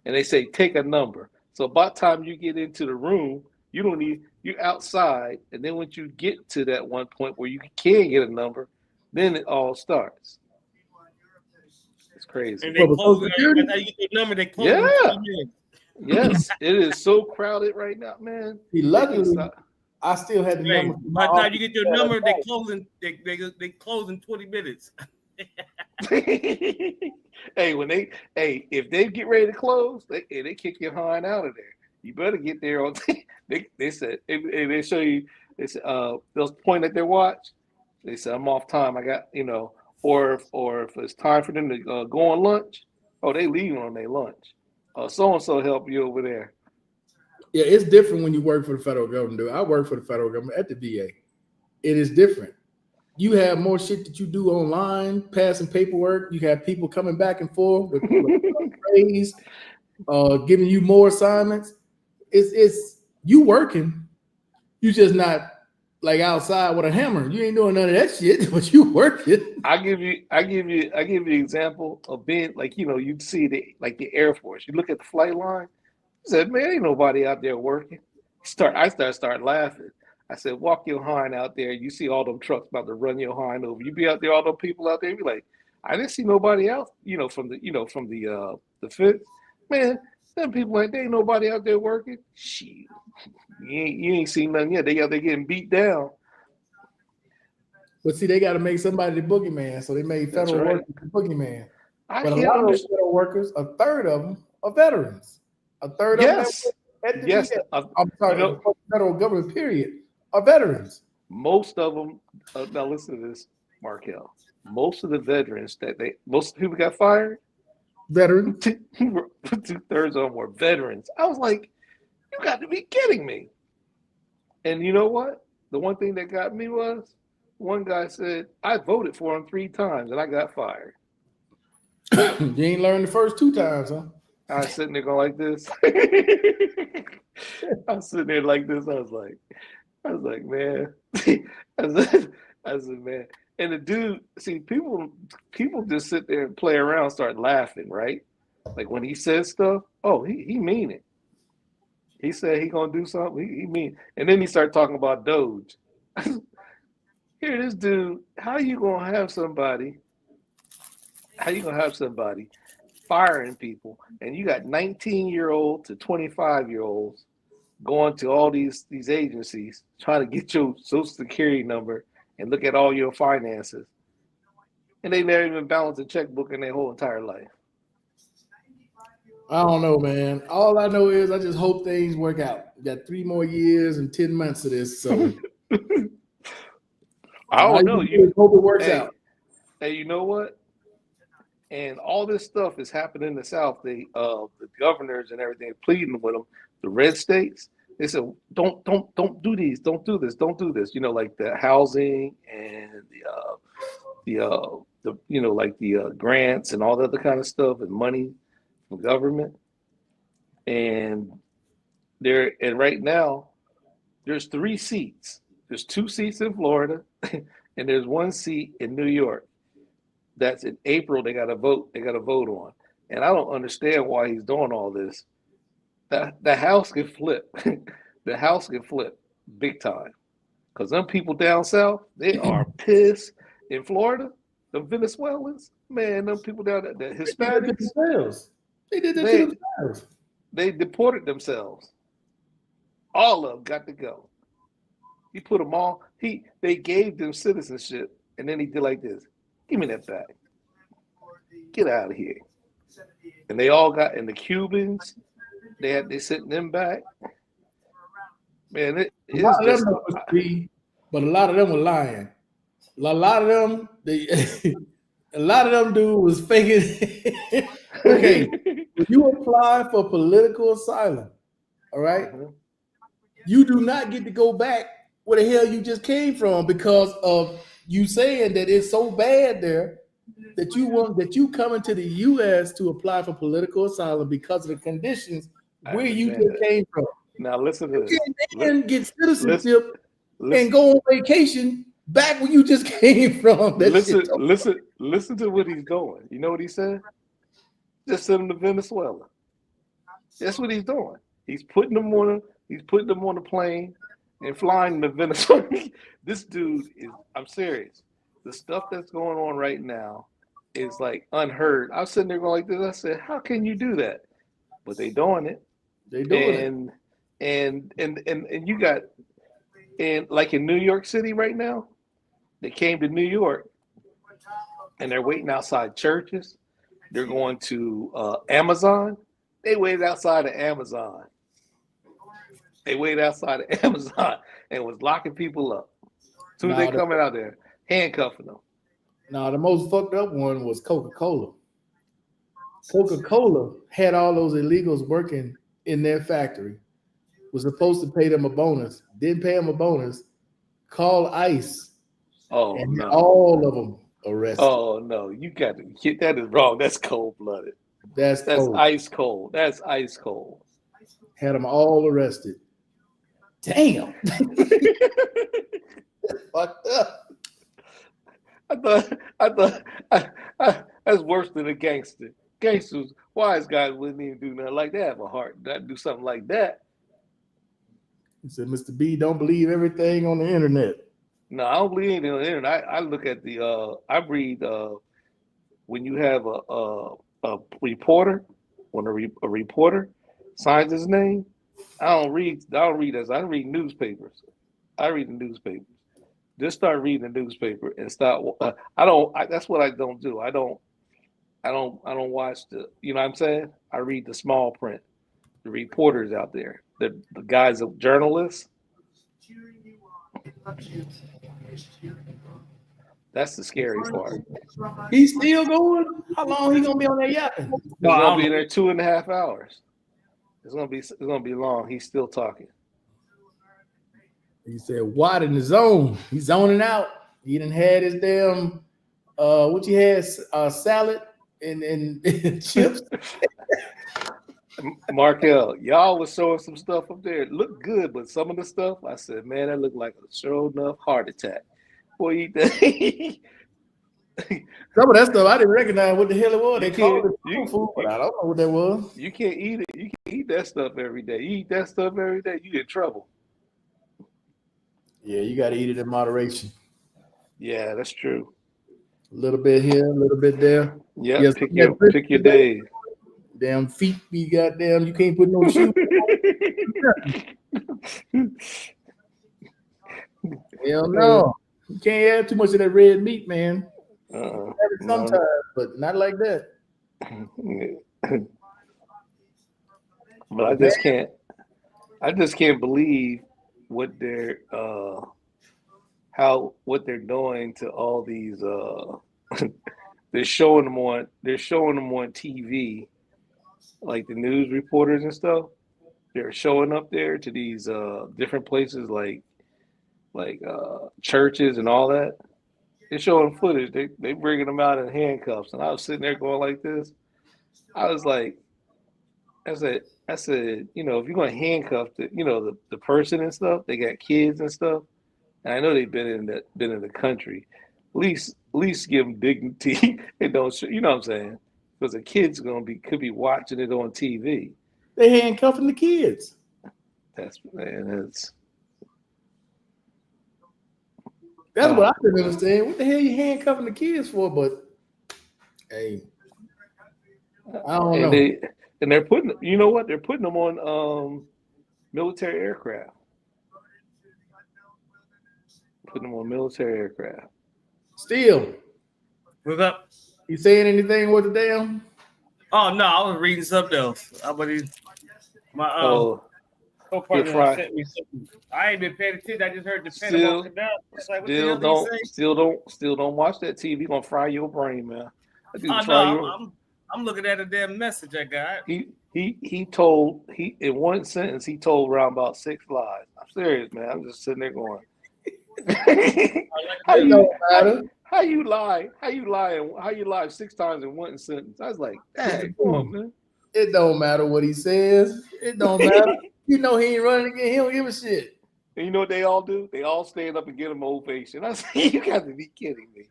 [SPEAKER 4] And they say take a number. So by the time you get into the room, you're outside, and then once you get to that one point where you can get a number, then it all starts. It's crazy.
[SPEAKER 2] And they
[SPEAKER 1] Well,
[SPEAKER 2] close.
[SPEAKER 1] Social Security?
[SPEAKER 2] That's how you get your number. They close.
[SPEAKER 4] Yeah.
[SPEAKER 2] In 20 minutes.
[SPEAKER 4] Yes, it is so crowded right now, man.
[SPEAKER 1] See, luckily, I still had the
[SPEAKER 2] Hey,
[SPEAKER 1] number.
[SPEAKER 2] by the time you get your number, they close in 20 minutes.
[SPEAKER 4] Hey, if they get ready to close, they kick your hind out of there. You better get there on. They said they show you. They said they'll point at their watch. They said I'm off time. I got or if it's time for them to go on lunch. Oh, they leave on their lunch. So and so help you over there.
[SPEAKER 1] Yeah, it's different when you work for the federal government. Dude. I work for the federal government at the VA. It is different. You have more shit that you do online, passing paperwork. You have people coming back and forth with praise, giving you more assignments. It's you working. You just not like outside with a hammer. You ain't doing none of that shit, but you working.
[SPEAKER 4] I give you an example of being like you'd see the Air Force. You look at the flight line. I said, man, ain't nobody out there working. I start laughing. I said, walk your hind out there. You see all them trucks about to run your hind over. You be out there, all them people out there. You be like, I didn't see nobody else. From the fence. Man, them people like there ain't nobody out there working. Shit, you ain't seen nothing yet. They out there getting beat down.
[SPEAKER 1] But see, they got to make somebody the boogeyman, so they made federal workers the boogeyman. But a lot of those federal workers, a third of them are veterans. A third of them at the VA. I'm sorry, the federal government, period, are veterans.
[SPEAKER 4] Most of them, now listen to this, Markel. Most of the veterans most people got fired.
[SPEAKER 1] Veterans.
[SPEAKER 4] 2/3 of them were veterans. I was like, you got to be kidding me. And you know what? The one thing that got me was one guy said, I voted for him 3 times and I got fired.
[SPEAKER 1] You ain't learned the first 2 times, huh?
[SPEAKER 4] I was sitting there going like this. I was sitting there like this. I was like, man. I said, man. And the dude, see, people just sit there and play around, start laughing, right? Like when he says stuff, oh, he mean it. He said he gonna do something, he mean. And then he started talking about Doge. Here, this dude, how you gonna have somebody firing people, and you got 19-year-old to 25-year-olds going to all these agencies trying to get your social security number and look at all your finances, and they never even balance a checkbook in their whole entire life.
[SPEAKER 1] I don't know, man. All I know is I just hope things work out. We got 3 more years and 10 months of this. So
[SPEAKER 4] I
[SPEAKER 1] all
[SPEAKER 4] don't
[SPEAKER 1] you
[SPEAKER 4] know.
[SPEAKER 1] can do is hope it works
[SPEAKER 4] Hey,
[SPEAKER 1] out.
[SPEAKER 4] hey, you know what? And all this stuff is happening in the South. The governors and everything pleading with them, the red states. They said, don't do these, don't do this, don't do this. You know, like the housing and the grants and all the other kind of stuff and money from government. And right now there's 3 seats. There's 2 seats in Florida, and there's 1 seat in New York. That's in April. They got to vote. They got to vote on, and I don't understand why he's doing all this. The house can flip. The house can flip big time because them people down south, they are pissed. In Florida, the Venezuelans, man, them people down there, the
[SPEAKER 1] They did that to
[SPEAKER 4] Hispanics,
[SPEAKER 1] themselves. They did that
[SPEAKER 4] they
[SPEAKER 1] to themselves.
[SPEAKER 4] they deported themselves. All of them got to go. He put them all. They gave them citizenship, and then he did like this. Give me that back. Get out of here. And they all got. And the Cubans, they sent them back. Man,
[SPEAKER 1] A lot
[SPEAKER 4] it's
[SPEAKER 1] of
[SPEAKER 4] just.
[SPEAKER 1] them must be, but a lot of them were lying. A lot of them, a lot of them dude was faking. Okay, when you apply for political asylum, all right, you do not get to go back where the hell you just came from because of you saying that it's so bad there that you coming to the U.S. to apply for political asylum because of the conditions where you just came from.
[SPEAKER 4] Now listen to this.
[SPEAKER 1] You can then get citizenship
[SPEAKER 4] Listen,
[SPEAKER 1] and go on vacation back where you just came from.
[SPEAKER 4] listen to what he's doing. You know what he said? Just send him to Venezuela. That's what he's doing. He's putting them on a plane and flying to Venezuela. This dude is, I'm serious. The stuff that's going on right now is like unheard. I was sitting there going like this. I said, how can you do that? But they doing it.
[SPEAKER 1] They doing it.
[SPEAKER 4] And you got, and like in New York City right now, they came to New York and they're waiting outside churches. They're going to Amazon. They waited outside of Amazon. They waited outside of Amazon and was locking people up. As soon as they coming out there, handcuffing them.
[SPEAKER 1] Now, the most fucked up one was Coca-Cola. Coca-Cola had all those illegals working in their factory, was supposed to pay them a bonus, didn't pay them a bonus, called ICE, and
[SPEAKER 4] no.
[SPEAKER 1] all of them arrested.
[SPEAKER 4] Oh, no, you got to get that is wrong. That's cold-blooded.
[SPEAKER 1] That's cold.
[SPEAKER 4] Ice cold. That's ice cold.
[SPEAKER 1] Had them all arrested. Damn. Fucked up.
[SPEAKER 4] I thought that's worse than a gangster. Gangsters, wise guys wouldn't even do nothing like that. Have a heart, not do something like that.
[SPEAKER 1] He said, Mr. B, don't believe everything on the internet.
[SPEAKER 4] No, I don't believe anything on the internet. I look at I read when you have a reporter, when a reporter signs his name. I don't read this. I read newspapers. I read the newspapers. Just start reading the newspaper and start. That's what I don't do. I don't watch the. You know what I'm saying? I read the small print. The reporters out there, the guys, of journalists. That's the scary part.
[SPEAKER 1] He's still going? How long he gonna be on that yapping?
[SPEAKER 4] He's gonna be there 2.5 hours. It's gonna be long. He's still talking.
[SPEAKER 1] He said, "Watt in the zone. He's zoning out. He done had his damn what you had, salad and chips."
[SPEAKER 4] Markel, y'all was showing some stuff up there. It looked good, but some of the stuff, I said, man, that looked like a sure enough heart attack. Boy, you think?
[SPEAKER 1] Some of that stuff I didn't recognize what the hell it was. They called it food, but I don't know what that was.
[SPEAKER 4] You can't eat it. You can't eat that stuff every day. You eat that stuff every day, you get in trouble.
[SPEAKER 1] Yeah, you got to eat it in moderation.
[SPEAKER 4] Yeah, that's true.
[SPEAKER 1] A little bit here, a little bit there.
[SPEAKER 4] Yeah, yes, pick your days.
[SPEAKER 1] Damn feet be goddamn. You can't put no shoes. Hell no. You can't add too much of that red meat, man. Have it sometimes, but not like that.
[SPEAKER 4] But I just can't believe what they're what they're doing to all these they're showing them on TV, like the news reporters and stuff. They're showing up there to these different places like churches and all that. They're showing footage. They bringing them out in handcuffs, and I was sitting there going like this. I was like, I said, you know, if you're going to handcuff the person and stuff, they got kids and stuff, and I know they've been in the country. At least give them dignity and don't, you know what I'm saying? Because the kids could be watching it on TV.
[SPEAKER 1] They handcuffing the kids.
[SPEAKER 4] That's
[SPEAKER 1] what I couldn't understand. What the hell you handcuffing the kids for? But hey, I don't know.
[SPEAKER 4] They're putting, you know what? They're putting them on military aircraft. Putting them on military aircraft.
[SPEAKER 1] Still,
[SPEAKER 2] What's up?
[SPEAKER 1] you saying anything with the damn?
[SPEAKER 2] Oh no, I was reading something else. My co-partner sent me something. I ain't been paying attention. I just heard the pen walking down. It's like, what the hell did he say?
[SPEAKER 4] Still don't watch that TV. You're gonna fry your brain, man.
[SPEAKER 2] I'm looking at a damn message I got.
[SPEAKER 4] He told in one sentence he told around about 6 lies. I'm serious, man. I'm just sitting there going. How you lie 6 times in one sentence? I was like, dang, come on, man.
[SPEAKER 1] It don't matter what he says. It don't matter. You know he ain't running again. He don't give a shit.
[SPEAKER 4] And you know what they all do? They all stand up and get him an ovation. I said, you got to be kidding me.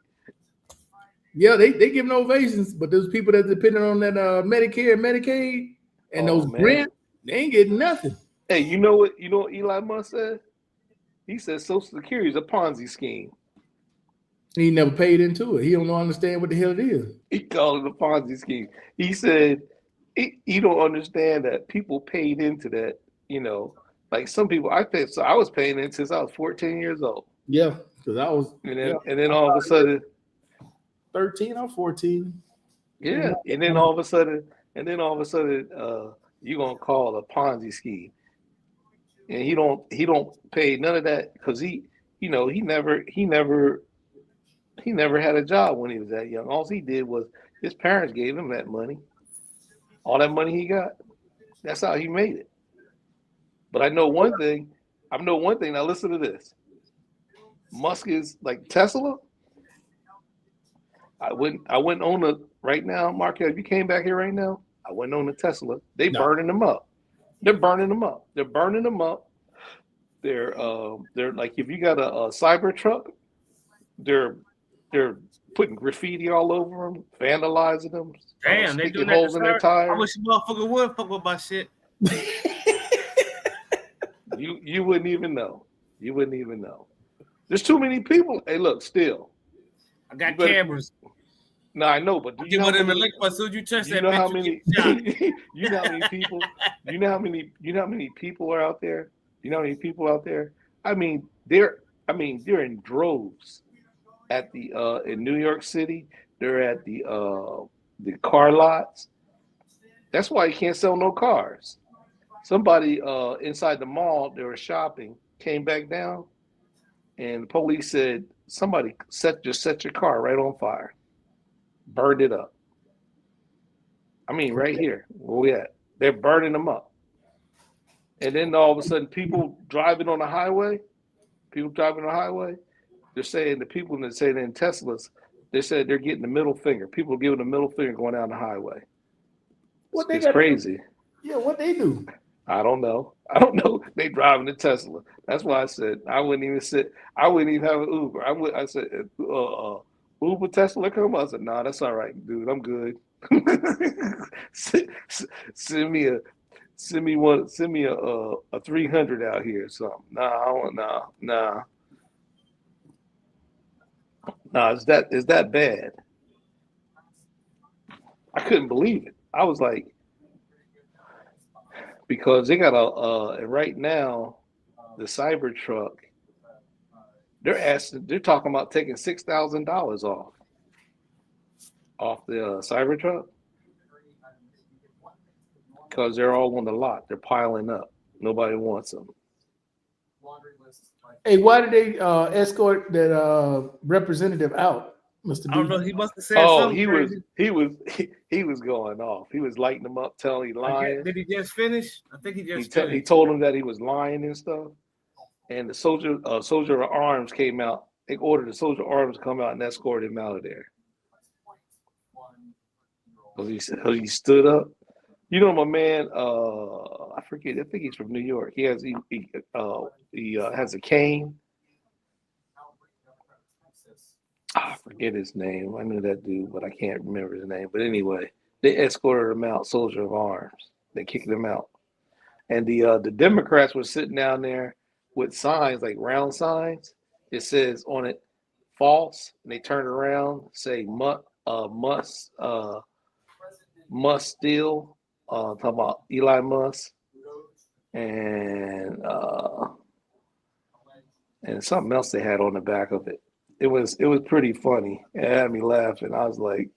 [SPEAKER 1] Yeah, they give no ovations, but those people that depending on that Medicare and Medicaid and those grants, they ain't getting nothing.
[SPEAKER 4] Hey, you know what Eli Musk said? He said Social Security is a Ponzi scheme.
[SPEAKER 1] He never paid into it. He don't understand what the hell it is.
[SPEAKER 4] He called it a Ponzi scheme. He said he don't understand that people paid into that, you know, like some people. I was paying in since I was 14 years old.
[SPEAKER 1] Yeah, because I was.
[SPEAKER 4] And then all of a sudden,
[SPEAKER 1] 13 or 14.
[SPEAKER 4] Yeah, and then all of a sudden, you're gonna call it a Ponzi scheme, and he don't pay none of that because he never had a job when he was that young. All he did was his parents gave him that money. All that money he got, that's how he made it. But I know one thing. Now listen to this. Musk is like Tesla. I went on the right now, Markel. If you came back here right now, I went on the Tesla. Burning them up. They're burning them up. They're like if you got a Cybertruck, they're putting graffiti all over them, vandalizing them.
[SPEAKER 2] Damn, they doing
[SPEAKER 4] holes
[SPEAKER 2] that
[SPEAKER 4] in their tires.
[SPEAKER 2] I wish motherfucker would fuck with my shit.
[SPEAKER 4] You wouldn't even know. There's too many people. Hey, look, still.
[SPEAKER 2] I got cameras.
[SPEAKER 4] No, I know, but
[SPEAKER 2] you know how many? As soon as you touch that,
[SPEAKER 4] how many? You know how many people? You know how many people are out there? You know how many people out there? I mean, they're in droves at the in New York City. They're at the car lots. That's why you can't sell no cars. Somebody inside the mall, they were shopping, came back down, and the police said somebody just set your car right on fire, burned it up. I mean, right here, where we at? They're burning them up. And then all of a sudden, people driving on the highway, they're saying the people that say they're in Teslas, they said they're getting the middle finger. People are giving the middle finger going down the highway. It's crazy.
[SPEAKER 1] Yeah, what they do?
[SPEAKER 4] I don't know. They driving a Tesla. That's why I said I wouldn't even have an Uber. I said Uber Tesla come. I said, nah, that's all right, dude. I'm good. send me a 300 out here or something. Nah. It's that bad. I couldn't believe it. I was like, because they got right now, the Cybertruck, they're talking about taking $6,000 off the Cybertruck. because they're all on the lot. They're piling up. Nobody wants them.
[SPEAKER 1] Hey, why did they escort that representative out, Mr.
[SPEAKER 2] I don't
[SPEAKER 1] B?
[SPEAKER 2] know. He must have said
[SPEAKER 4] Oh,
[SPEAKER 2] something
[SPEAKER 4] he was
[SPEAKER 2] crazy.
[SPEAKER 4] he was going off. He was lighting them up, telling he lying.
[SPEAKER 2] Did he just finish? I think he just
[SPEAKER 4] He
[SPEAKER 2] finished.
[SPEAKER 4] told him that he was lying and stuff. And the soldier of arms came out. They ordered the soldier of arms to come out and escort him out of there. Because he stood up. You know, my man, I forget. I think he's from New York. He has a cane. I forget his name. I knew that dude, but I can't remember his name. But anyway, they escorted him out. Soldier of arms. They kicked him out. And the Democrats were sitting down there with signs, like round signs. It says on it, false. And they turn around, say must steal. Talking about Elon Musk and something else they had on the back of it. It was pretty funny. It had me laughing. I was like,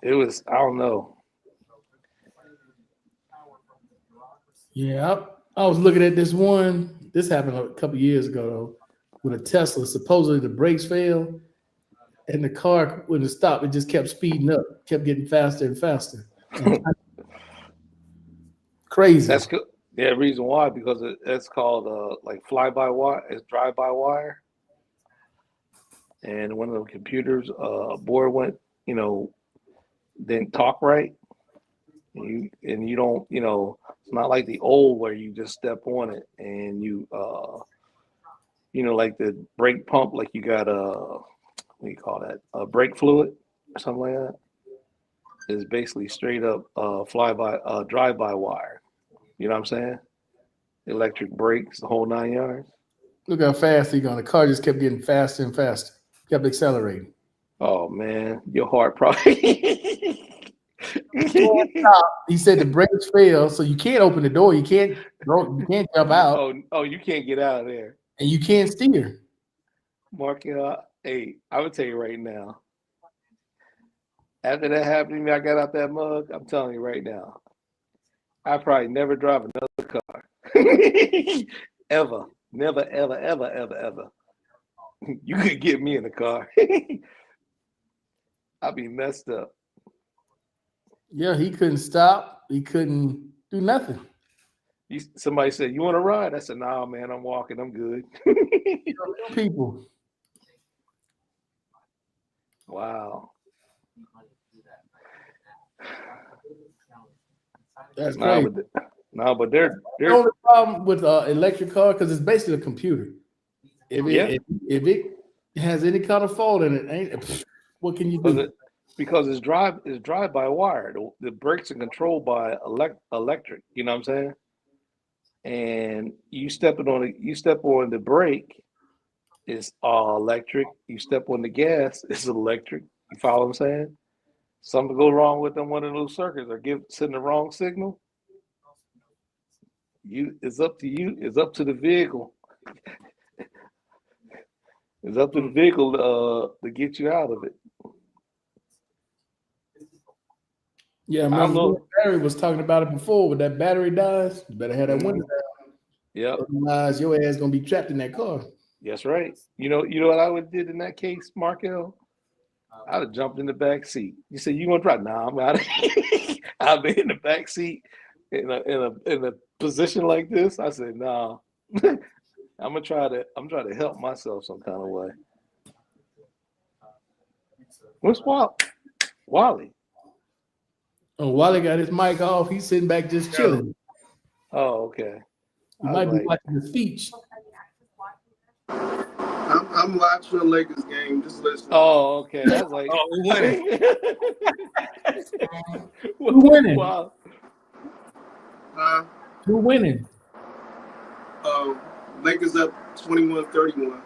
[SPEAKER 4] I don't know.
[SPEAKER 1] Yeah, I was looking at this one. This happened a couple years ago, though, with a Tesla. Supposedly the brakes failed, and the car wouldn't stop. It just kept speeding up, kept getting faster and faster. Crazy.
[SPEAKER 4] That's good. Yeah, reason why, because it's called like fly-by-wire. It's drive-by-wire. And one of the computers board went, didn't talk right. And you don't, it's not like the old where you just step on it and you like the brake pump, like you got what do you call that? Brake fluid or something like that. It's basically straight up drive-by wire. You know what I'm saying? Electric brakes, the whole 9 yards.
[SPEAKER 1] Look how fast he going. The car just kept getting faster and faster. Kept accelerating.
[SPEAKER 4] Oh man, your heart probably.
[SPEAKER 1] He said the brakes failed, so you can't open the door. You can't jump out.
[SPEAKER 4] Oh, you can't get out of there.
[SPEAKER 1] And you can't steer.
[SPEAKER 4] Mark, hey, I would tell you right now. After that happened to me, I got out that mug. I'm telling you right now, I probably never drive another car. Ever. Never, ever, ever, ever, ever. You could get me in the car. I'd be messed up.
[SPEAKER 1] Yeah, he couldn't stop. He couldn't do nothing.
[SPEAKER 4] Somebody said, "You want to ride?" I said, "Nah, man, I'm walking. I'm good."
[SPEAKER 1] People.
[SPEAKER 4] Wow.
[SPEAKER 1] That's crazy.
[SPEAKER 4] But they're
[SPEAKER 1] the only problem with electric car, because it's basically a computer. If it has any kind of fault in it, what can you do?
[SPEAKER 4] Because it's drive by wire. The brakes are controlled by electric. You know what I'm saying? And you step on the brake, it's all electric. You step on the gas, it's electric. You follow what I'm saying? Something go wrong with them, one of those circuits, or send the wrong signal. It's up to you. It's up to the vehicle. It's up to the vehicle to get you out of it.
[SPEAKER 1] Yeah, I remember Barry was talking about it before. When that battery dies, you better have that window down.
[SPEAKER 4] Yep.
[SPEAKER 1] Otherwise, your ass gonna be trapped in that car.
[SPEAKER 4] That's right. You know what I would have did in that case, Markel? I'd have jumped in the back seat. You said you want to drive? Nah, I'm out of here. I've been in the back seat in a position like this. I said, nah. I'm trying to help myself some kind of way. What's Wally?
[SPEAKER 1] Oh, Wally got his mic off. He's sitting back just chilling.
[SPEAKER 4] Oh, okay.
[SPEAKER 1] He might be watching the speech.
[SPEAKER 3] I'm watching the Lakers game. Just listening.
[SPEAKER 4] Oh, okay. I was like,
[SPEAKER 2] Oh, we winning.
[SPEAKER 1] Who winning?
[SPEAKER 4] Wow.
[SPEAKER 1] Who winning?
[SPEAKER 3] Lakers up 21-31.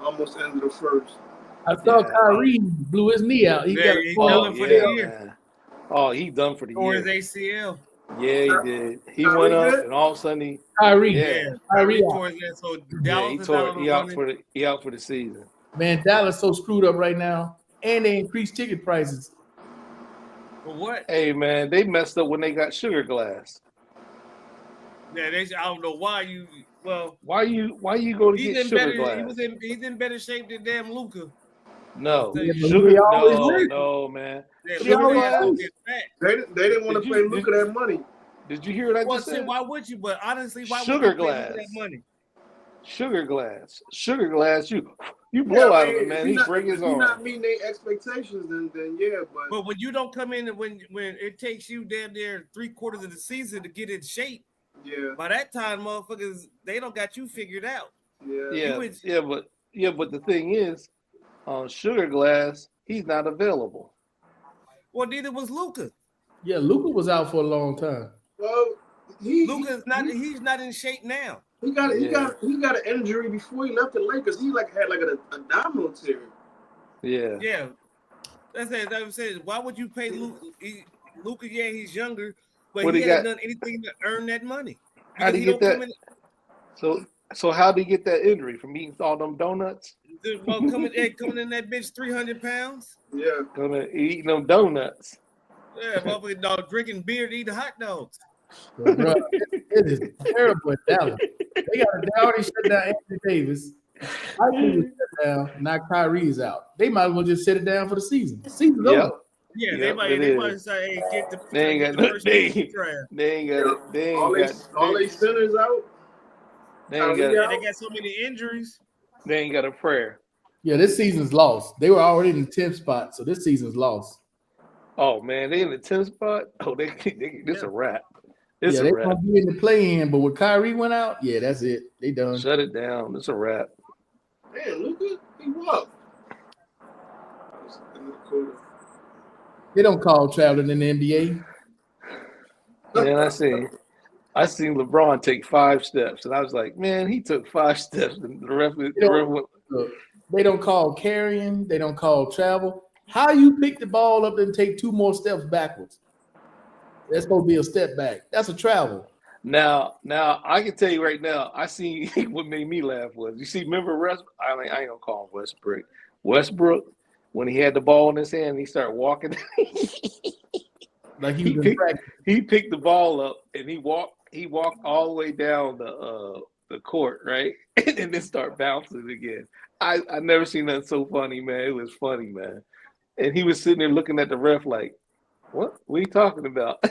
[SPEAKER 3] Almost ended the first.
[SPEAKER 1] I saw Kyrie blew his knee out. He got
[SPEAKER 2] he's
[SPEAKER 1] a
[SPEAKER 2] done for the year.
[SPEAKER 4] Man. Oh, he done for the
[SPEAKER 2] Or his
[SPEAKER 4] year.
[SPEAKER 2] ACL.
[SPEAKER 4] Yeah, he did. He went up, and all of a sudden
[SPEAKER 1] Kyrie.
[SPEAKER 4] Yeah.
[SPEAKER 1] Kyrie out.
[SPEAKER 2] Tore his ACL. So
[SPEAKER 4] he
[SPEAKER 2] Dallas is out
[SPEAKER 4] out for the season.
[SPEAKER 1] Man, Dallas so screwed up right now. and they increased ticket prices.
[SPEAKER 2] For what?
[SPEAKER 4] Hey man, they messed up when they got Sugar Glass.
[SPEAKER 2] Yeah, I don't know why you. Well,
[SPEAKER 4] Why you go to
[SPEAKER 2] he's
[SPEAKER 4] get
[SPEAKER 2] in
[SPEAKER 4] Sugar
[SPEAKER 2] better.
[SPEAKER 4] Glass?
[SPEAKER 2] He's in better shape than damn Luca.
[SPEAKER 4] No,
[SPEAKER 1] Yeah, but
[SPEAKER 4] Sugar.
[SPEAKER 1] we always
[SPEAKER 4] No,
[SPEAKER 1] hurt.
[SPEAKER 4] no, man.
[SPEAKER 2] Yeah,
[SPEAKER 1] But
[SPEAKER 4] Sugar
[SPEAKER 1] y'all
[SPEAKER 2] Luka ass gonna
[SPEAKER 4] Glass.
[SPEAKER 2] get fat.
[SPEAKER 3] They didn't want to
[SPEAKER 4] Did
[SPEAKER 3] pay
[SPEAKER 4] you-
[SPEAKER 3] Luka that money.
[SPEAKER 4] Did you hear what I
[SPEAKER 2] Well,
[SPEAKER 4] just
[SPEAKER 2] shit,
[SPEAKER 4] said?
[SPEAKER 2] why would you? But honestly, why
[SPEAKER 4] Sugar
[SPEAKER 2] would you pay Luka
[SPEAKER 4] Glass.
[SPEAKER 2] that money?
[SPEAKER 4] Sugar Glass. Sugar Glass. You
[SPEAKER 3] Yeah,
[SPEAKER 4] blow
[SPEAKER 3] I
[SPEAKER 4] out of
[SPEAKER 3] mean,
[SPEAKER 4] it, man.
[SPEAKER 3] if
[SPEAKER 4] He
[SPEAKER 3] you're
[SPEAKER 4] break his
[SPEAKER 3] not
[SPEAKER 4] arm.
[SPEAKER 3] meeting their expectations, then yeah. But
[SPEAKER 2] But when you don't come in and when it takes you damn near 3/4 of the season to get in shape,
[SPEAKER 3] yeah,
[SPEAKER 2] by that time, motherfuckers, they don't got you figured out.
[SPEAKER 3] yeah.
[SPEAKER 4] But the thing is, on Sugar Glass, he's not available.
[SPEAKER 2] Well, neither was Luca.
[SPEAKER 1] Yeah, Luka was out for a long time.
[SPEAKER 3] Well,
[SPEAKER 2] Luca's not. He's not in shape now.
[SPEAKER 3] He got
[SPEAKER 4] Yeah.
[SPEAKER 3] an injury before he left the Lakers. He had like a abdominal tear.
[SPEAKER 4] Yeah.
[SPEAKER 2] Yeah, that's it. That was it. Why would you pay Luca? Luca, yeah, he's younger, but
[SPEAKER 4] What
[SPEAKER 2] he
[SPEAKER 4] he
[SPEAKER 2] hasn't
[SPEAKER 4] got-
[SPEAKER 2] done anything to earn that money.
[SPEAKER 4] How'd he
[SPEAKER 2] Because
[SPEAKER 4] get
[SPEAKER 2] don't
[SPEAKER 4] that?
[SPEAKER 2] come
[SPEAKER 4] So how did he get that injury from eating all them donuts?
[SPEAKER 2] in. Well, coming in that bitch 300 pounds.
[SPEAKER 3] Yeah.
[SPEAKER 4] Eating them donuts.
[SPEAKER 2] Yeah, motherfucker, dog drinking beer and eating hot dogs.
[SPEAKER 1] But, bro, it is terrible at Dallas. They already shut down Anthony Davis. I think it's shut down. Now Kyrie's out. They might as well just set it down for the season. The season's
[SPEAKER 4] Yep.
[SPEAKER 1] over.
[SPEAKER 2] Yeah,
[SPEAKER 4] Yep,
[SPEAKER 2] they
[SPEAKER 4] it
[SPEAKER 2] might
[SPEAKER 4] is.
[SPEAKER 2] say, hey, get the,
[SPEAKER 4] They ain't
[SPEAKER 2] get
[SPEAKER 4] got
[SPEAKER 2] the
[SPEAKER 4] no-
[SPEAKER 2] first
[SPEAKER 4] they-
[SPEAKER 2] pick of the draft.
[SPEAKER 4] They ain't got. They
[SPEAKER 3] All
[SPEAKER 4] ain't
[SPEAKER 3] they
[SPEAKER 4] got.
[SPEAKER 3] centers out.
[SPEAKER 4] They ain't
[SPEAKER 2] Yeah,
[SPEAKER 4] got.
[SPEAKER 2] they got so many injuries.
[SPEAKER 4] They ain't got a prayer.
[SPEAKER 1] Yeah, this season's lost. They were already in the 10th spot, so this season's lost.
[SPEAKER 4] Oh man, they in the 10th spot. Oh, this a wrap. It's
[SPEAKER 1] yeah,
[SPEAKER 4] a
[SPEAKER 1] they're
[SPEAKER 4] wrap.
[SPEAKER 1] gonna be in the play-in, but when Kyrie went out, yeah, that's it. They done.
[SPEAKER 4] Shut it down. It's a wrap.
[SPEAKER 3] Man, Luka, he walked.
[SPEAKER 1] They don't call traveling in the NBA.
[SPEAKER 4] Man, I seen LeBron take 5 steps, and I was like, man, he took 5 steps, and the ref went.
[SPEAKER 1] Look, they don't call carrying. They don't call travel. How you pick the ball up and take 2 more steps backwards? That's supposed to be a step back. That's a travel.
[SPEAKER 4] Now I can tell you right now, I see what made me laugh was remember I ain't gonna call him Westbrook. Westbrook, when he had the ball in his hand, he started walking.
[SPEAKER 1] Like
[SPEAKER 4] he picked the ball up and he walked all the way down the court, right? And then start bouncing again. I never seen nothing so funny, man. It was funny, man. And he was sitting there looking at the ref like, what are you talking about?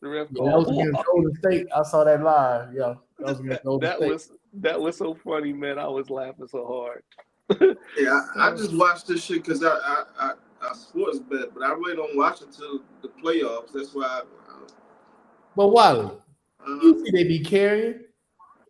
[SPEAKER 4] The ref
[SPEAKER 1] that was against Golden State. I saw that live. Yeah, that was against Golden State.
[SPEAKER 4] That was so funny, man. I was laughing so hard.
[SPEAKER 3] Yeah, I just watched this shit because I sports bet, but I really don't watch it till the playoffs. That's why.
[SPEAKER 1] But Wally, you see they be carrying.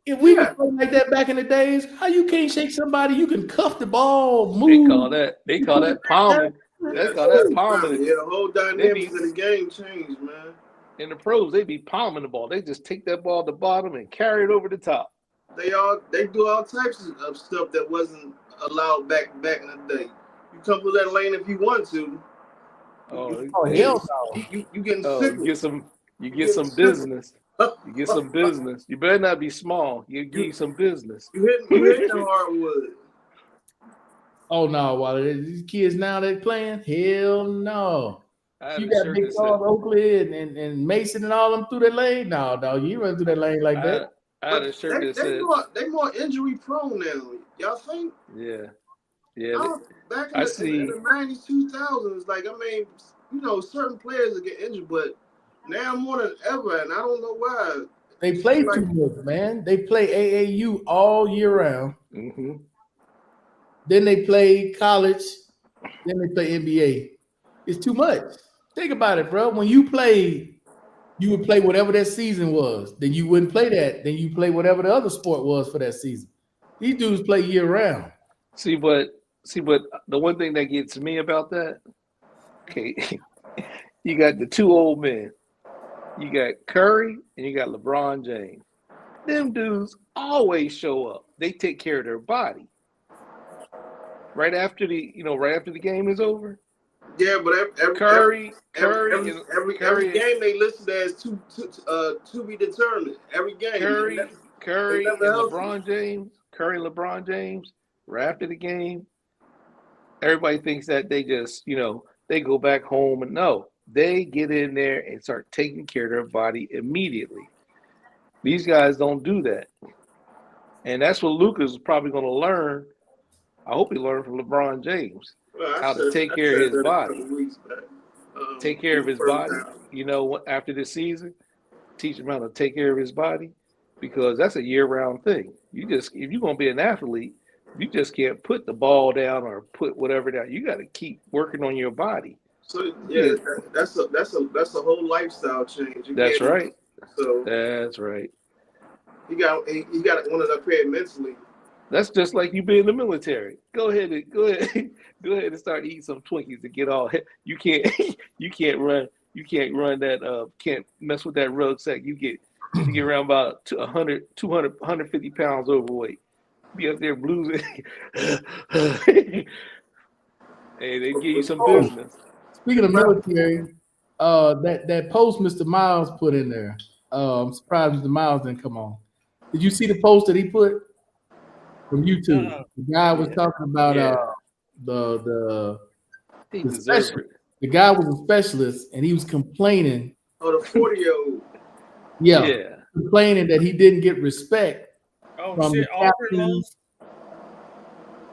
[SPEAKER 1] If we were playing like that back in the days, how you can't shake somebody? You can cuff the ball, move.
[SPEAKER 4] They call that palming. They call that palming.
[SPEAKER 3] Yeah, the whole dynamics of the game changed, man.
[SPEAKER 4] In the pros, they be palming the ball. They just take that ball at the bottom and carry it over the top.
[SPEAKER 3] They do all types of stuff that wasn't allowed back in the day. You come through that lane if you want to.
[SPEAKER 1] Oh hell no!
[SPEAKER 3] You getting sick.
[SPEAKER 4] You get some business. You get some business. You better not be small. You get some business.
[SPEAKER 3] You hitting the hardwood.
[SPEAKER 1] Oh no, Wally, these kids now they playing? Hell no! You got big Charles Oakley and Mason and all them through that lane? No, dog, you run through that lane like that.
[SPEAKER 4] I had a shirt that said
[SPEAKER 3] they more injury prone now. Y'all think?
[SPEAKER 4] Yeah.
[SPEAKER 3] Back in the 90s, 2000s, like I mean, you know, certain players will get injured, but now more than ever, and I don't know why.
[SPEAKER 1] They play too much, man. They play AAU all year round.
[SPEAKER 4] Mm-hmm.
[SPEAKER 1] Then they play college. Then they play NBA. It's too much. Think about it, bro. When you play, you would play whatever that season was. Then you wouldn't play that. Then you play whatever the other sport was for that season. These dudes play year round.
[SPEAKER 4] See, but the one thing that gets me about that, okay, you got the 2 old men. You got Curry and you got LeBron James. Them dudes always show up. They take care of their body. Right after the game is over.
[SPEAKER 3] Yeah, but every game they listed as to be determined. Every game.
[SPEAKER 4] Curry and LeBron James. Right after the game, Everybody thinks that they just, they go back home, and no, they get in there and start taking care of their body immediately. These guys don't do that. And that's what Luka's probably going to learn. I hope he learned from LeBron James, how to take care of his body. Take care of his body, after this season, teach him how to take care of his body, because that's a year-round thing. If you're going to be an athlete, you just can't put the ball down or put whatever down. You got to keep working on your body.
[SPEAKER 3] So yeah, that's a whole lifestyle change.
[SPEAKER 4] That's right.
[SPEAKER 3] So
[SPEAKER 4] that's right.
[SPEAKER 3] You got one of the pair mentally.
[SPEAKER 4] That's just like you being in the military. Go ahead and start eating some Twinkies to get all. You can't run that. Can't mess with that rucksack. You get around about 100, 200, 150 pounds overweight. Be up there bluesing. Hey, they give you some business.
[SPEAKER 1] Speaking of military, that post Mr. Miles put in there. I'm surprised Mr. Miles didn't come on. Did you see the post that he put from YouTube? The guy was talking about the guy was a specialist and he was complaining.
[SPEAKER 3] Oh, the 40-year-old.
[SPEAKER 1] Yeah, complaining that he didn't get respect.
[SPEAKER 2] Oh shit! Auburn lost.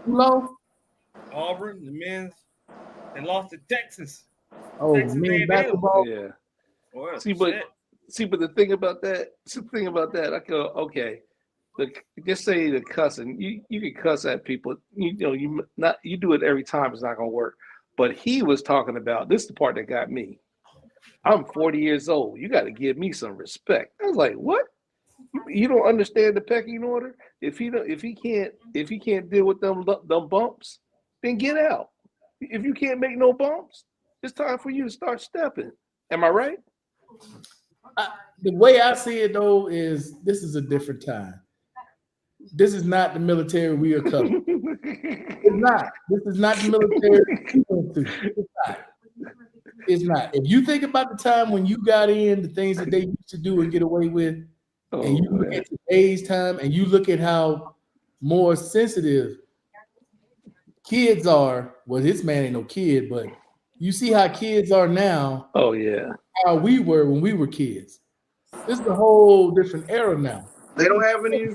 [SPEAKER 1] Who lost?
[SPEAKER 2] Auburn, the men's, they lost to Texas.
[SPEAKER 1] Oh,
[SPEAKER 2] Texas
[SPEAKER 1] men's basketball.
[SPEAKER 4] Yeah.
[SPEAKER 2] Well,
[SPEAKER 4] but the thing about that, I go, okay. Just say the cussing. You can cuss at people. You do it every time. It's not gonna work. But he was talking about, this is the part that got me. I'm 40 years old. You got to give me some respect. I was like, what? You don't understand the pecking order? If he can't deal with them bumps, then get out. If you can't make no bumps, it's time for you to start stepping. Am I right?
[SPEAKER 1] The way I see it though is this is a different time. This is not the military we are covering. It's not. This is not the military we went through. It's not. It's not. If you think about the time when you got in, the things that they used to do and get away with, and you look at today's time and you look at how more sensitive kids are. Well, this man ain't no kid, but you see how kids are now.
[SPEAKER 4] Oh yeah.
[SPEAKER 1] How we were when we were kids. This is a whole different era now.
[SPEAKER 3] They don't have any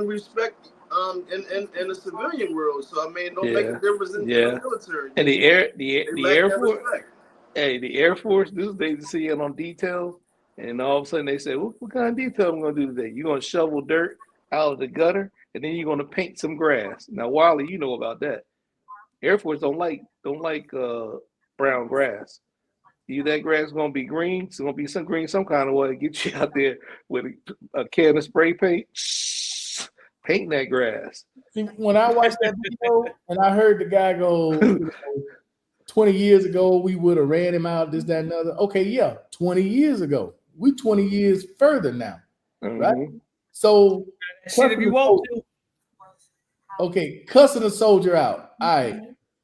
[SPEAKER 3] respect in the civilian world. So I mean, don't make a difference in the military.
[SPEAKER 4] And the Air Force. Respect. Hey, the Air Force, they see it on detail, and all of a sudden they say, what kind of detail am I gonna do today? You're gonna shovel dirt out of the gutter, and then you're gonna paint some grass. Now, Wiley, you know about that. Air Force don't like brown grass. Either that grass is gonna be green, it's gonna be some green some kind of way. Get you out there with a can of spray paint, painting that grass.
[SPEAKER 1] See, when I watched that video and I heard the guy go, 20 years ago, we would have ran him out, this, that, and other. Okay, yeah, 20 years ago. We 20 years further now, right? So,
[SPEAKER 2] shit, if you want to.
[SPEAKER 1] Okay, cussing a soldier out. All right,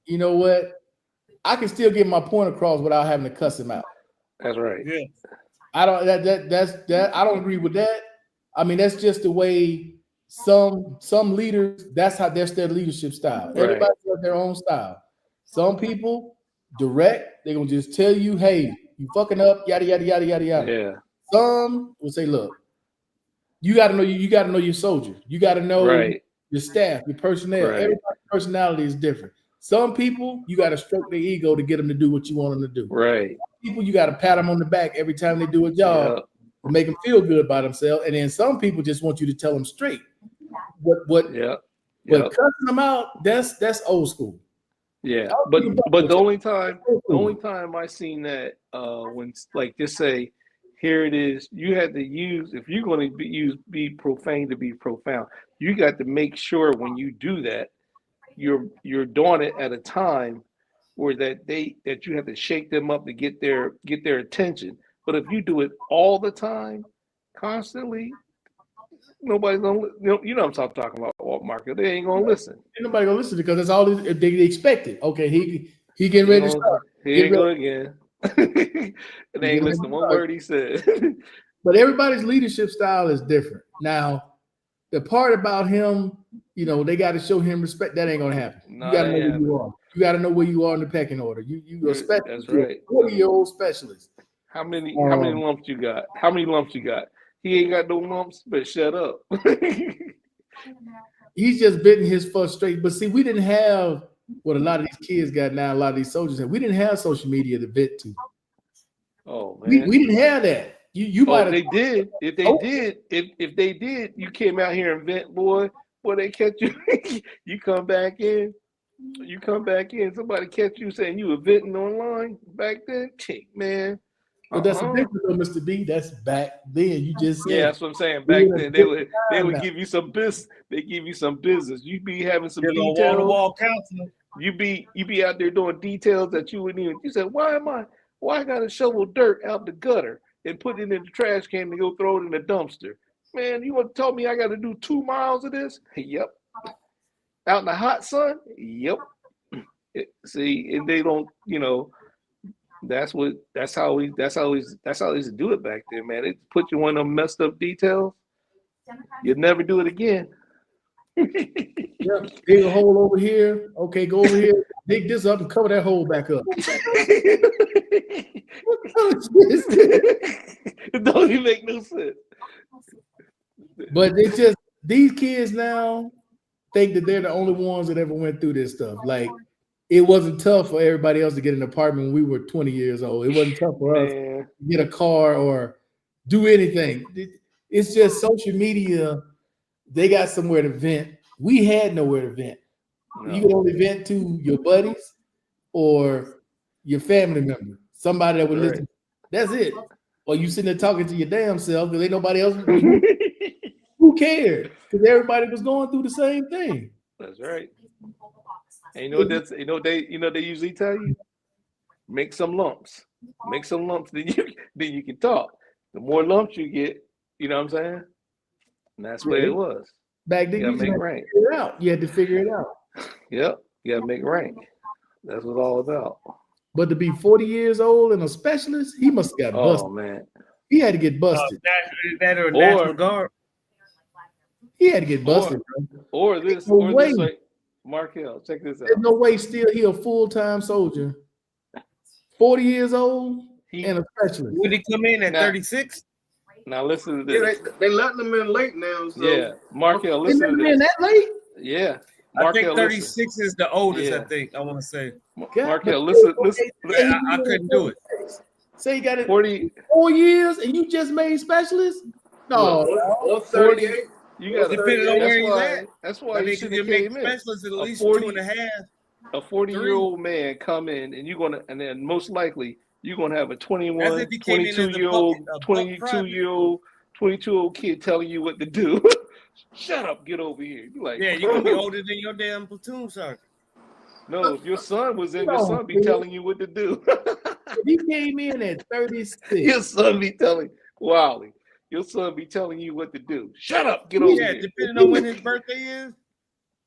[SPEAKER 1] you know what? I can still get my point across without having to cuss him out.
[SPEAKER 4] That's right.
[SPEAKER 2] Yeah.
[SPEAKER 1] I don't. I don't agree with that. I mean, that's just the way some leaders. That's their leadership style. Right. Everybody has their own style. Some people direct. They're gonna just tell you, "Hey, you fucking up." Yada yada yada yada yada.
[SPEAKER 4] Yeah.
[SPEAKER 1] Some will say, "Look, you got to know you got to know your soldier. You got to know your staff, your personnel. Right. Everybody's personality is different. Some people you got to stroke their ego to get them to do what you want them to do.
[SPEAKER 4] Right.
[SPEAKER 1] Some people you got to pat them on the back every time they do a job to make them feel good about themselves. And then some people just want you to tell them straight. What?
[SPEAKER 4] Yeah.
[SPEAKER 1] But cussing them out, that's old school.
[SPEAKER 4] Yeah, but the only time I seen that when, like, just say, here it is, you had to use, if you're going to be profane to be profound, you got to make sure when you do that, you're doing it at a time where that you have to shake them up to get their attention. But if you do it all the time, constantly, nobody's gonna. You know what I'm talking about, Walt Market. They ain't gonna listen.
[SPEAKER 1] Ain't nobody gonna listen because that's all they expect it. Okay, he getting ready to start.
[SPEAKER 4] He ain't going again. And they ain't listen to one word he said.
[SPEAKER 1] But everybody's leadership style is different. Now, the part about him, you know, they got to show him respect. That ain't gonna happen.
[SPEAKER 4] No,
[SPEAKER 1] You got to
[SPEAKER 4] that
[SPEAKER 1] know where
[SPEAKER 4] ain't
[SPEAKER 1] you are. You got to know where you are in the pecking order. You a specialist.
[SPEAKER 4] That's right.
[SPEAKER 1] 40-year-old specialist.
[SPEAKER 4] How many lumps you got? How many lumps you got? He ain't got no lumps, but shut up.
[SPEAKER 1] He's just bitten his frustration. But see, we didn't have what a lot of these kids got now. A lot of these soldiers have. We didn't have social media to vent to.
[SPEAKER 4] Oh man,
[SPEAKER 1] we didn't have that. You might have.
[SPEAKER 4] They did. If they did, you came out here and vent, boy. They catch you. You come back in. Somebody catch you saying you were venting online back then. Man.
[SPEAKER 1] But that's the difference, though, Mr. B. That's back then. You just said.
[SPEAKER 4] Yeah, that's what I'm saying. Back then, they would give you some business. They give you some business. You be having some details.
[SPEAKER 2] Wall-to-wall counseling.
[SPEAKER 4] You be out there doing details that you wouldn't even. You said, why I got to shovel dirt out the gutter and put it in the trash can to go throw it in the dumpster? Man, you want to tell me I got to do 2 miles of this? Yep. Out in the hot sun? Yep. See, and they don't, you know. That's how we used to do it back then, man. They put you on them messed up details. You'd never do it again.
[SPEAKER 1] Yeah, dig a hole over here. Okay, go over here, dig this up and cover that hole back up.
[SPEAKER 4] It don't even make no sense.
[SPEAKER 1] But it's just these kids now think that they're the only ones that ever went through this stuff. Like, it wasn't tough for everybody else to get an apartment when we were 20 years old. It wasn't tough for us to get a car or do anything. It's just social media. They got somewhere to vent. We had nowhere to vent. No. You could only vent to your buddies or your family member, somebody that would listen. That's it. Or you sitting there talking to your damn self because ain't nobody else. Who cared? Because everybody was going through the same thing.
[SPEAKER 4] That's right. And you know they usually tell you, make some lumps, then you can talk. The more lumps you get, you know what I'm saying? And that's what it was.
[SPEAKER 1] Back then, you had to figure it out. You had to figure it out.
[SPEAKER 4] Yep, you got to make rank. That's what it's all about.
[SPEAKER 1] But to be 40 years old and a specialist, he must have got busted.
[SPEAKER 4] Oh man,
[SPEAKER 1] he had to get busted.
[SPEAKER 2] That or National Guard.
[SPEAKER 1] He had to get busted.
[SPEAKER 4] Or this way. Markel, check this out.
[SPEAKER 1] There's no way still he a full-time soldier. 40 years old and a specialist.
[SPEAKER 2] Would he come in at 36?
[SPEAKER 4] Now listen to this.
[SPEAKER 3] Yeah, they letting them in late now. So.
[SPEAKER 4] Yeah, Markel, listen to this.
[SPEAKER 1] In that late?
[SPEAKER 4] Yeah.
[SPEAKER 2] I think 36 is the oldest, I think. I want to say.
[SPEAKER 4] Markel, listen.
[SPEAKER 2] I couldn't do it.
[SPEAKER 1] Say you got it 4 years and you just made specialist? No.
[SPEAKER 3] Or 38.
[SPEAKER 4] You got
[SPEAKER 2] depending on where he's at.
[SPEAKER 4] That's why you should have
[SPEAKER 2] make
[SPEAKER 4] came in.
[SPEAKER 2] Specialists at least 2.5.
[SPEAKER 4] A 40-year-old man come in, and then most likely you're gonna have a 22-year-old kid telling you what to do. Shut up, get over here. You like,
[SPEAKER 2] yeah, you're gonna be older than your damn platoon sergeant.
[SPEAKER 4] No, if your son was in, your son be telling you what to do.
[SPEAKER 1] He came in at 36.
[SPEAKER 4] Your son be telling Wally. Your son be telling you what to do. Shut up, get over here.
[SPEAKER 2] Yeah, depending on when his birthday is.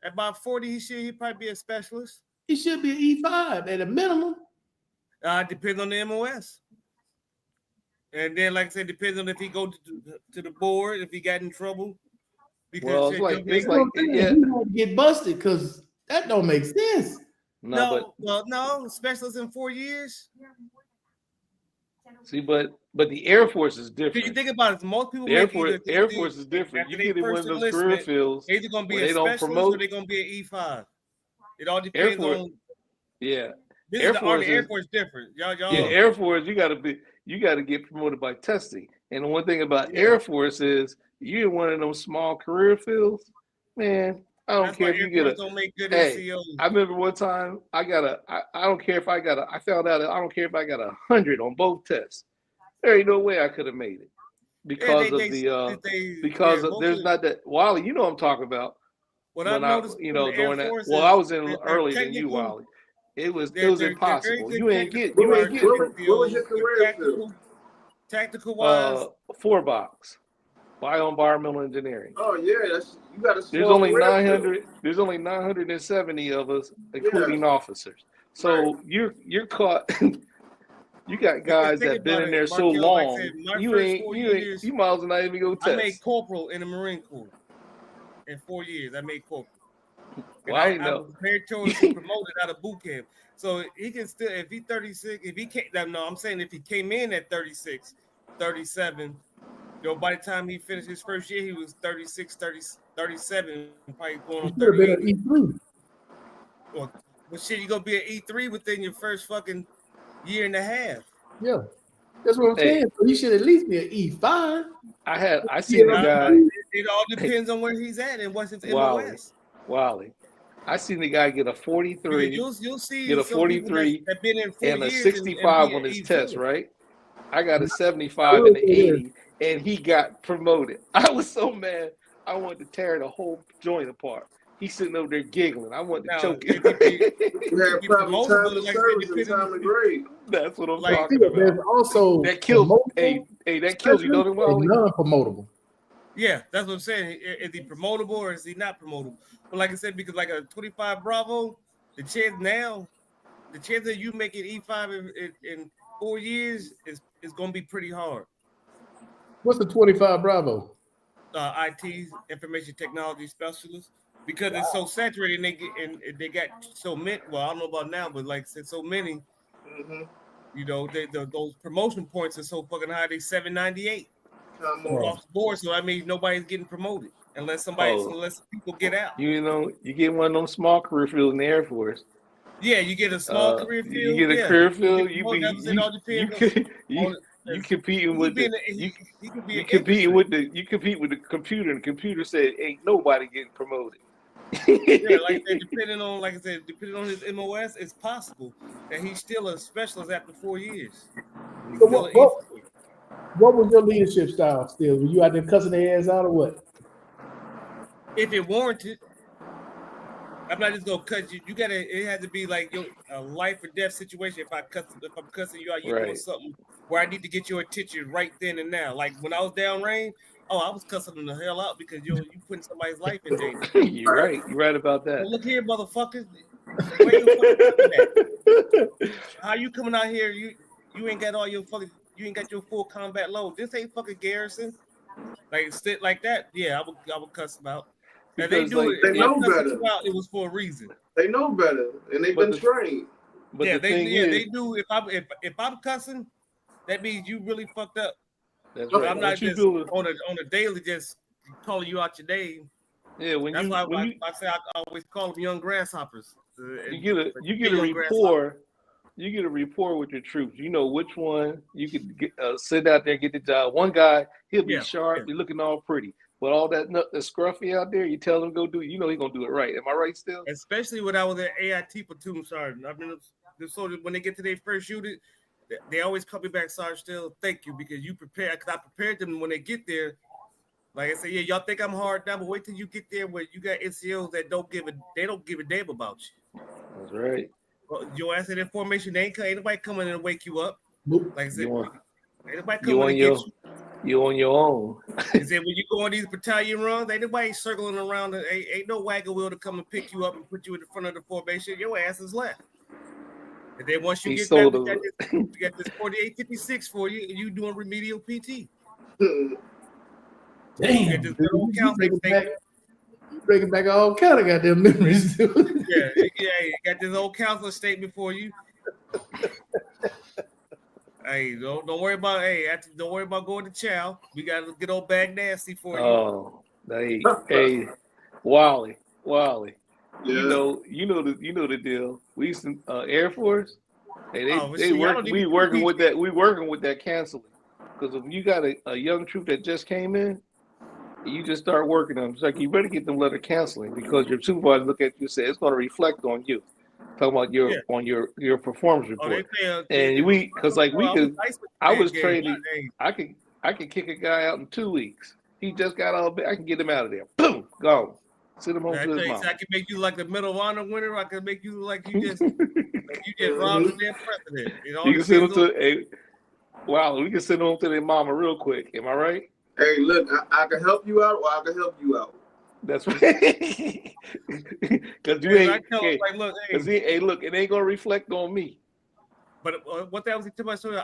[SPEAKER 2] At about 40, he'd probably be a specialist.
[SPEAKER 1] He should be an E5 at a minimum.
[SPEAKER 2] Depends on the MOS. And then, like I said, depends on if he go to the board, if he got in trouble.
[SPEAKER 4] Because
[SPEAKER 1] it's like get busted because that don't make sense.
[SPEAKER 2] No, specialists in 4 years.
[SPEAKER 4] See, but the Air Force is different.
[SPEAKER 2] Can you think about it? Most people.
[SPEAKER 4] The Air Force is different. You get in one of those career fields.
[SPEAKER 2] Either going to be a specialist or they're going to be an E5. It all depends on.
[SPEAKER 4] Yeah.
[SPEAKER 2] This is the Army. Air Force different. Y'all.
[SPEAKER 4] Yeah, Air Force. You got to get promoted by testing. And the one thing about Air Force is you're in one of those small career fields, man. I don't care if you get I remember one time I don't care if I found out I don't care if I got 100 on both tests. There ain't no way I could have made it because there's not that Wally, you know what I'm talking about.
[SPEAKER 2] What I noticed,
[SPEAKER 4] during that. Well, I was in earlier than you, Wally. It was impossible. You ain't get.
[SPEAKER 3] What was your career field?
[SPEAKER 2] Tactical wise,
[SPEAKER 4] 4-box. Bioenvironmental engineering.
[SPEAKER 3] Oh yeah, you got to.
[SPEAKER 4] There's only 900. There's only 970 of us, including officers. So you're caught. You got guys that been in there so long. You might as well not even go test.
[SPEAKER 2] I made corporal in the Marine Corps. In 4 years, I made corporal. And
[SPEAKER 4] Well,
[SPEAKER 2] I was very chosen promoted out of boot camp. So he can still, if he's 36, if he can't, no, I'm saying if he came in at 36, 37, by the time he finished his first year, he was 36, 37, probably going on
[SPEAKER 1] He should have been
[SPEAKER 2] 38.
[SPEAKER 1] an E3.
[SPEAKER 2] Well, shit, you're going to be an E3 within your first fucking year and a half.
[SPEAKER 1] Yeah, that's what I'm saying. So he should at least be an E5.
[SPEAKER 4] I seen a guy.
[SPEAKER 2] It all depends on where he's at and what's his MOS.
[SPEAKER 4] Wally. I seen the guy get a 43.
[SPEAKER 2] You'll see
[SPEAKER 4] get a 43
[SPEAKER 2] that been in 4
[SPEAKER 4] and a
[SPEAKER 2] years
[SPEAKER 4] 65 on his test, right? I got a 75 and an 80, and he got promoted. I was so mad. I wanted to tear the whole joint apart. He's sitting over there giggling. I wanted to choke him.
[SPEAKER 3] You had probably time to service and time to grade.
[SPEAKER 4] That's what I'm talking about.
[SPEAKER 1] There's also
[SPEAKER 4] that kills. Hey, that kills you, don't it, Wally?
[SPEAKER 1] Non-promotable.
[SPEAKER 2] Yeah, that's what I'm saying. Is he promotable or is he not promotable? But like I said, because like a 25 Bravo, the chance that you make it E5 in 4 years is going to be pretty hard.
[SPEAKER 1] What's the 25 Bravo?
[SPEAKER 2] IT, information technology specialist, because it's so saturated and they got so many. Well, I don't know about now, but like I said, so many. Mm-hmm. Those promotion points are so fucking high. They 798 off the board. So I mean, nobody's getting promoted unless people get out.
[SPEAKER 4] You get one of them small career fields in the Air Force.
[SPEAKER 2] Yeah, you get a small career field.
[SPEAKER 4] You get a career field. You competing with the computer, and the computer said ain't nobody getting promoted.
[SPEAKER 2] Yeah, depending on his MOS, it's possible that he's still a specialist after 4 years.
[SPEAKER 1] So what was your leadership style still? Were you out there cussing their ass out or what?
[SPEAKER 2] If it warranted, I'm not just gonna cut you. It had to be like a life or death situation. If I'm cussing you out, you're doing something where I need to get your attention right then and now. Like when I was downrange, I was cussing them the hell out because you putting somebody's life in danger.
[SPEAKER 4] You're right. You're right about that.
[SPEAKER 2] Well, look here, motherfuckers. Where you at? How you coming out here? You ain't got you ain't got your full combat load. This ain't fucking Garrison. Like sit like that. Yeah, I would cuss them out. And they do it.
[SPEAKER 3] They know better.
[SPEAKER 2] It was for a reason.
[SPEAKER 3] They know better, and they've been trained.
[SPEAKER 4] But
[SPEAKER 2] yeah,
[SPEAKER 4] they
[SPEAKER 2] do. If I'm cussing, that means you really fucked up.
[SPEAKER 4] That's right.
[SPEAKER 2] I'm not just on a daily just calling you out your name.
[SPEAKER 4] Yeah,
[SPEAKER 2] that's why I say I always call them young grasshoppers.
[SPEAKER 4] You get a rapport. You get a rapport with your troops. You know which one you could get, sit out there and get the job. One guy, he'll be sharp, be looking all pretty. But all that scruffy out there, you tell him to go do it, you know he's gonna do it right. Am I right still?
[SPEAKER 2] Especially when I was at AIT platoon sergeant. I mean, so when they get to their first unit, they always call me back, Sergeant Still. Thank you, because you prepared. Because I prepared them when they get there. Like I said, y'all think I'm hard now, but wait till you get there where you got NCOs that don't give a damn about you.
[SPEAKER 4] That's right.
[SPEAKER 2] Well, your ass in information, ain't nobody coming in and wake you up.
[SPEAKER 1] Nope.
[SPEAKER 2] Like I said, ain't nobody coming and get you.
[SPEAKER 4] You on your own.
[SPEAKER 2] He said when you go on these battalion runs, ain't nobody circling around. Ain't no wagon wheel to come and pick you up and put you in the front of the formation. Your ass is left. And then once you get back, you got this 4856 for you, and you doing remedial PT.
[SPEAKER 1] Damn, bringing back all kind of goddamn memories.
[SPEAKER 2] yeah, you got this old counselor statement for you. Hey, don't worry about don't worry about going to chow. We got a good old bag nasty for you.
[SPEAKER 4] Oh, hey, Wally.
[SPEAKER 3] Yeah.
[SPEAKER 4] You know the deal. We used to Air Force. Hey, we working with that canceling. Because if you got a young troop that just came in, you just start working them. It's like you better get them letter canceling because your supervisor look at you and say it's going to reflect on you. Talking about your performance report. I was training. I can kick a guy out in 2 weeks. He just got all. I can get him out of there. Boom, gone. Send him home to his mom.
[SPEAKER 2] I can make you like the Medal of Honor winner. I can make you like you just robbed the damn president.
[SPEAKER 4] You can send him to we can send him to their mama real quick. Am I right?
[SPEAKER 3] Hey, look, I can help you out, or I can help you out.
[SPEAKER 4] That's right. Because you ain't. Look, it ain't gonna reflect on me.
[SPEAKER 2] But what that was to my story,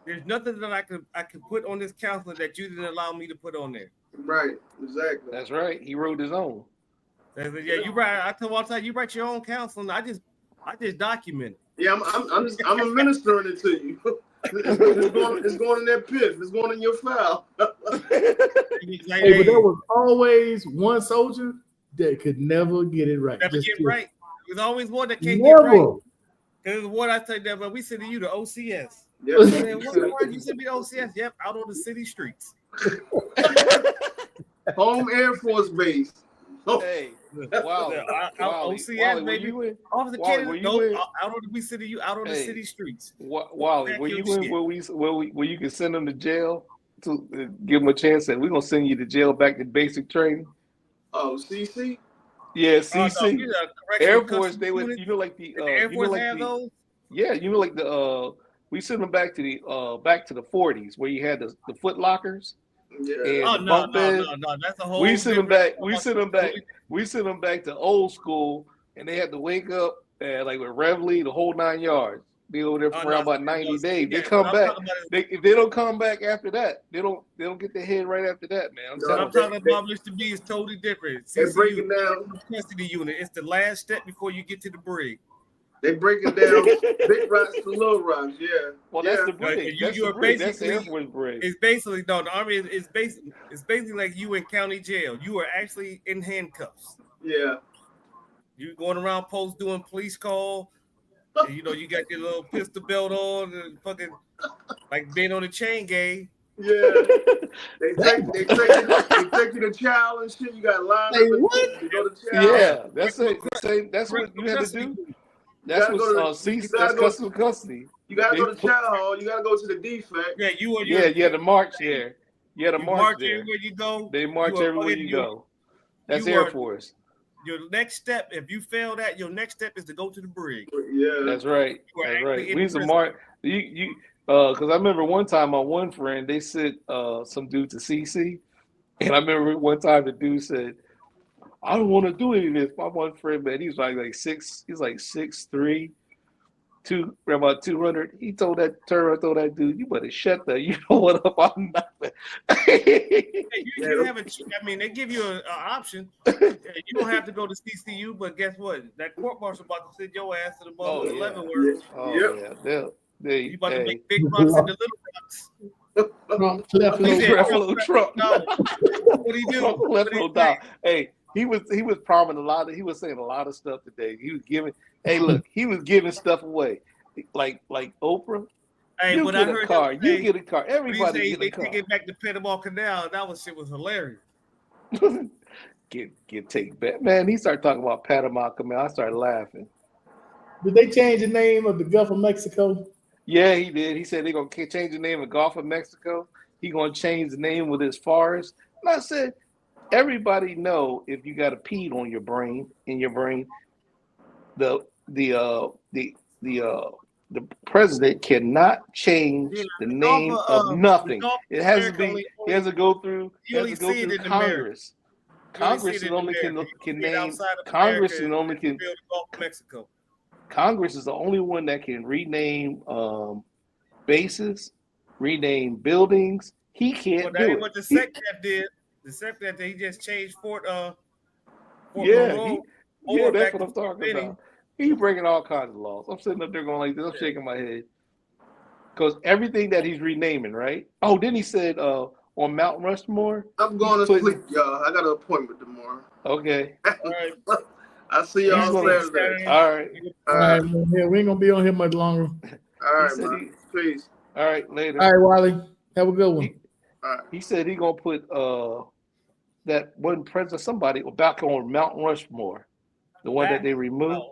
[SPEAKER 2] there's nothing that I could put on this counselor that you didn't allow me to put on there.
[SPEAKER 3] Right, exactly.
[SPEAKER 4] That's right. He wrote his own.
[SPEAKER 2] Yeah, you write. I tell all the time, you write your own counsel. I just document it.
[SPEAKER 3] Yeah, I'm administering it to you. It's going in that pit. It's going in your file.
[SPEAKER 2] Like,
[SPEAKER 1] Hey, but there was always one soldier that could never get it right.
[SPEAKER 2] never
[SPEAKER 1] Just
[SPEAKER 2] get
[SPEAKER 1] kidding.
[SPEAKER 2] right. There's always one that can't get right.
[SPEAKER 1] Never.
[SPEAKER 2] Because what I tell you that, but we send you to OCS.
[SPEAKER 3] Yeah.
[SPEAKER 2] Man, what you send me to OCS? Yep, out on the city streets.
[SPEAKER 3] Home Air Force Base.
[SPEAKER 4] Hey, wow.
[SPEAKER 2] OCS, baby. Officer
[SPEAKER 4] Wally,
[SPEAKER 2] Kennedy,
[SPEAKER 4] were you
[SPEAKER 2] no,
[SPEAKER 4] in?
[SPEAKER 2] out on we send you out on the
[SPEAKER 4] Hey.
[SPEAKER 2] city streets.
[SPEAKER 4] Wally,
[SPEAKER 2] Back
[SPEAKER 4] were
[SPEAKER 2] your
[SPEAKER 4] you in
[SPEAKER 2] shit.
[SPEAKER 4] where you can send them to jail to give them a chance that we're gonna send you to jail back to basic training?
[SPEAKER 3] Oh, CC.
[SPEAKER 4] Yeah,
[SPEAKER 2] No,
[SPEAKER 4] CC.
[SPEAKER 2] these are correctional
[SPEAKER 4] Air Force,
[SPEAKER 2] custody
[SPEAKER 4] they would,
[SPEAKER 2] units.
[SPEAKER 4] you know, like the
[SPEAKER 2] The Air
[SPEAKER 4] you know,
[SPEAKER 2] Force
[SPEAKER 4] like
[SPEAKER 2] have
[SPEAKER 4] the
[SPEAKER 2] those.
[SPEAKER 4] yeah, you know, like the we send them back to the 40s where you had the foot lockers
[SPEAKER 3] Yeah.
[SPEAKER 4] and
[SPEAKER 2] Oh
[SPEAKER 4] the
[SPEAKER 2] no,
[SPEAKER 4] bunk
[SPEAKER 2] no,
[SPEAKER 4] bed.
[SPEAKER 2] no, that's a whole.
[SPEAKER 4] We send them
[SPEAKER 2] different-
[SPEAKER 4] back. We send them back to old school, and they had to wake up like with Reveille, the whole 9 yards. Be over there for around about 90 days. They come back. If they don't come back after that, they don't get their head right after that, man.
[SPEAKER 3] No,
[SPEAKER 2] What I'm
[SPEAKER 4] telling
[SPEAKER 2] talking about, Mr. B, is totally different.
[SPEAKER 3] They break it
[SPEAKER 2] CCU,
[SPEAKER 3] down.
[SPEAKER 2] custody unit. It's the last step before you get to the brig.
[SPEAKER 3] They break it down. Big rocks to little rocks. Yeah.
[SPEAKER 4] well,
[SPEAKER 3] yeah.
[SPEAKER 4] that's the brig.
[SPEAKER 2] You-
[SPEAKER 4] That's
[SPEAKER 2] you
[SPEAKER 4] the
[SPEAKER 2] are
[SPEAKER 4] brig. That's the Air
[SPEAKER 2] basically-
[SPEAKER 4] Force brig.
[SPEAKER 2] It's basically no. The Army is basically like you in county jail. You are actually in handcuffs.
[SPEAKER 3] Yeah.
[SPEAKER 2] You going around post doing police call. And, you know, you got your little pistol belt on and fucking like being on the chain gang.
[SPEAKER 3] Yeah. They take you to child and shit. You got lined
[SPEAKER 1] Hey,
[SPEAKER 3] up and
[SPEAKER 1] what?
[SPEAKER 3] you go to child.
[SPEAKER 4] Yeah, that's it. That's what you had to do. That's
[SPEAKER 3] gotta
[SPEAKER 4] what
[SPEAKER 3] go to- you gotta
[SPEAKER 4] that's
[SPEAKER 3] go-
[SPEAKER 4] custody.
[SPEAKER 3] You gotta go to child hall. You gotta go to the defect.
[SPEAKER 2] Yeah, you are.
[SPEAKER 4] Yeah, you had to march there. You had to
[SPEAKER 2] You
[SPEAKER 4] march
[SPEAKER 2] march
[SPEAKER 4] there.
[SPEAKER 2] everywhere you go.
[SPEAKER 4] They march
[SPEAKER 2] You are
[SPEAKER 4] everywhere
[SPEAKER 2] fucking-
[SPEAKER 4] you go. That's
[SPEAKER 2] you
[SPEAKER 4] Air
[SPEAKER 2] are-
[SPEAKER 4] Force.
[SPEAKER 2] Your next step, if you fail that, your next step is to go to the brig.
[SPEAKER 3] Yeah.
[SPEAKER 4] That's right.
[SPEAKER 2] You are
[SPEAKER 4] That's
[SPEAKER 2] actually
[SPEAKER 4] right.
[SPEAKER 2] in
[SPEAKER 4] We used to
[SPEAKER 2] prison.
[SPEAKER 4] march. You because I remember one time my one friend they sent some dude to CC, and I remember one time the dude said, "I don't want to do any of this." My one friend, man, he's like 6'3", about 200. He told that dude, "You better shut that. You know what up? I'm nothing."
[SPEAKER 2] Hey, you have I mean, they give you an option. You don't have to go to CCU, but guess what? That court martial about to send your ass to the
[SPEAKER 4] Oh,
[SPEAKER 2] mother
[SPEAKER 4] yeah.
[SPEAKER 2] 11 words.
[SPEAKER 4] Oh
[SPEAKER 3] Yep.
[SPEAKER 4] yeah, they
[SPEAKER 2] You about to
[SPEAKER 4] hey.
[SPEAKER 2] make big bucks in the little bucks.
[SPEAKER 1] Trump left
[SPEAKER 2] He
[SPEAKER 1] no
[SPEAKER 2] said,
[SPEAKER 4] Trump.
[SPEAKER 2] No. What he do?
[SPEAKER 4] Trump left
[SPEAKER 2] What he
[SPEAKER 4] no
[SPEAKER 2] say?
[SPEAKER 4] doubt. Hey, he was promising a lot. He was saying a lot of stuff today. He was giving. Hey, look, he was giving stuff away, like Oprah.
[SPEAKER 2] Hey,
[SPEAKER 4] You
[SPEAKER 2] but I
[SPEAKER 4] get a
[SPEAKER 2] heard
[SPEAKER 4] car.
[SPEAKER 2] him
[SPEAKER 4] You
[SPEAKER 2] say,
[SPEAKER 4] get a car.
[SPEAKER 2] when he
[SPEAKER 4] Everybody
[SPEAKER 2] say
[SPEAKER 4] get
[SPEAKER 2] they
[SPEAKER 4] a car.
[SPEAKER 2] take it back to Panama Canal. That shit was hilarious.
[SPEAKER 4] get take back, man. He started talking about Panama Canal. I started laughing.
[SPEAKER 1] Did they change the name of the Gulf of Mexico?
[SPEAKER 4] Yeah, he did. He said they're gonna change the name of Gulf of Mexico. He gonna change the name with his forest. And I said, everybody know if you got a pee on your brain, the president cannot change the name of nothing. It has to be. It has to go through.
[SPEAKER 2] You
[SPEAKER 4] It
[SPEAKER 2] only
[SPEAKER 4] has to go
[SPEAKER 2] see it
[SPEAKER 4] through
[SPEAKER 2] in America.
[SPEAKER 4] Congress.
[SPEAKER 2] You only see
[SPEAKER 4] Congress
[SPEAKER 2] it
[SPEAKER 4] is
[SPEAKER 2] in
[SPEAKER 4] only
[SPEAKER 2] America.
[SPEAKER 4] can
[SPEAKER 2] You see it
[SPEAKER 4] name.
[SPEAKER 2] outside of
[SPEAKER 4] Congress
[SPEAKER 2] America,
[SPEAKER 4] is only
[SPEAKER 2] it's
[SPEAKER 4] can.
[SPEAKER 2] built in Gulf of Mexico.
[SPEAKER 4] Congress is the only one that can rename bases, rename buildings. He can't
[SPEAKER 2] Well, that
[SPEAKER 4] do
[SPEAKER 2] ain't
[SPEAKER 4] it.
[SPEAKER 2] what the SecDef did. The SecDef, he just changed Fort
[SPEAKER 4] Yeah,
[SPEAKER 2] Monroe
[SPEAKER 4] Yeah,
[SPEAKER 2] over
[SPEAKER 4] that's
[SPEAKER 2] back
[SPEAKER 4] what I'm
[SPEAKER 2] to
[SPEAKER 4] talking
[SPEAKER 2] Benny.
[SPEAKER 4] about. He breaking all kinds of laws. I'm sitting up there going like this. I'm shaking my head because everything that he's renaming, right? Oh, then he said on Mount Rushmore.
[SPEAKER 3] I'm going to
[SPEAKER 4] He's
[SPEAKER 3] sleep, y'all. I got an appointment tomorrow.
[SPEAKER 4] Okay,
[SPEAKER 2] All right.
[SPEAKER 3] I'll see
[SPEAKER 4] He's
[SPEAKER 3] y'all
[SPEAKER 4] gonna-
[SPEAKER 3] Saturday.
[SPEAKER 4] all right,
[SPEAKER 3] All
[SPEAKER 1] All
[SPEAKER 3] right.
[SPEAKER 1] right, man, we ain't gonna be on here much longer.
[SPEAKER 3] All right,
[SPEAKER 4] said
[SPEAKER 3] man. Peace.
[SPEAKER 4] all right. Later.
[SPEAKER 1] All right, Wally, have a good one.
[SPEAKER 3] All right.
[SPEAKER 4] He said he gonna put that one president somebody back on Mount Rushmore, the one that they removed.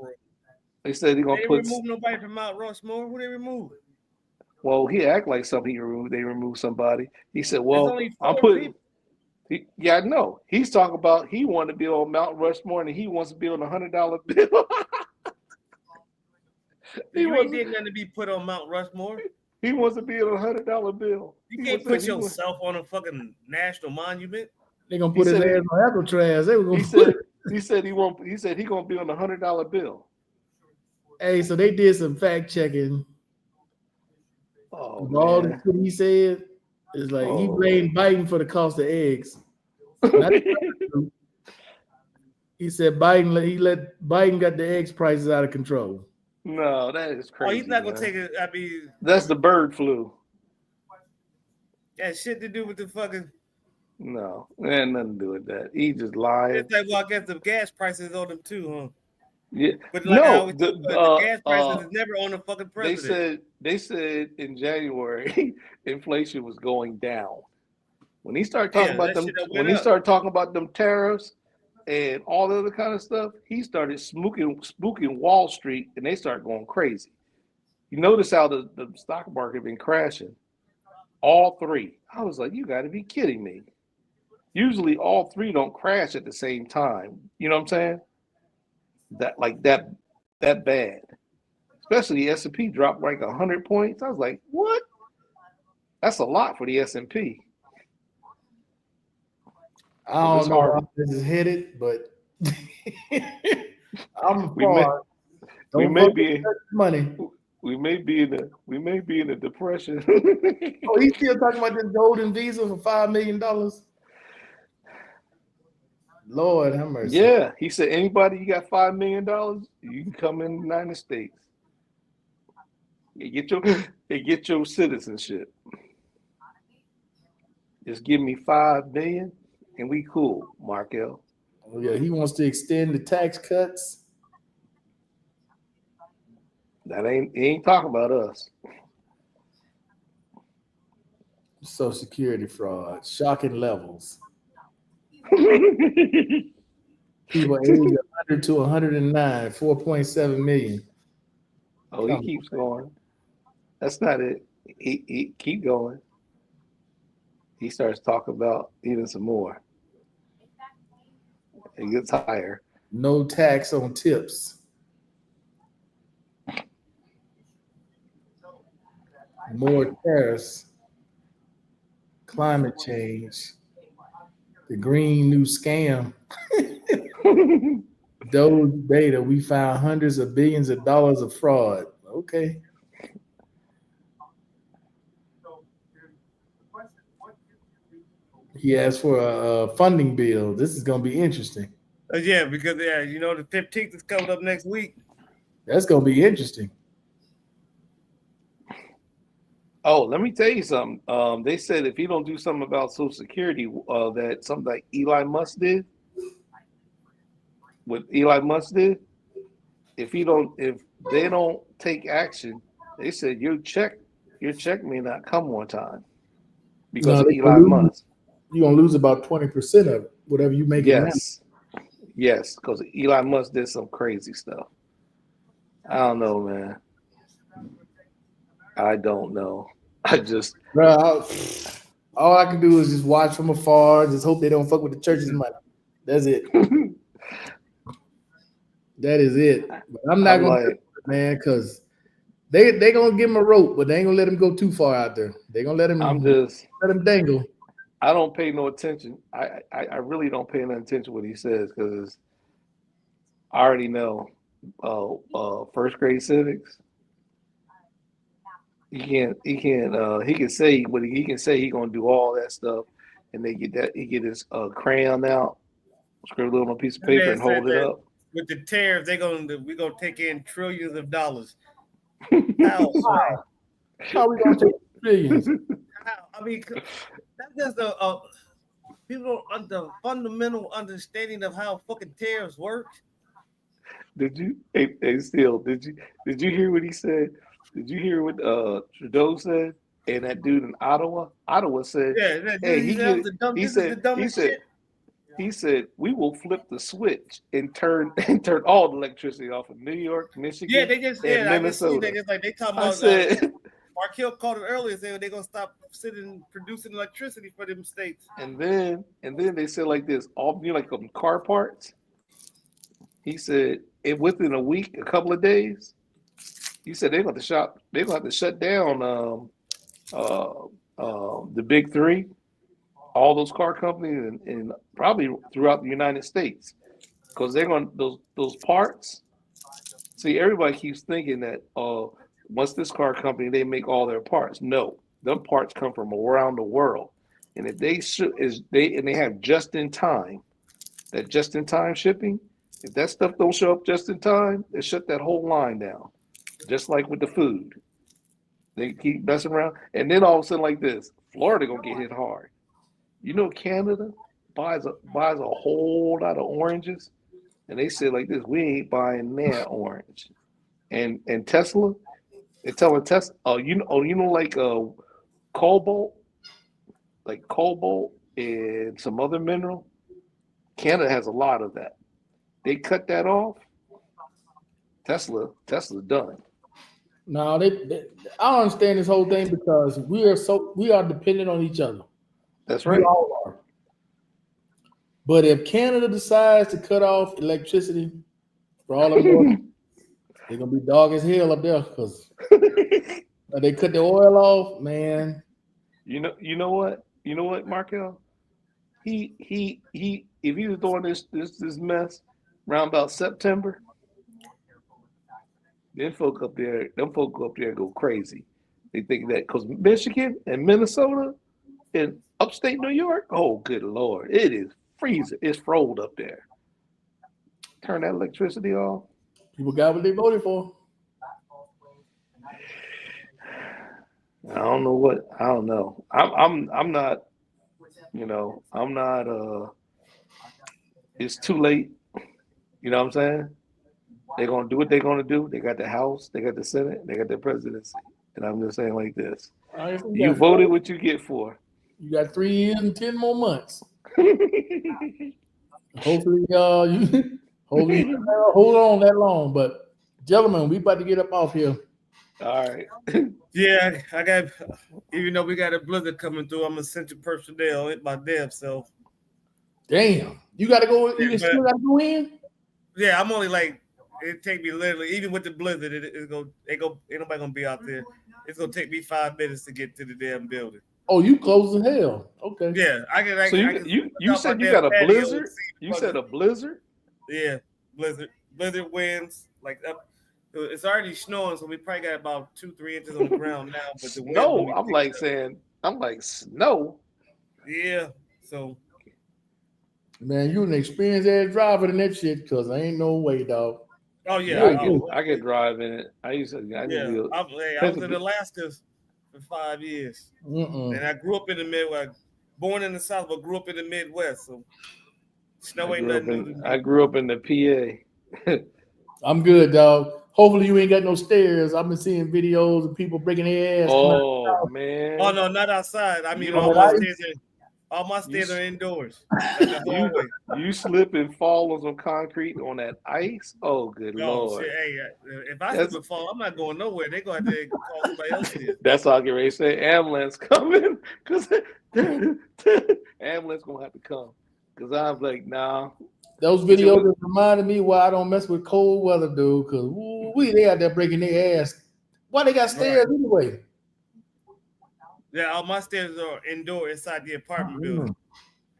[SPEAKER 4] They said he
[SPEAKER 2] They
[SPEAKER 4] gonna
[SPEAKER 2] didn't
[SPEAKER 4] put.
[SPEAKER 2] remove nobody from Mount Rushmore. Who they removed?
[SPEAKER 4] Well, he act like something. They removed somebody. He said,
[SPEAKER 2] There's
[SPEAKER 4] "Well,
[SPEAKER 2] only
[SPEAKER 4] I'm
[SPEAKER 2] 4
[SPEAKER 4] putting."
[SPEAKER 2] people.
[SPEAKER 4] Yeah, I know. He's talking about he wanted to be on Mount Rushmore and he wants to be on $100 bill.
[SPEAKER 2] You ain't did nothing to be put on Mount Rushmore.
[SPEAKER 4] He wants to be on $100 bill.
[SPEAKER 2] You can't put yourself on a fucking national monument.
[SPEAKER 1] They gonna put his
[SPEAKER 4] said-
[SPEAKER 1] ass on Alcatraz. They were gonna
[SPEAKER 4] He
[SPEAKER 1] put
[SPEAKER 4] said
[SPEAKER 1] it.
[SPEAKER 4] he said he won't. He said he gonna be on $100 bill.
[SPEAKER 1] Hey, so they did some fact checking.
[SPEAKER 4] Oh
[SPEAKER 1] All the
[SPEAKER 4] man.
[SPEAKER 1] shit he said is like he
[SPEAKER 4] Oh.
[SPEAKER 1] blamed Biden for the cost of eggs. Not- He said Biden got the eggs prices out of control.
[SPEAKER 4] No, that is
[SPEAKER 2] Oh,
[SPEAKER 4] crazy.
[SPEAKER 2] he's not gonna
[SPEAKER 4] man.
[SPEAKER 2] take it. I mean,
[SPEAKER 4] That's the bird flu.
[SPEAKER 2] that shit to do with the fucking.
[SPEAKER 4] No, it had nothing to do with that. He just lied.
[SPEAKER 2] It's like, well, I guess the gas prices on them too, huh?
[SPEAKER 4] Yeah.
[SPEAKER 2] But like I
[SPEAKER 4] No,
[SPEAKER 2] always say, the gas prices is never on the fucking
[SPEAKER 4] they
[SPEAKER 2] president.
[SPEAKER 4] said in January inflation was going down. When he started talking about them, when he started talking about them tariffs and all the other kind of stuff, he started spooking Wall Street, and they started going crazy. You notice how the stock market been crashing. All three. I was like, you got to be kidding me. Usually, all three don't crash at the same time. You know what I'm saying? That bad. Especially the S&P dropped like 100 points. I was like, what? That's a lot for the S&P.
[SPEAKER 1] I don't know how this is headed, but I'm far.
[SPEAKER 4] We may be
[SPEAKER 1] money.
[SPEAKER 4] We may be in a depression.
[SPEAKER 1] Oh, he's still talking about this golden visa for $5 million. Lord have mercy.
[SPEAKER 4] Yeah, he said anybody you got $5 million, you can come in the United States. You get your citizenship. Just give me $5 million and we cool, Markel.
[SPEAKER 1] Oh, yeah, he wants to extend the tax cuts.
[SPEAKER 4] He ain't talking about us.
[SPEAKER 1] Social Security fraud, shocking levels. People aged 100 to 109, 4.7 million.
[SPEAKER 4] Oh, he keeps going. That's not it. He keep going. He starts talking about even some more. It gets higher.
[SPEAKER 1] No tax on tips. More tariffs. Climate change. The green new scam. Those data, we found hundreds of billions of dollars of fraud. Okay. He asked for a funding bill. This is going to be interesting.
[SPEAKER 2] Yeah, because you know the 15th is coming up next week.
[SPEAKER 1] That's going to be interesting.
[SPEAKER 4] Oh, let me tell you something. They said if you don't do something about Social Security, that something like Elon Musk did. What Elon Musk did, if they don't take action, they said your check may not come on time because of Elon Musk.
[SPEAKER 1] You're gonna lose about 20% of it, whatever you make.
[SPEAKER 4] Yes, because Elon Musk did some crazy stuff. I don't know, man. I don't know.
[SPEAKER 1] Bro, all I can do is just watch from afar. Just hope they don't fuck with the church's money. That's it. That is it. But I'm not gonna do it, man, because they gonna give him a rope, but they ain't gonna let him go too far out there. They gonna let him. Let him dangle.
[SPEAKER 4] I don't pay no attention. I really don't pay no attention what he says because I already know. First grade civics. He can say what he can say. He gonna do all that stuff, and they get that. He get his crayon out, scribble it on a piece of paper, and hold it up.
[SPEAKER 2] With the tariffs, we're gonna take in trillions of dollars.
[SPEAKER 1] How we gonna take trillions?
[SPEAKER 2] I mean, that's just people don't the fundamental understanding of how fucking tariffs work.
[SPEAKER 4] Did you? Hey, still, did you hear what he said? Did you hear what Trudeau said? And that dude in Ottawa said,
[SPEAKER 2] "Hey,
[SPEAKER 4] he said we will flip the switch and turn all the electricity off of New York, Michigan, Minnesota."
[SPEAKER 2] They talking about. Mark Hill called it earlier, saying they're gonna stop producing electricity for them states.
[SPEAKER 4] And then they said like this, all like car parts. He said within a week, a couple of days. He said they're going to have to shut down the big three, all those car companies, and probably throughout the United States, because they're going those parts. See, everybody keeps thinking that once this car company they make all their parts. No, them parts come from around the world, and if they have just in time shipping, If that stuff don't show up just in time, they shut that whole line down. Just like with the food. They keep messing around. And then all of a sudden like this, Florida gonna get hit hard. You know Canada buys a whole lot of oranges, and they said like this, we ain't buying that orange. And Tesla, they're telling Tesla, you know like cobalt and some other mineral. Canada has a lot of that. They cut that off. Tesla's done.
[SPEAKER 1] No, I don't understand this whole thing because we are dependent on each other.
[SPEAKER 4] That's
[SPEAKER 1] We
[SPEAKER 4] right.
[SPEAKER 1] all are. But if Canada decides to cut off electricity for all of them, they're gonna be dog as hell up there because they cut the oil off, man.
[SPEAKER 4] You know what, Markel? He if he was doing this mess around about September, them folk up there go crazy. They think that because Michigan and Minnesota and upstate New York, oh good Lord, it is freezing. It's froze up there. Turn that electricity off.
[SPEAKER 1] People got what they voted for.
[SPEAKER 4] I don't know. I'm not, it's too late. You know what I'm saying? They're gonna do what they're gonna do. They got the House, they got the Senate, they got the presidency. And I'm just saying like this.
[SPEAKER 1] Right,
[SPEAKER 4] You voted what you get for.
[SPEAKER 1] You got 3 years and 10 more months. Hopefully, you hold on that long. But gentlemen, we about to get up off here.
[SPEAKER 4] All right.
[SPEAKER 2] Yeah, I got. Even though we got a blizzard coming through, I'm essential personnel. It's my damn self.
[SPEAKER 1] Damn, you got to go. You
[SPEAKER 2] Yeah,
[SPEAKER 1] still got to go in.
[SPEAKER 2] Yeah, I'm only like it take me literally even with the blizzard. Ain't nobody gonna be out there. It's gonna take me 5 minutes to get to the damn building.
[SPEAKER 1] Oh, you close as hell. Okay.
[SPEAKER 2] Yeah, I can.
[SPEAKER 4] So you said you got a blizzard? You said a blizzard?
[SPEAKER 2] Yeah, blizzard winds like up. It's already snowing, so we probably got about 2-3 inches on the ground now. But the wind
[SPEAKER 4] No, I'm like snow.
[SPEAKER 2] Yeah, so
[SPEAKER 1] Man, you an experienced ass driver in that shit because I ain't no way, dog.
[SPEAKER 2] oh yeah,
[SPEAKER 4] I could drive in it. I was
[SPEAKER 2] in Alaska for 5 years, and I grew up in the Midwest. Born in the South, but grew up in the Midwest. So snow ain't nothing new to me.
[SPEAKER 4] I grew up in the PA.
[SPEAKER 1] I'm good, dog. Hopefully you ain't got no stairs. I've been seeing videos of people breaking their ass.
[SPEAKER 4] Oh man!
[SPEAKER 2] Oh no, not outside. I mean,
[SPEAKER 1] You know
[SPEAKER 2] all my stairs are indoors.
[SPEAKER 4] You slip and fall on some concrete on that ice. Oh, good Lord!
[SPEAKER 2] Shit, hey, if I slip and fall, I'm not going nowhere. They gonna have to call somebody else here.
[SPEAKER 4] That's all I get ready to say. Ambulance coming because ambulance gonna have to come because I'm like, nah.
[SPEAKER 1] Those videos that reminded me why I don't mess with cold weather, dude. Because they out there breaking their ass. Why they got stairs anyway?
[SPEAKER 2] Yeah, all my stairs are indoor inside the apartment building.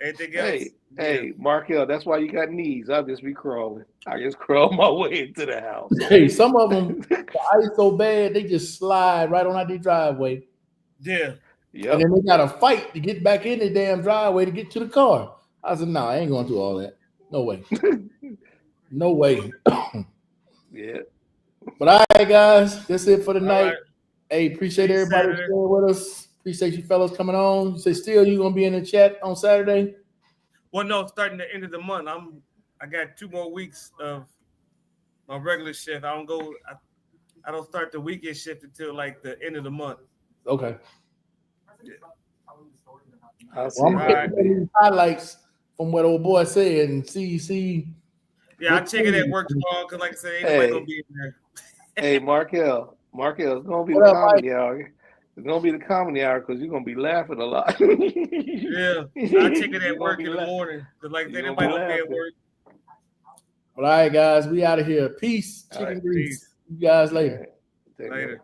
[SPEAKER 2] Anything else?
[SPEAKER 4] Hey, Markel, that's why you got knees. I'll just be crawling. I just crawl my way into the house.
[SPEAKER 1] Hey, some of them, the ice so bad, they just slide right on out their driveway.
[SPEAKER 2] Yeah.
[SPEAKER 4] Yep.
[SPEAKER 1] And then they got to fight to get back in the damn driveway to get to the car. I said, no, I ain't going through all that. No way. No way.
[SPEAKER 4] Yeah.
[SPEAKER 1] But all right, guys, that's it for the night.
[SPEAKER 2] Right.
[SPEAKER 1] Hey, appreciate everybody staying with us. Appreciate you fellas coming on. You say still you gonna be in the chat on Saturday?
[SPEAKER 2] Well, no, starting the end of the month. I got 2 more weeks of my regular shift. I don't start the weekend shift until like the end of the month.
[SPEAKER 1] Okay.
[SPEAKER 2] Yeah.
[SPEAKER 4] I'll see.
[SPEAKER 1] Well, I'm getting these highlights from what old boy said and see.
[SPEAKER 2] Yeah, I check it at work tomorrow because, like I said, ain't nobody gonna be in there.
[SPEAKER 4] Hey, Markel, it's gonna be
[SPEAKER 1] What
[SPEAKER 4] the
[SPEAKER 1] up,
[SPEAKER 4] comedy hour. It's gonna be the comedy hour because you're gonna be laughing a lot.
[SPEAKER 2] Yeah, I check it at work in the morning because, like, they nobody gonna be at work.
[SPEAKER 1] All right, guys, we out of here. Peace.
[SPEAKER 2] All
[SPEAKER 1] Chicken
[SPEAKER 2] right,
[SPEAKER 1] grease.
[SPEAKER 2] peace.
[SPEAKER 1] See you guys later.
[SPEAKER 4] Take care.
[SPEAKER 2] Later.